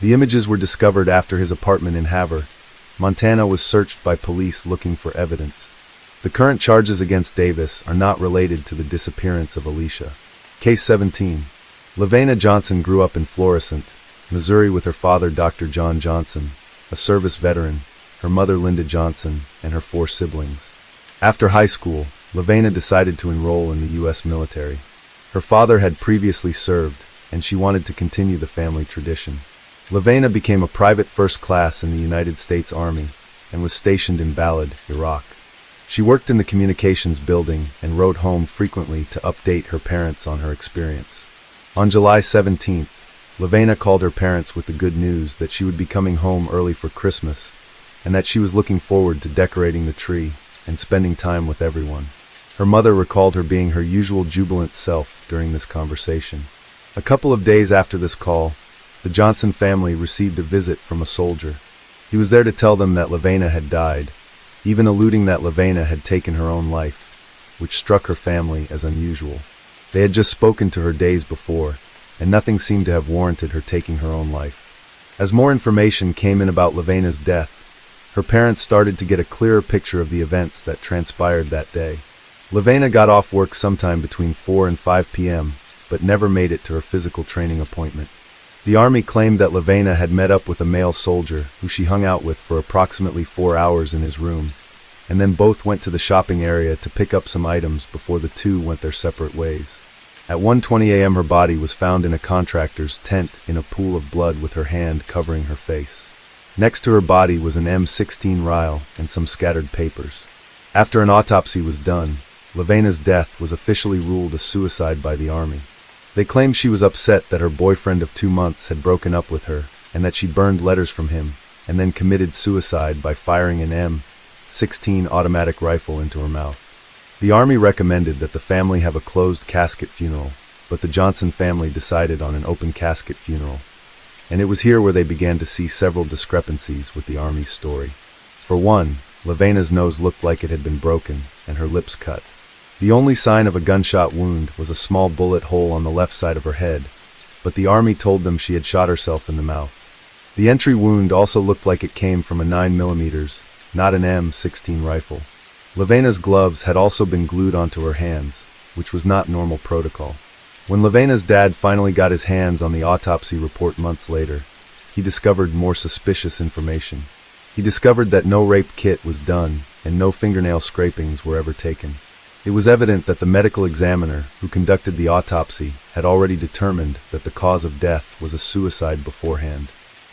The images were discovered after his apartment in Havre, Montana, was searched by police looking for evidence. The current charges against Davis are not related to the disappearance of Alicia. Case 17. LaVena Johnson grew up in Florissant, Missouri with her father Dr. John Johnson, a service veteran, her mother Linda Johnson, and her 4 siblings. After high school, LaVena decided to enroll in the U.S. military. Her father had previously served, and she wanted to continue the family tradition. LaVena became a private first class in the United States Army and was stationed in Balad, Iraq. She worked in the communications building and wrote home frequently to update her parents on her experience. On July 17th, LaVena called her parents with the good news that she would be coming home early for Christmas and that she was looking forward to decorating the tree and spending time with everyone. Her mother recalled her being her usual jubilant self during this conversation. A couple of days after this call, the Johnson family received a visit from a soldier. He was there to tell them that LaVena had died, even alluding that LaVena had taken her own life, which struck her family as unusual. They had just spoken to her days before, and nothing seemed to have warranted her taking her own life. As more information came in about LaVena's death, her parents started to get a clearer picture of the events that transpired that day. LaVena got off work sometime between 4 and 5 p.m., but never made it to her physical training appointment. The Army claimed that LaVena had met up with a male soldier who she hung out with for approximately 4 hours in his room, and then both went to the shopping area to pick up some items before the two went their separate ways. At 1:20 a.m. her body was found in a contractor's tent in a pool of blood with her hand covering her face. Next to her body was an M16 rifle and some scattered papers. After an autopsy was done, LaVena's death was officially ruled a suicide by the Army. They claimed she was upset that her boyfriend of 2 months had broken up with her and that she burned letters from him and then committed suicide by firing an M16 automatic rifle into her mouth. The Army recommended that the family have a closed casket funeral, but the Johnson family decided on an open casket funeral. And it was here where they began to see several discrepancies with the Army's story. For one, LaVena's nose looked like it had been broken and her lips cut. The only sign of a gunshot wound was a small bullet hole on the left side of her head, but the Army told them she had shot herself in the mouth. The entry wound also looked like it came from a 9mm, not an M16 rifle. LaVena's gloves had also been glued onto her hands, which was not normal protocol. When LaVena's dad finally got his hands on the autopsy report months later, he discovered more suspicious information. He discovered that no rape kit was done and no fingernail scrapings were ever taken. It was evident that the medical examiner who conducted the autopsy had already determined that the cause of death was a suicide beforehand.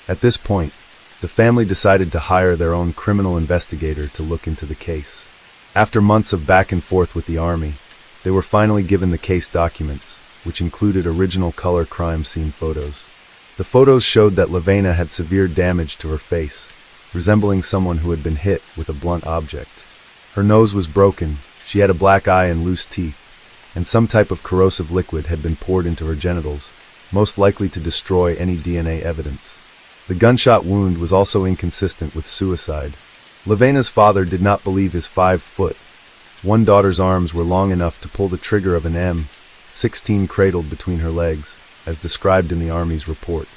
At this point, the family decided to hire their own criminal investigator to look into the case. After months of back and forth with the Army, they were finally given the case documents, which included original color crime scene photos. The photos showed that LaVena had severe damage to her face, resembling someone who had been hit with a blunt object. Her nose was broken, she had a black eye and loose teeth, and some type of corrosive liquid had been poured into her genitals, most likely to destroy any DNA evidence. The gunshot wound was also inconsistent with suicide. Levena's father did not believe his 5'1" daughter's arms were long enough to pull the trigger of an M16 cradled between her legs, as described in the Army's report.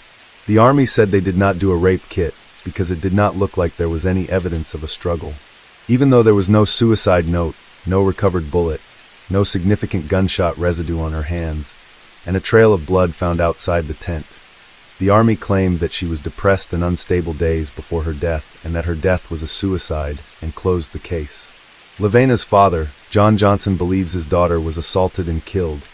The Army said they did not do a rape kit because it did not look like there was any evidence of a struggle. Even though there was no suicide note, no recovered bullet, no significant gunshot residue on her hands, and a trail of blood found outside the tent. The Army claimed that she was depressed and unstable days before her death and that her death was a suicide and closed the case. Levena's father, John Johnson, believes his daughter was assaulted and killed,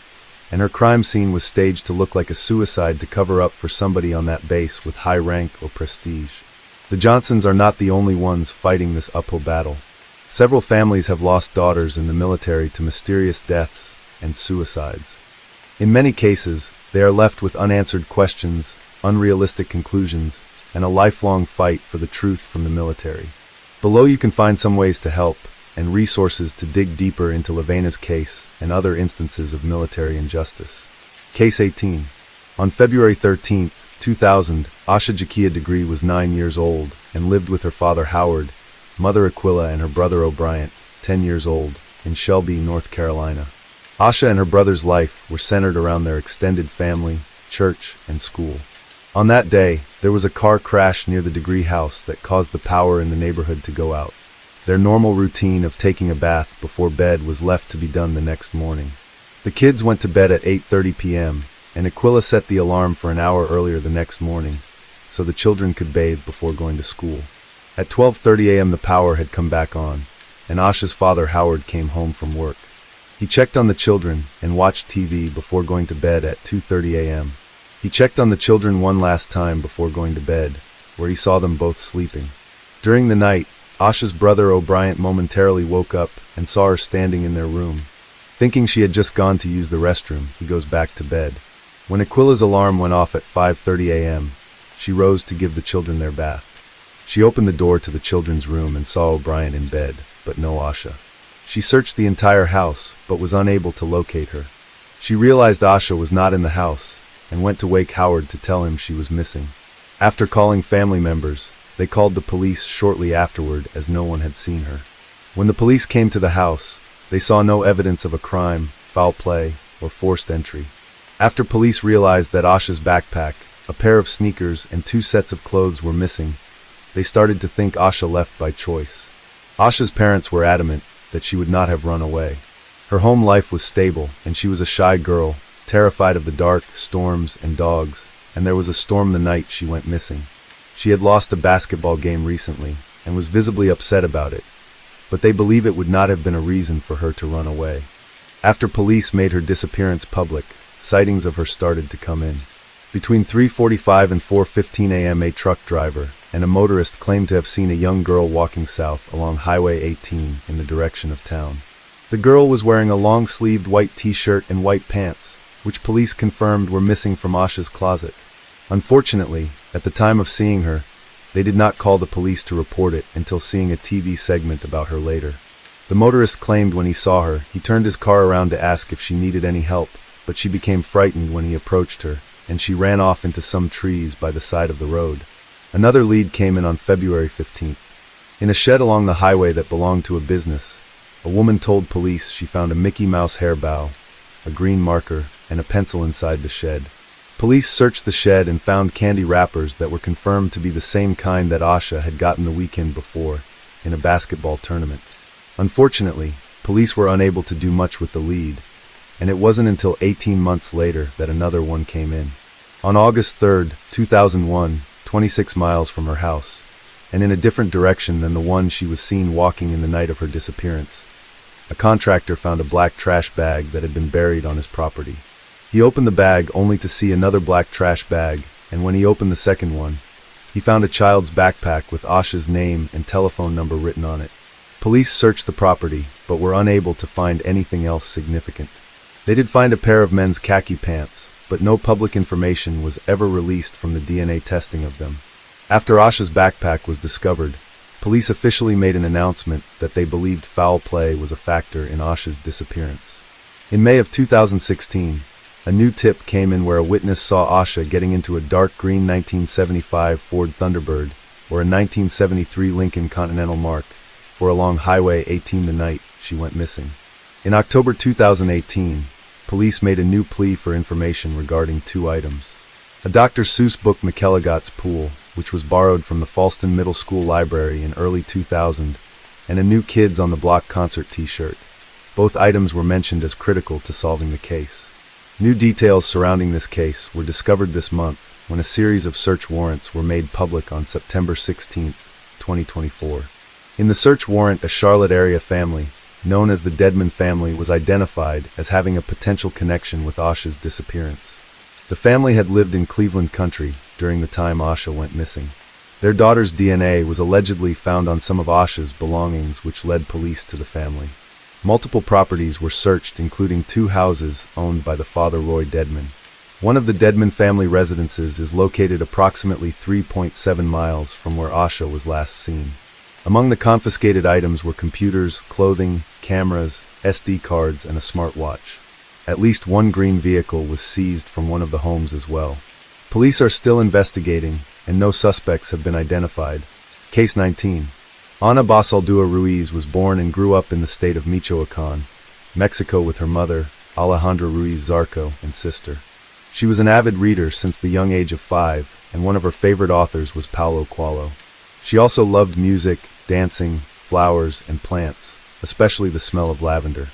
and her crime scene was staged to look like a suicide to cover up for somebody on that base with high rank or prestige. The Johnsons are not the only ones fighting this uphill battle. Several families have lost daughters in the military to mysterious deaths and suicides. In many cases, they are left with unanswered questions, unrealistic conclusions, and a lifelong fight for the truth from the military. Below you can find some ways to help, and resources to dig deeper into Levena's case and other instances of military injustice. Case 18. On February 13, 2000, Asha Jakia Degree was 9 years old and lived with her father Howard, mother Aquila, and her brother O'Brien, 10 years old, in Shelby, North Carolina. Asha and her brother's life were centered around their extended family, church, and school. On that day, there was a car crash near the Degree house that caused the power in the neighborhood to go out. Their normal routine of taking a bath before bed was left to be done the next morning. The kids went to bed at 8:30 p.m., and Aquila set the alarm for an hour earlier the next morning, so the children could bathe before going to school. At 12:30 a.m. the power had come back on, and Asha's father Howard came home from work. He checked on the children and watched TV before going to bed at 2:30 a.m. He checked on the children one last time before going to bed, where he saw them both sleeping. During the night, Asha's brother O'Brien momentarily woke up and saw her standing in their room. Thinking she had just gone to use the restroom, he goes back to bed. When Aquila's alarm went off at 5:30 a.m., she rose to give the children their bath. She opened the door to the children's room and saw O'Brien in bed, but no Asha. She searched the entire house, but was unable to locate her. She realized Asha was not in the house, and went to wake Howard to tell him she was missing. After calling family members, they called the police shortly afterward as no one had seen her. When the police came to the house, they saw no evidence of a crime, foul play, or forced entry. After police realized that Asha's backpack, a pair of sneakers, and 2 sets of clothes were missing, they started to think Asha left by choice. Asha's parents were adamant that she would not have run away. Her home life was stable, and she was a shy girl, terrified of the dark, storms, and dogs, and there was a storm the night she went missing. She had lost a basketball game recently, and was visibly upset about it, but they believe it would not have been a reason for her to run away. After police made her disappearance public, sightings of her started to come in. Between 3:45 and 4:15 a.m. a truck driver and a motorist claimed to have seen a young girl walking south along Highway 18 in the direction of town. The girl was wearing a long-sleeved white t-shirt and white pants, which police confirmed were missing from Asha's closet. Unfortunately, at the time of seeing her, they did not call the police to report it until seeing a TV segment about her later. The motorist claimed when he saw her, he turned his car around to ask if she needed any help, but she became frightened when he approached her, and she ran off into some trees by the side of the road. Another lead came in on February 15th. In a shed along the highway that belonged to a business, a woman told police she found a Mickey Mouse hair bow, a green marker, and a pencil inside the shed. Police searched the shed and found candy wrappers that were confirmed to be the same kind that Asha had gotten the weekend before, in a basketball tournament. Unfortunately, police were unable to do much with the lead, and it wasn't until 18 months later that another one came in. On August 3, 2001, 26 miles from her house, and in a different direction than the one she was seen walking in the night of her disappearance, a contractor found a black trash bag that had been buried on his property. He opened the bag only to see another black trash bag, and when he opened the second one, he found a child's backpack with Asha's name and telephone number written on it. Police searched the property, but were unable to find anything else significant. They did find a pair of men's khaki pants, but no public information was ever released from the DNA testing of them. After Asha's backpack was discovered, police officially made an announcement that they believed foul play was a factor in Asha's disappearance. In May of 2016, a new tip came in where a witness saw Asha getting into a dark green 1975 Ford Thunderbird or a 1973 Lincoln Continental Mark for along Highway 18 the night she went missing. In October 2018, police made a new plea for information regarding two items: a Dr. Seuss book McElligot's Pool, which was borrowed from the Falston Middle School library in early 2000, and a new Kids on the Block concert t-shirt. Both items were mentioned as critical to solving the case. New details surrounding this case were discovered this month when a series of search warrants were made public on September 16, 2024. In the search warrant, a Charlotte area family, known as the Deadman family, was identified as having a potential connection with Asha's disappearance. The family had lived in Cleveland country during the time Asha went missing. Their daughter's DNA was allegedly found on some of Asha's belongings, which led police to the family. Multiple properties were searched, including two houses owned by the father Roy Deadman. One of the Deadman family residences is located approximately 3.7 miles from where Asha was last seen. Among the confiscated items were computers, clothing, cameras, SD cards, and a smartwatch. At least one green vehicle was seized from one of the homes as well. Police are still investigating, and no suspects have been identified. Case 19. Ana Basaldua Ruiz was born and grew up in the state of Michoacan, Mexico, with her mother, Alejandra Ruiz Zarco, and sister. She was an avid reader since the young age of 5, and one of her favorite authors was Paulo Coelho. She also loved music, dancing, flowers, and plants, especially the smell of lavender.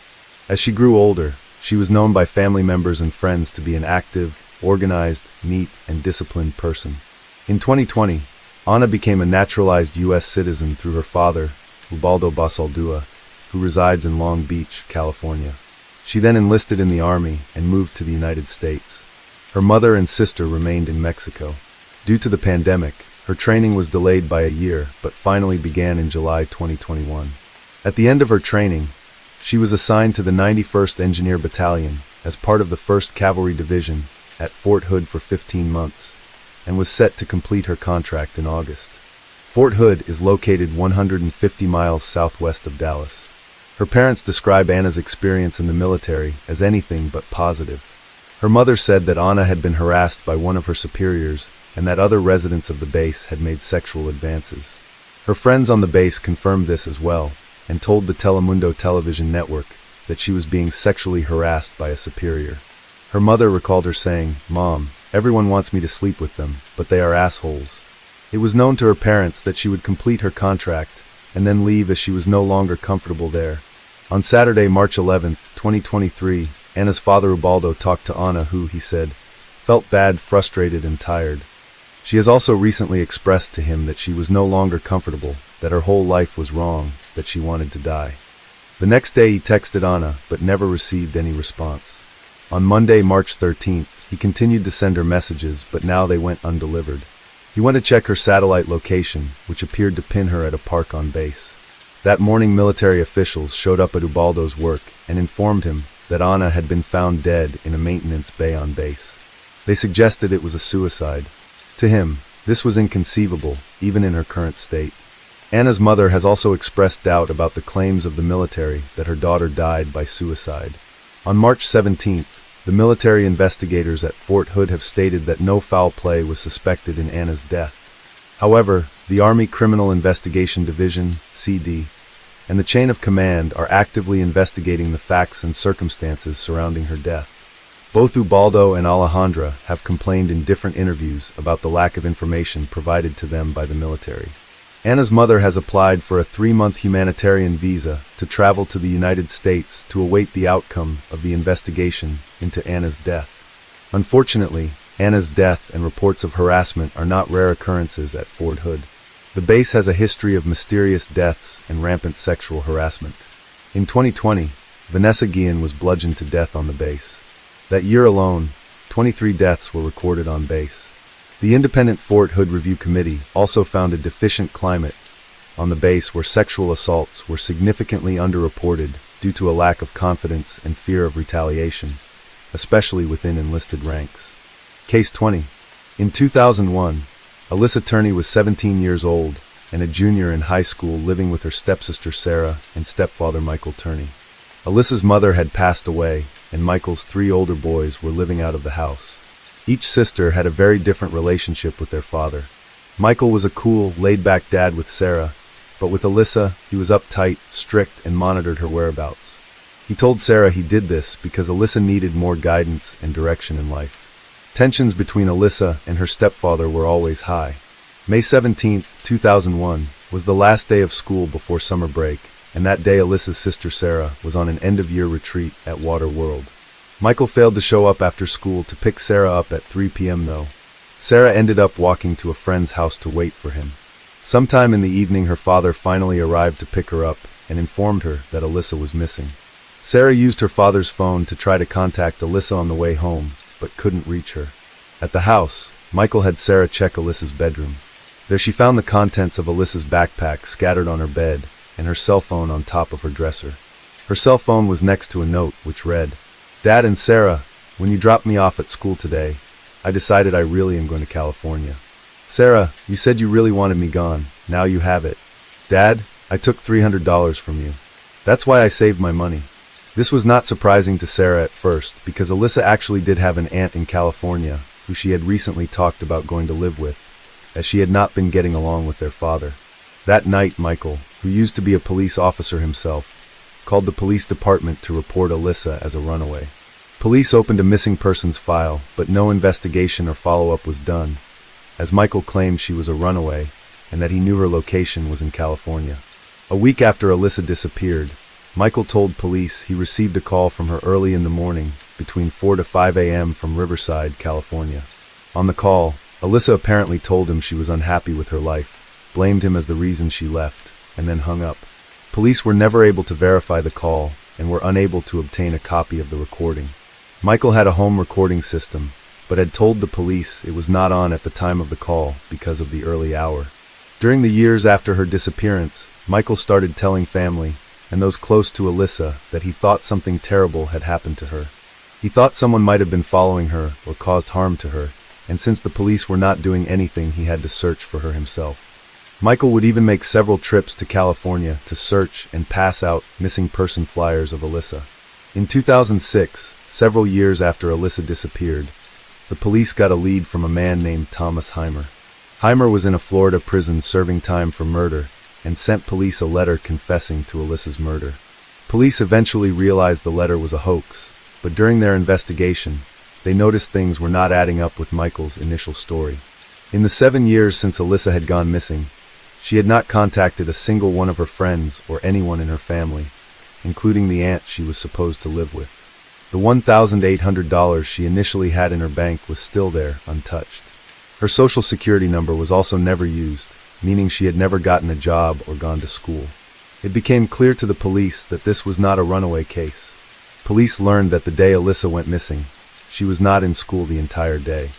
As she grew older, she was known by family members and friends to be an active, organized, neat, and disciplined person. In 2020, Ana became a naturalized U.S. citizen through her father, Ubaldo Basaldua, who resides in Long Beach, California. She then enlisted in the Army and moved to the United States. Her mother and sister remained in Mexico. Due to the pandemic, her training was delayed by a year, but finally began in July 2021. At the end of her training, she was assigned to the 91st Engineer Battalion as part of the 1st Cavalry Division at Fort Hood for 15 months, and was set to complete her contract in August. Fort Hood is located 150 miles southwest of Dallas. Her parents describe Ana's experience in the military as anything but positive. Her mother said that Ana had been harassed by one of her superiors and that other residents of the base had made sexual advances. Her friends on the base confirmed this as well, and told the Telemundo television network that she was being sexually harassed by a superior. Her mother recalled her saying, "Mom, everyone wants me to sleep with them, but they are assholes." It was known to her parents that she would complete her contract and then leave as she was no longer comfortable there. On Saturday, March 11, 2023, Ana's father Ubaldo talked to Ana, who, he said, felt bad, frustrated, and tired. She has also recently expressed to him that she was no longer comfortable, that her whole life was wrong, that she wanted to die. The next day he texted Ana, but never received any response. On Monday, March 13th, he continued to send her messages, but now they went undelivered. He went to check her satellite location, which appeared to pin her at a park on base. That morning, military officials showed up at Ubaldo's work and informed him that Ana had been found dead in a maintenance bay on base. They suggested it was a suicide. To him, this was inconceivable, even in her current state. Ana's mother has also expressed doubt about the claims of the military that her daughter died by suicide. On March 17th, the military investigators at Fort Hood have stated that no foul play was suspected in Ana's death. However, the Army Criminal Investigation Division, CD, and the Chain of Command are actively investigating the facts and circumstances surrounding her death. Both Ubaldo and Alejandra have complained in different interviews about the lack of information provided to them by the military. Ana's mother has applied for a 3-month humanitarian visa to travel to the United States to await the outcome of the investigation into Ana's death. Unfortunately, Ana's death and reports of harassment are not rare occurrences at Fort Hood. The base has a history of mysterious deaths and rampant sexual harassment. In 2020, Vanessa Guillen was bludgeoned to death on the base. That year alone, 23 deaths were recorded on base. The independent Fort Hood Review Committee also found a deficient climate on the base where sexual assaults were significantly underreported due to a lack of confidence and fear of retaliation, especially within enlisted ranks. Case 20. In 2001, Alyssa Turney was 17 years old and a junior in high school, living with her stepsister Sarah and stepfather Michael Turney. Alyssa's mother had passed away, and Michael's 3 older boys were living out of the house. Each sister had a very different relationship with their father. Michael was a cool, laid-back dad with Sarah, but with Alyssa, he was uptight, strict, and monitored her whereabouts. He told Sarah he did this because Alyssa needed more guidance and direction in life. Tensions between Alyssa and her stepfather were always high. May 17, 2001, was the last day of school before summer break, and that day Alyssa's sister Sarah was on an end-of-year retreat at Water World. Michael failed to show up after school to pick Sarah up at 3 p.m. though. Sarah ended up walking to a friend's house to wait for him. Sometime in the evening, her father finally arrived to pick her up and informed her that Alyssa was missing. Sarah used her father's phone to try to contact Alyssa on the way home, but couldn't reach her. At the house, Michael had Sarah check Alyssa's bedroom. There she found the contents of Alyssa's backpack scattered on her bed and her cell phone on top of her dresser. Her cell phone was next to a note which read, "Dad and Sarah, when you dropped me off at school today, I decided I really am going to California. Sarah, you said you really wanted me gone. Now you have it. Dad, I took $300 from you. That's why I saved my money." This was not surprising to Sarah at first, because Alyssa actually did have an aunt in California who she had recently talked about going to live with, as she had not been getting along with their father. That night, Michael, who used to be a police officer himself, called the police department to report Alyssa as a runaway. Police opened a missing persons file, but no investigation or follow-up was done, as Michael claimed she was a runaway and that he knew her location was in California. A week after Alyssa disappeared, Michael told police he received a call from her early in the morning, between 4 to 5 a.m. from Riverside, California. On the call, Alyssa apparently told him she was unhappy with her life, blamed him as the reason she left, and then hung up. Police were never able to verify the call and were unable to obtain a copy of the recording. Michael had a home recording system, but had told the police it was not on at the time of the call because of the early hour. During the years after her disappearance, Michael started telling family and those close to Alyssa that he thought something terrible had happened to her. He thought someone might have been following her or caused harm to her, and since the police were not doing anything, he had to search for her himself. Michael would even make several trips to California to search and pass out missing person flyers of Alyssa. In 2006, several years after Alyssa disappeared, the police got a lead from a man named Thomas Heimer. Heimer was in a Florida prison serving time for murder and sent police a letter confessing to Alyssa's murder. Police eventually realized the letter was a hoax, but during their investigation, they noticed things were not adding up with Michael's initial story. In the 7 years since Alyssa had gone missing, she had not contacted a single one of her friends or anyone in her family, including the aunt she was supposed to live with. The $1,800 she initially had in her bank was still there, untouched. Her social security number was also never used, meaning she had never gotten a job or gone to school. It became clear to the police that this was not a runaway case. Police learned that the day Alyssa went missing, she was not in school the entire day.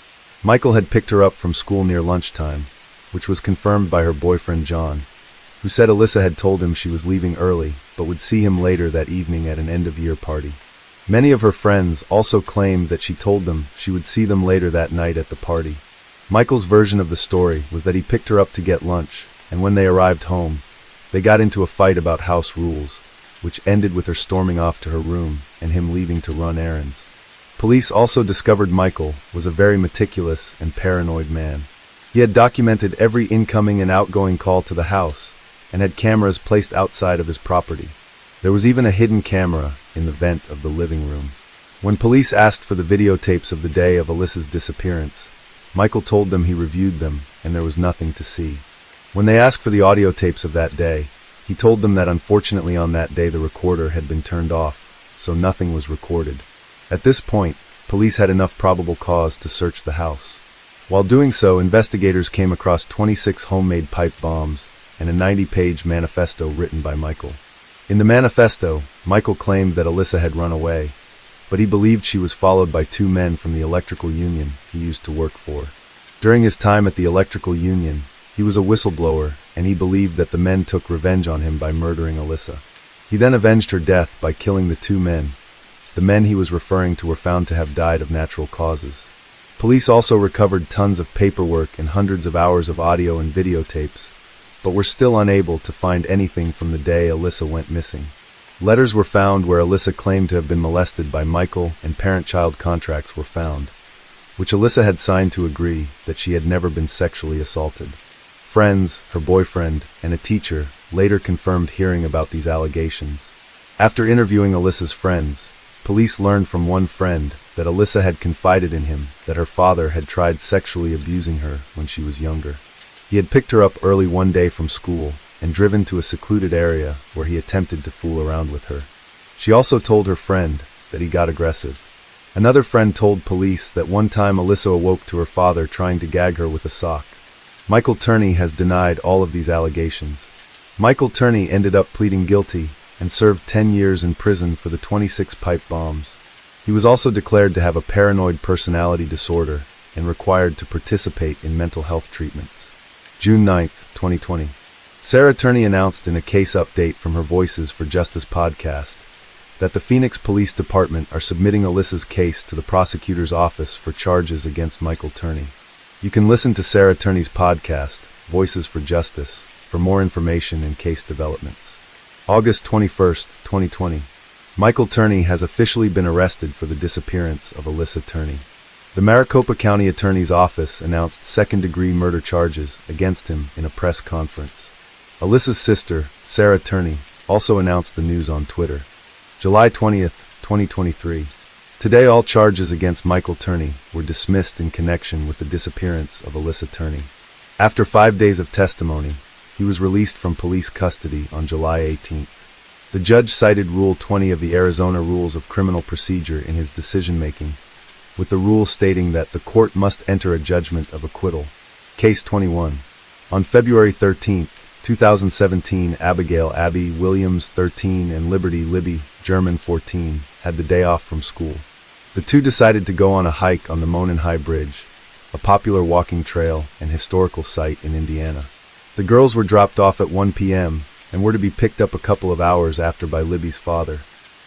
Michael had picked her up from school near lunchtime, which was confirmed by her boyfriend John, who said Alyssa had told him she was leaving early but would see him later that evening at an end-of-year party. Many of her friends also claimed that she told them she would see them later that night at the party. Michael's version of the story was that he picked her up to get lunch, and when they arrived home, they got into a fight about house rules, which ended with her storming off to her room and him leaving to run errands. Police also discovered Michael was a very meticulous and paranoid man. He had documented every incoming and outgoing call to the house, and had cameras placed outside of his property. There was even a hidden camera in the vent of the living room. When police asked for the videotapes of the day of Alyssa's disappearance, Michael told them he reviewed them, and there was nothing to see. When they asked for the audio tapes of that day, he told them that unfortunately on that day the recorder had been turned off, so nothing was recorded. At this point, police had enough probable cause to search the house. While doing so, investigators came across 26 homemade pipe bombs and a 90-page manifesto written by Michael. In the manifesto, Michael claimed that Alyssa had run away, but he believed she was followed by 2 men from the electrical union he used to work for. During his time at the electrical union, he was a whistleblower, and he believed that the men took revenge on him by murdering Alyssa. He then avenged her death by killing the 2 men. The men he was referring to were found to have died of natural causes. Police also recovered tons of paperwork and hundreds of hours of audio and videotapes, but were still unable to find anything from the day Alyssa went missing. Letters were found where Alyssa claimed to have been molested by Michael, and parent-child contracts were found, which Alyssa had signed to agree that she had never been sexually assaulted. Friends, her boyfriend, and a teacher later confirmed hearing about these allegations. After interviewing Alyssa's friends, police learned from one friend that Alyssa had confided in him that her father had tried sexually abusing her when she was younger. He had picked her up early one day from school and driven to a secluded area where he attempted to fool around with her. She also told her friend that he got aggressive. Another friend told police that one time Alyssa awoke to her father trying to gag her with a sock. Michael Turney has denied all of these allegations. Michael Turney ended up pleading guilty and served 10 years in prison for the 26 pipe bombs. He was also declared to have a paranoid personality disorder and required to participate in mental health treatments. June 9, 2020. Sarah Turney announced in a case update from her Voices for Justice podcast that the Phoenix Police Department are submitting Alyssa's case to the prosecutor's office for charges against Michael Turney. You can listen to Sarah Turney's podcast, Voices for Justice, for more information and case developments. August 21, 2020. Michael Turney has officially been arrested for the disappearance of Alyssa Turney. The Maricopa County Attorney's Office announced second-degree murder charges against him in a press conference. Alyssa's sister, Sarah Turney, also announced the news on Twitter. July 20th, 2023. Today all charges against Michael Turney were dismissed in connection with the disappearance of Alyssa Turney. After 5 days of testimony, he was released from police custody on July 18th. The judge cited Rule 20 of the Arizona Rules of Criminal Procedure in his decision-making, with the rule stating that the court must enter a judgment of acquittal. Case 21. On February 13, 2017, Abigail Abby Williams, 13, and Liberty Libby German, 14, had the day off from school. The two decided to go on a hike on the Monon High Bridge, a popular walking trail and historical site in Indiana. The girls were dropped off at 1 p.m. and were to be picked up a couple of hours after by Libby's father.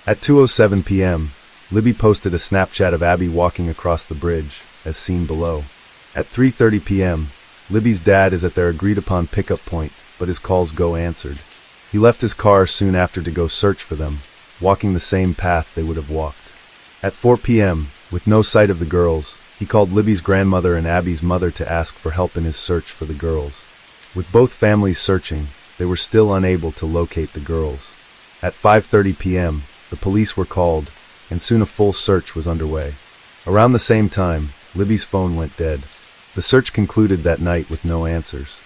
At 2:07 p.m., Libby posted a Snapchat of Abby walking across the bridge, as seen below. At 3:30 p.m., Libby's dad is at their agreed-upon pickup point, but his calls go answered. He left his car soon after to go search for them, walking the same path they would have walked. At 4 p.m., with no sight of the girls, he called Libby's grandmother and Abby's mother to ask for help in his search for the girls. With both families searching, they were still unable to locate the girls. At 5:30 p.m., the police were called, and soon a full search was underway. Around the same time, Libby's phone went dead. The search concluded that night with no answers.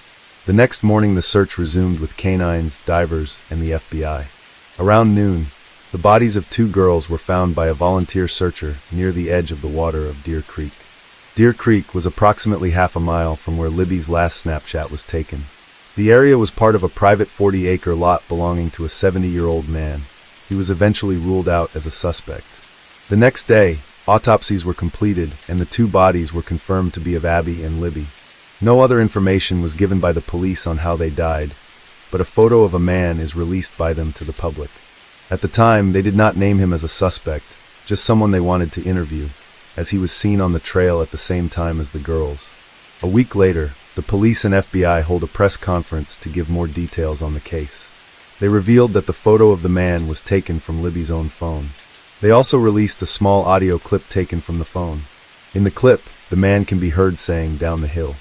The next morning the search resumed with canines, divers, and the FBI. Around noon, the bodies of 2 girls were found by a volunteer searcher near the edge of the water of Deer Creek. Deer Creek was approximately half a mile from where Libby's last Snapchat was taken. The area was part of a private 40-acre lot belonging to a 70-year-old man. He was eventually ruled out as a suspect. The next day, autopsies were completed and the 2 bodies were confirmed to be of Abby and Libby. No other information was given by the police on how they died, but a photo of a man is released by them to the public. At the time, they did not name him as a suspect, just someone they wanted to interview, as he was seen on the trail at the same time as the girls. A week later, the police and FBI hold a press conference to give more details on the case. They revealed that the photo of the man was taken from Libby's own phone. They also released a small audio clip taken from the phone. In the clip, the man can be heard saying, "Down the hill."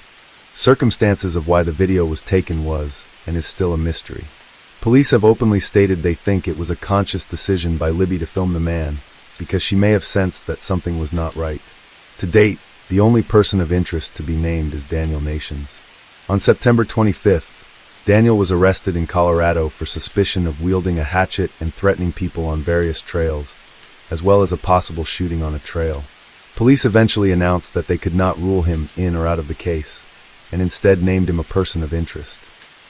Circumstances of why the video was taken was, and is still a mystery. Police have openly stated they think it was a conscious decision by Libby to film the man, because she may have sensed that something was not right. To date, the only person of interest to be named is Daniel Nations. On September 25th, Daniel was arrested in Colorado for suspicion of wielding a hatchet and threatening people on various trails, as well as a possible shooting on a trail. Police eventually announced that they could not rule him in or out of the case, and instead named him a person of interest.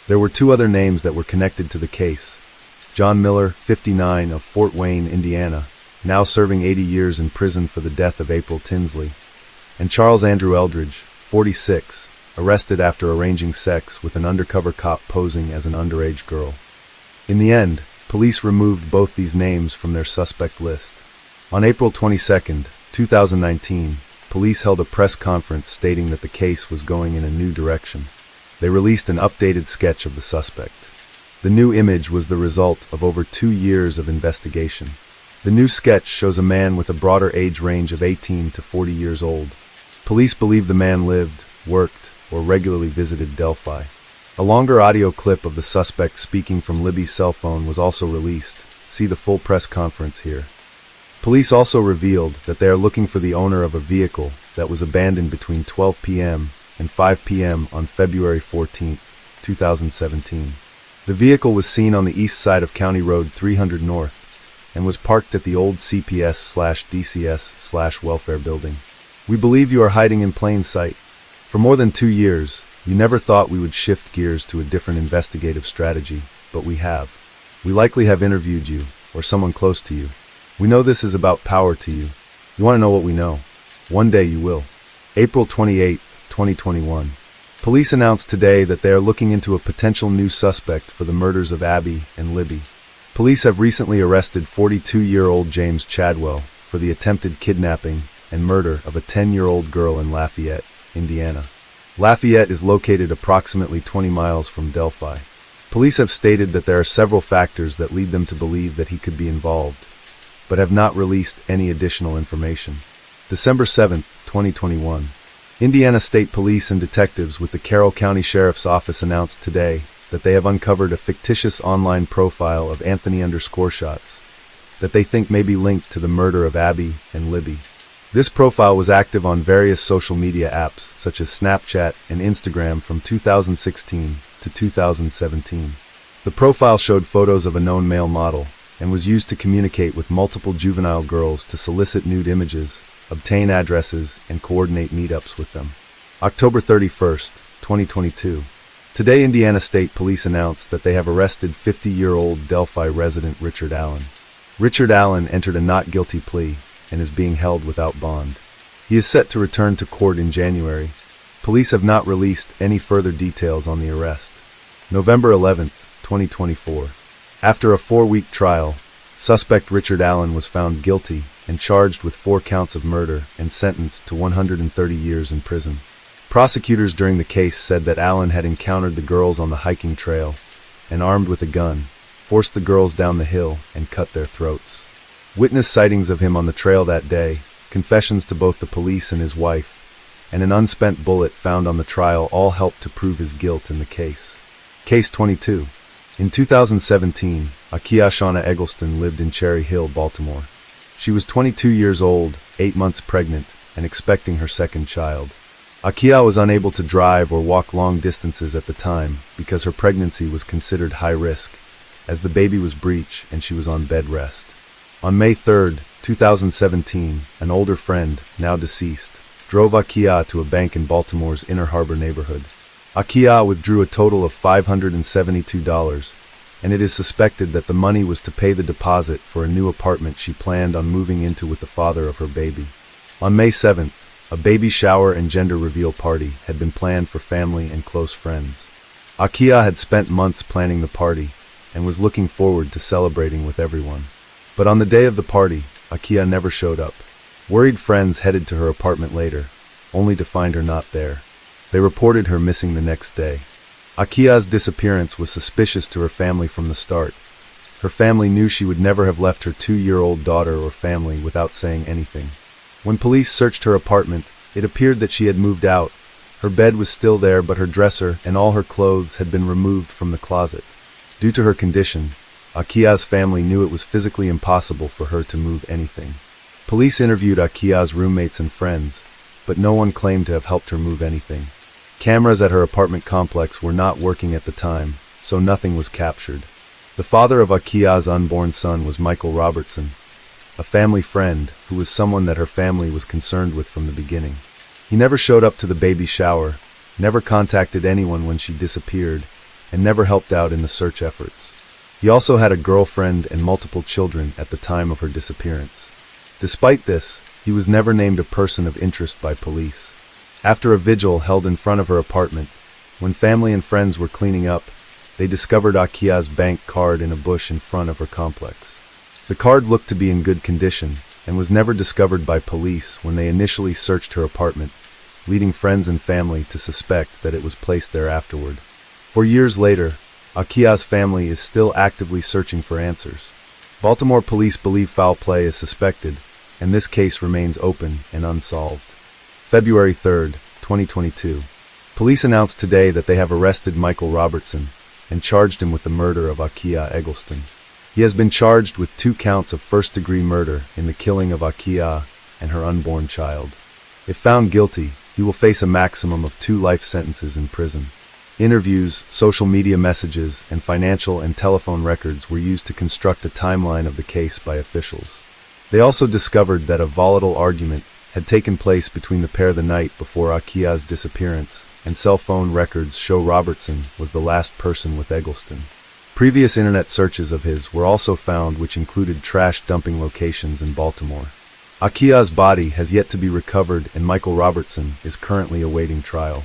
There were 2 other names that were connected to the case. John Miller, 59, of Fort Wayne, Indiana, now serving 80 years in prison for the death of April Tinsley, and Charles Andrew Eldridge, 46, arrested after arranging sex with an undercover cop posing as an underage girl. In the end, police removed both these names from their suspect list. On April 22, 2019, police held a press conference stating that the case was going in a new direction. They released an updated sketch of the suspect. The new image was the result of over 2 years of investigation. The new sketch shows a man with a broader age range of 18 to 40 years old. Police believe the man lived, worked, or regularly visited Delphi. A longer audio clip of the suspect speaking from Libby's cell phone was also released. See the full press conference here. Police also revealed that they are looking for the owner of a vehicle that was abandoned between 12 p.m. and 5 p.m. on February 14, 2017. The vehicle was seen on the east side of County Road 300 North and was parked at the old CPS/DCS/welfare building. We believe you are hiding in plain sight. For more than 2 years, you never thought we would shift gears to a different investigative strategy, but we have. We likely have interviewed you, or someone close to you. We know this is about power to you. You want to know what we know? One day you will. April 28, 2021. Police announced today that they are looking into a potential new suspect for the murders of Abby and Libby. Police have recently arrested 42-year-old James Chadwell for the attempted kidnapping and murder of a 10-year-old girl in Lafayette, Indiana. Lafayette is located approximately 20 miles from Delphi. Police have stated that there are several factors that lead them to believe that he could be involved, but have not released any additional information. December 7, 2021. Indiana State Police and detectives with the Carroll County Sheriff's Office announced today that they have uncovered a fictitious online profile of Anthony_Shots that they think may be linked to the murder of Abby and Libby. This profile was active on various social media apps such as Snapchat and Instagram from 2016 to 2017. The profile showed photos of a known male model and was used to communicate with multiple juvenile girls to solicit nude images, obtain addresses, and coordinate meetups with them. October 31st, 2022. Today, Indiana State Police announced that they have arrested 50-year-old Delphi resident Richard Allen. Richard Allen entered a not guilty plea and is being held without bond. He is set to return to court in January. Police have not released any further details on the arrest. November 11th, 2024. After a 4-week trial, suspect Richard Allen was found guilty and charged with 4 counts of murder and sentenced to 130 years in prison. Prosecutors during the case said that Allen had encountered the girls on the hiking trail and, armed with a gun, forced the girls down the hill and cut their throats. Witness sightings of him on the trail that day, confessions to both the police and his wife, and an unspent bullet found on the trial all helped to prove his guilt in the case. Case 22. In 2017, Akia Shauna Eggleston lived in Cherry Hill, Baltimore. She was 22 years old, 8 months pregnant, and expecting her second child. Akia was unable to drive or walk long distances at the time because her pregnancy was considered high risk, as the baby was breech and she was on bed rest. On May 3, 2017, an older friend, now deceased, drove Akia to a bank in Baltimore's Inner Harbor neighborhood. Akia withdrew a total of $572, and it is suspected that the money was to pay the deposit for a new apartment she planned on moving into with the father of her baby. On May 7th, a baby shower and gender reveal party had been planned for family and close friends. Akia had spent months planning the party and was looking forward to celebrating with everyone. But on the day of the party, Akia never showed up. Worried friends headed to her apartment later, only to find her not there. They reported her missing the next day. Akia's disappearance was suspicious to her family from the start. Her family knew she would never have left her 2-year-old daughter or family without saying anything. When police searched her apartment, it appeared that she had moved out. Her bed was still there, but her dresser and all her clothes had been removed from the closet. Due to her condition, Akia's family knew it was physically impossible for her to move anything. Police interviewed Akia's roommates and friends, but no one claimed to have helped her move anything. Cameras at her apartment complex were not working at the time, so nothing was captured. The father of Akia's unborn son was Michael Robertson, a family friend who was someone that her family was concerned with from the beginning. He never showed up to the baby shower, never contacted anyone when she disappeared, and never helped out in the search efforts. He also had a girlfriend and multiple children at the time of her disappearance. Despite this, he was never named a person of interest by police. After a vigil held in front of her apartment, when family and friends were cleaning up, they discovered Akia's bank card in a bush in front of her complex. The card looked to be in good condition, and was never discovered by police when they initially searched her apartment, leading friends and family to suspect that it was placed there afterward. 4 years later, Akia's family is still actively searching for answers. Baltimore police believe foul play is suspected, and this case remains open and unsolved. February 3, 2022. Police announced today that they have arrested Michael Robertson and charged him with the murder of Akia Eggleston. He has been charged with 2 counts of first-degree murder in the killing of Akia and her unborn child. If found guilty, he will face a maximum of 2 life sentences in prison. Interviews, social media messages, and financial and telephone records were used to construct a timeline of the case by officials. They also discovered that a volatile argument had taken place between the pair the night before Akia's disappearance, and cell phone records show Robertson was the last person with Eggleston. Previous internet searches of his were also found, which included trash dumping locations in Baltimore. Akia's body has yet to be recovered, and Michael Robertson is currently awaiting trial.